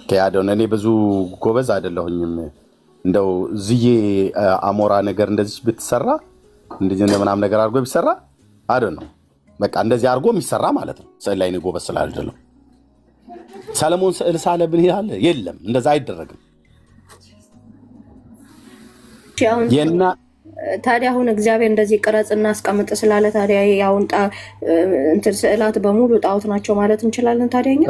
ከያደው እኔ ብዙ ጎበዝ አይደለሁኝም። እንደው ዝዬ አሞራ ነገር እንደዚህ ብትሰራ እንደዚህ ምናምን ነገር አድርጎ ቢሰራ አይደል ነው በቃ እንደዚህ አድርጎ የሚሰራ ማለት ነው። ስዕል ላይ ነው ጎበዝ ስላልደለም። ሰለሞን ስዕል ሳለ ብን ይላል የለም፣ እንደዛ አይደረግም። ታዲያ አሁን እግዚአብሔር እንደዚህ ቅረጽና አስቀምጥ ስላለ ታዲያ ያውን እንትን ስዕላት በሙሉ ጣዖት ናቸው ማለት እንችላለን? ታዲያኛ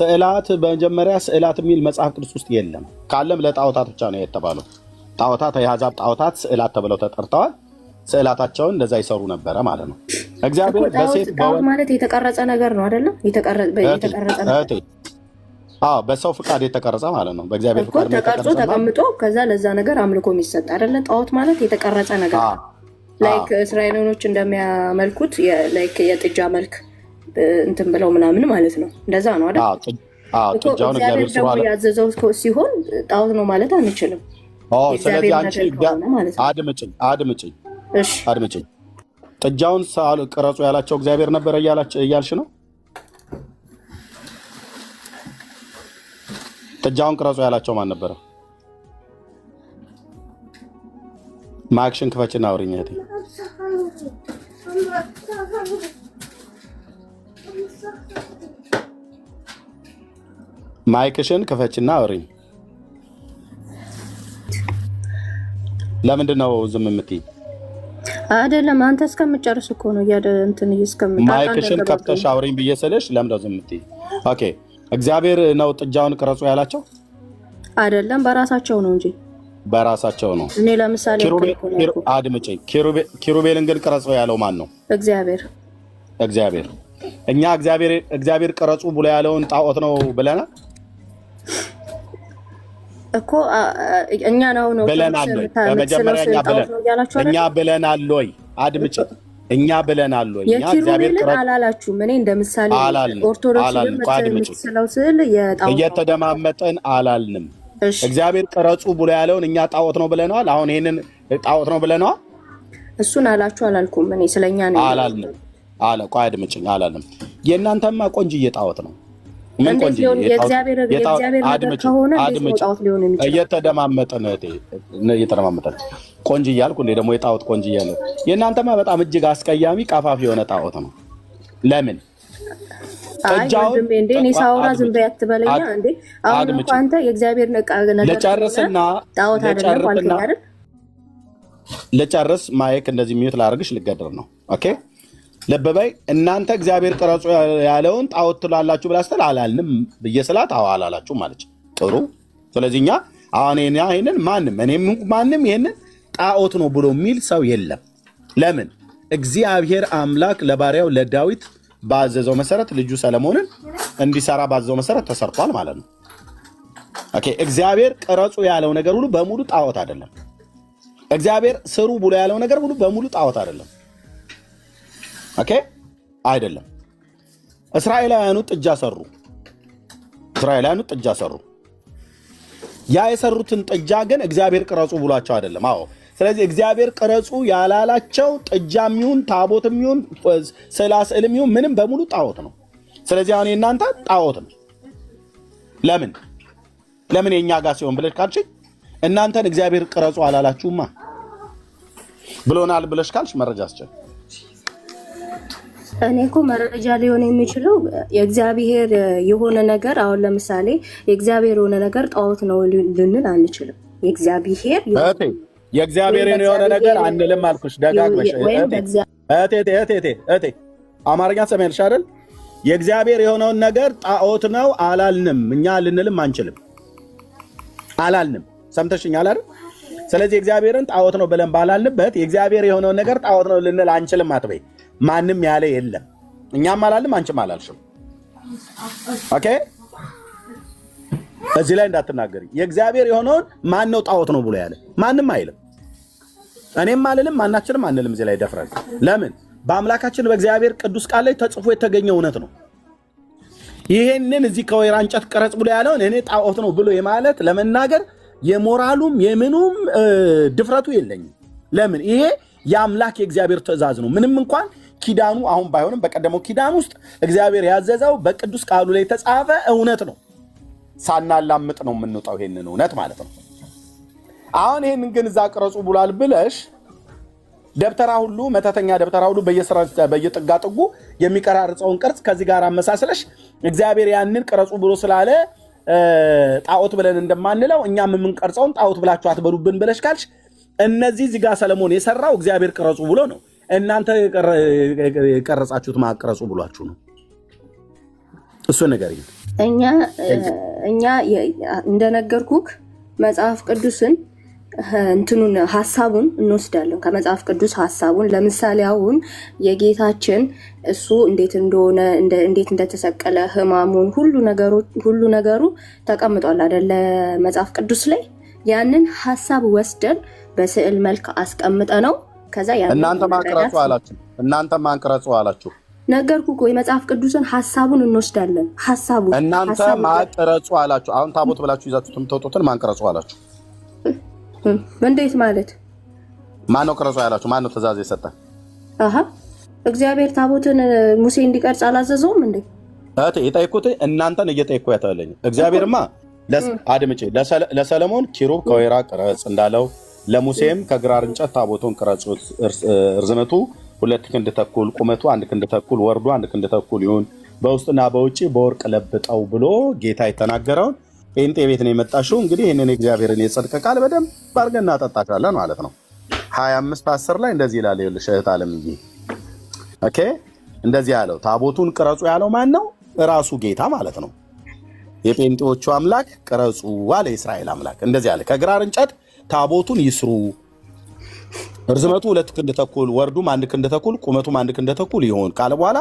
ስዕላት በመጀመሪያ ስዕላት የሚል መጽሐፍ ቅዱስ ውስጥ የለም። ካለም ለጣዖታት ብቻ ነው የተባለው። ጣዖታት የአሕዛብ ጣዖታት ስዕላት ተብለው ተጠርተዋል። ስዕላታቸውን እንደዛ ይሰሩ ነበረ ማለት ነው። እግዚአብሔር በሴት ጣዖት ማለት የተቀረጸ ነገር ነው አይደለም? የተቀረጸ በሰው ፍቃድ የተቀረጸ ማለት ነው። በእግዚአብሔር ፍቃድ ተቀርጾ ተቀምጦ ከዛ ለዛ ነገር አምልኮ የሚሰጥ አይደለ? ጣዖት ማለት የተቀረጸ ነገር ላይክ እስራኤሎች እንደሚያመልኩት ላይክ የጥጃ መልክ እንትን ብለው ምናምን ማለት ነው። እንደዛ ነው አይደል? ጥጃውን እግዚአብሔር ደግሞ ያዘዘው ሲሆን ጣዖት ነው ማለት አንችልም። ስለዚህ አንቺ አድምጭኝ። ጥጃውን ቅረጹ ያላቸው እግዚአብሔር ነበር እያልሽ ነው? ጥጃውን ቅረጹ ያላቸው ማን ነበረ? ማክሽን ክፈችና አውሪኝ እህቴ። ማይክሽን ክፈችና አውሪኝ። ለምንድን ነው ዝም የምትይ? አይደለም አንተ እስከምጨርስ እኮ ነው እንትን ማይክሽን ከፍተሽ አውሪኝ ብዬ ስልሽ ለምን ነው ዝም የምትይ? ኦኬ እግዚአብሔር ነው ጥጃውን ቅረጹ ያላቸው? አይደለም በራሳቸው ነው እንጂ በራሳቸው ነው። እኔ ለምሳሌ አድምጪኝ። ኪሩቤልን ግን ቅረጹ ያለው ማን ነው? እግዚአብሔር። እኛ እግዚአብሔር ቅረጹ ብሎ ያለውን ጣዖት ነው ብለናል እኮ እኛ ነው ብለናል። በመጀመሪያ እኛ ብለናል ወይ? አድምጪኝ። እኛ ብለናል ወይ? እኛ እግዚአብሔር ቅረጹ አላላችሁም። እኔ እንደምሳሌ ኦርቶዶክስን የምትስለው ስዕል እየተደማመጠን አላልንም። እግዚአብሔር ቅረጹ ብሎ ያለውን እኛ ጣዖት ነው ብለናል። አሁን ይሄንን ጣዖት ነው ብለናል። እሱን አላችሁ አላልኩም። እኔ ስለኛ ነው አላልንም። ቆይ አድምጪኝ። አላልንም። የእናንተማ ቆንጅዬ ጣዖት ነው። ምን ቆንጅዬ የእግዚአብሔር ነገር ከሆነ ጣዖት ሊሆን የሚችል እየተደማመጠን ቆንጅዬ አልኩ እንዴ? ደግሞ የጣዖት ቆንጅዬ ያለው የእናንተማ በጣም እጅግ አስቀያሚ ቀፋፊ የሆነ ጣዖት ነው። ለምን ጥጃውን እንዴ? እኔ ሳውራ ዝም በይ አትበለኛ እንዴ? አሁን እንኳን አንተ የእግዚአብሔር ነገር ለጨርስና ጣዖት አይደለም አልከኝ አይደል? ለጨርስ ማይክ እንደዚህ ሚዩት ላደርግሽ ልገድር ነው። ኦኬ ልብ በይ። እናንተ እግዚአብሔር ቅረጹ ያለውን ጣዖት ትላላችሁ ብላ ስትል አላልንም ብዬ ስላት አላላችሁ ማለች። ጥሩ። ስለዚህ እኛ አሁን ይሄንን ማንም ይሄንን ጣዖት ነው ብሎ የሚል ሰው የለም። ለምን? እግዚአብሔር አምላክ ለባሪያው ለዳዊት ባዘዘው መሰረት ልጁ ሰለሞንን እንዲሰራ ባዘዘው መሰረት ተሰርቷል ማለት ነው። ኦኬ እግዚአብሔር ቅረጹ ያለው ነገር ሁሉ በሙሉ ጣዖት አይደለም። እግዚአብሔር ስሩ ብሎ ያለው ነገር ሁሉ በሙሉ ጣዖት አይደለም። ኦኬ አይደለም። እስራኤላውያኑ ጥጃ ሰሩ። ያ የሰሩትን ጥጃ ግን እግዚአብሔር ቅረጹ ብሏቸው አይደለም። አዎ ስለዚህ እግዚአብሔር ቅረጹ ያላላቸው ጥጃም ይሁን ታቦትም ይሁን ስዕልም ይሁን ምንም በሙሉ ጣዖት ነው። ስለዚህ አሁን እናንተ ጣዖት ነው። ለምን የኛ ጋር ሲሆን ብለሽ ካልሽ እናንተን እግዚአብሔር ቅረጹ አላላችሁማ ብሎናል ብለሽ ካልሽ መረጃ አስቸል እኔ እኮ መረጃ ሊሆን የሚችለው የእግዚአብሔር የሆነ ነገር አሁን ለምሳሌ የእግዚአብሔር የሆነ ነገር ጣዖት ነው ልንል አንችልም። የእግዚአብሔር የሆነ ነገር አንልም አልኩሽ ደጋግመሽ። እቴ አማርኛ ሰማያልሽ አይደል? የእግዚአብሔር የሆነውን ነገር ጣዖት ነው አላልንም። እኛ ልንልም አንችልም አላልንም። ሰምተሽኛል አይደል? ስለዚህ እግዚአብሔርን ጣዖት ነው ብለን ባላልንበት የእግዚአብሔር የሆነውን ነገር ጣዖት ነው ልንል አንችልም አትበይ። ማንም ያለ የለም። እኛም አላልንም አንቺም አላልሽም። ኦኬ እዚህ ላይ እንዳትናገሪ። የእግዚአብሔር የሆነውን ማን ነው ጣዖት ነው ብሎ ያለ? ማንም አይልም። እኔም አልልም፣ ማናችንም አንልም። እዚህ ላይ ደፍረን ለምን? በአምላካችን በእግዚአብሔር ቅዱስ ቃል ላይ ተጽፎ የተገኘ እውነት ነው። ይሄንን እዚህ ከወይራ እንጨት ቀረጽ ብሎ ያለውን እኔ ጣዖት ነው ብሎ የማለት ለመናገር የሞራሉም የምኑም ድፍረቱ የለኝም። ለምን? ይሄ የአምላክ የእግዚአብሔር ትእዛዝ ነው። ምንም እንኳን ኪዳኑ አሁን ባይሆንም በቀደመው ኪዳን ውስጥ እግዚአብሔር ያዘዘው በቅዱስ ቃሉ ላይ የተጻፈ እውነት ነው። ሳናላምጥ ነው የምንወጣው ይሄንን እውነት ማለት ነው። አሁን ይሄንን ግን እዛ ቅረጹ ብሏል ብለሽ ደብተራ ሁሉ መተተኛ ደብተራ ሁሉ በየጥጋ ጥጉ የሚቀራርጸውን ቅርጽ ከዚህ ጋር አመሳስለሽ እግዚአብሔር ያንን ቅረጹ ብሎ ስላለ ጣዖት ብለን እንደማንለው እኛም የምንቀርጸውን ጣዖት ብላችሁ አትበሉብን ብለሽ ካልሽ እነዚህ እዚህ ጋር ሰለሞን የሰራው እግዚአብሔር ቅረጹ ብሎ ነው። እናንተ የቀረጻችሁት ማቅረጹ ብሏችሁ ነው። እሱ ነገር እኛ እንደነገርኩክ መጽሐፍ ቅዱስን እንትኑን ሀሳቡን እንወስዳለን ከመጽሐፍ ቅዱስ ሀሳቡን። ለምሳሌ አሁን የጌታችን እሱ እንዴት እንደሆነ እንዴት እንደተሰቀለ ህማሙን ሁሉ ነገሩ ተቀምጧል አይደለ መጽሐፍ ቅዱስ ላይ። ያንን ሀሳብ ወስደን በስዕል መልክ አስቀምጠ ነው ከዛ እናንተ ማንቀረጹ አላችሁ ነገርኩ እኮ የመጽሐፍ ቅዱስን ሀሳቡን እንወስዳለን። እናንተ ማንቀረጹ አላችሁ። አሁን ታቦት ብላችሁ ይዛችሁ የምትወጡትን ማንቀረጹ አላችሁ። እንዴት ማለት ማነው ቀረጹ ያላችሁ? ማነው ትእዛዝ የሰጠ? እግዚአብሔር ታቦትን ሙሴ እንዲቀርጽ አላዘዘውም እንዴ? የጠየኩት እናንተን እየጠየኩ ያተለኝ። እግዚአብሔርማ አድምጪ፣ ለሰለሞን ኪሩብ ከወይራ ቅረጽ እንዳለው ለሙሴም ከግራር እንጨት ታቦቱን ቅረጹት፣ ርዝመቱ 2 ክንድ ተኩል፣ ቁመቱ 1 ክንድ ተኩል፣ ወርዱ 1 ክንድ ተኩል ይሁን፣ በውስጥና በውጭ በወርቅ ለብጠው ብሎ ጌታ የተናገረውን ጴንጤ ቤት ነው የመጣሽው። እንግዲህ ይህንን እግዚአብሔርን የጽድቅ ቃል በደንብ አድርገን እናጠጣሻለን ማለት ነው። 25:10 ላይ እንደዚህ ይላል። ይኸውልሽ እህት ዓለምዬ፣ ኦኬ፣ እንደዚህ ያለው ታቦቱን ቅረጹ ያለው ማን ነው? ራሱ ጌታ ማለት ነው። የጴንጤዎቹ አምላክ ቅረጹ አለ። የእስራኤል አምላክ እንደዚህ አለ፣ ከግራር እንጨት ታቦቱን ይስሩ፣ ርዝመቱ 2 ክንድ ተኩል፣ ወርዱም 1 ክንድ ተኩል፣ ቁመቱም 1 ክንድ ተኩል ይሆን ካለ በኋላ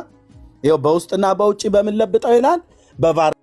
ይኸው በውስጥና በውጭ በምን ለብጠው ይላል? በቫር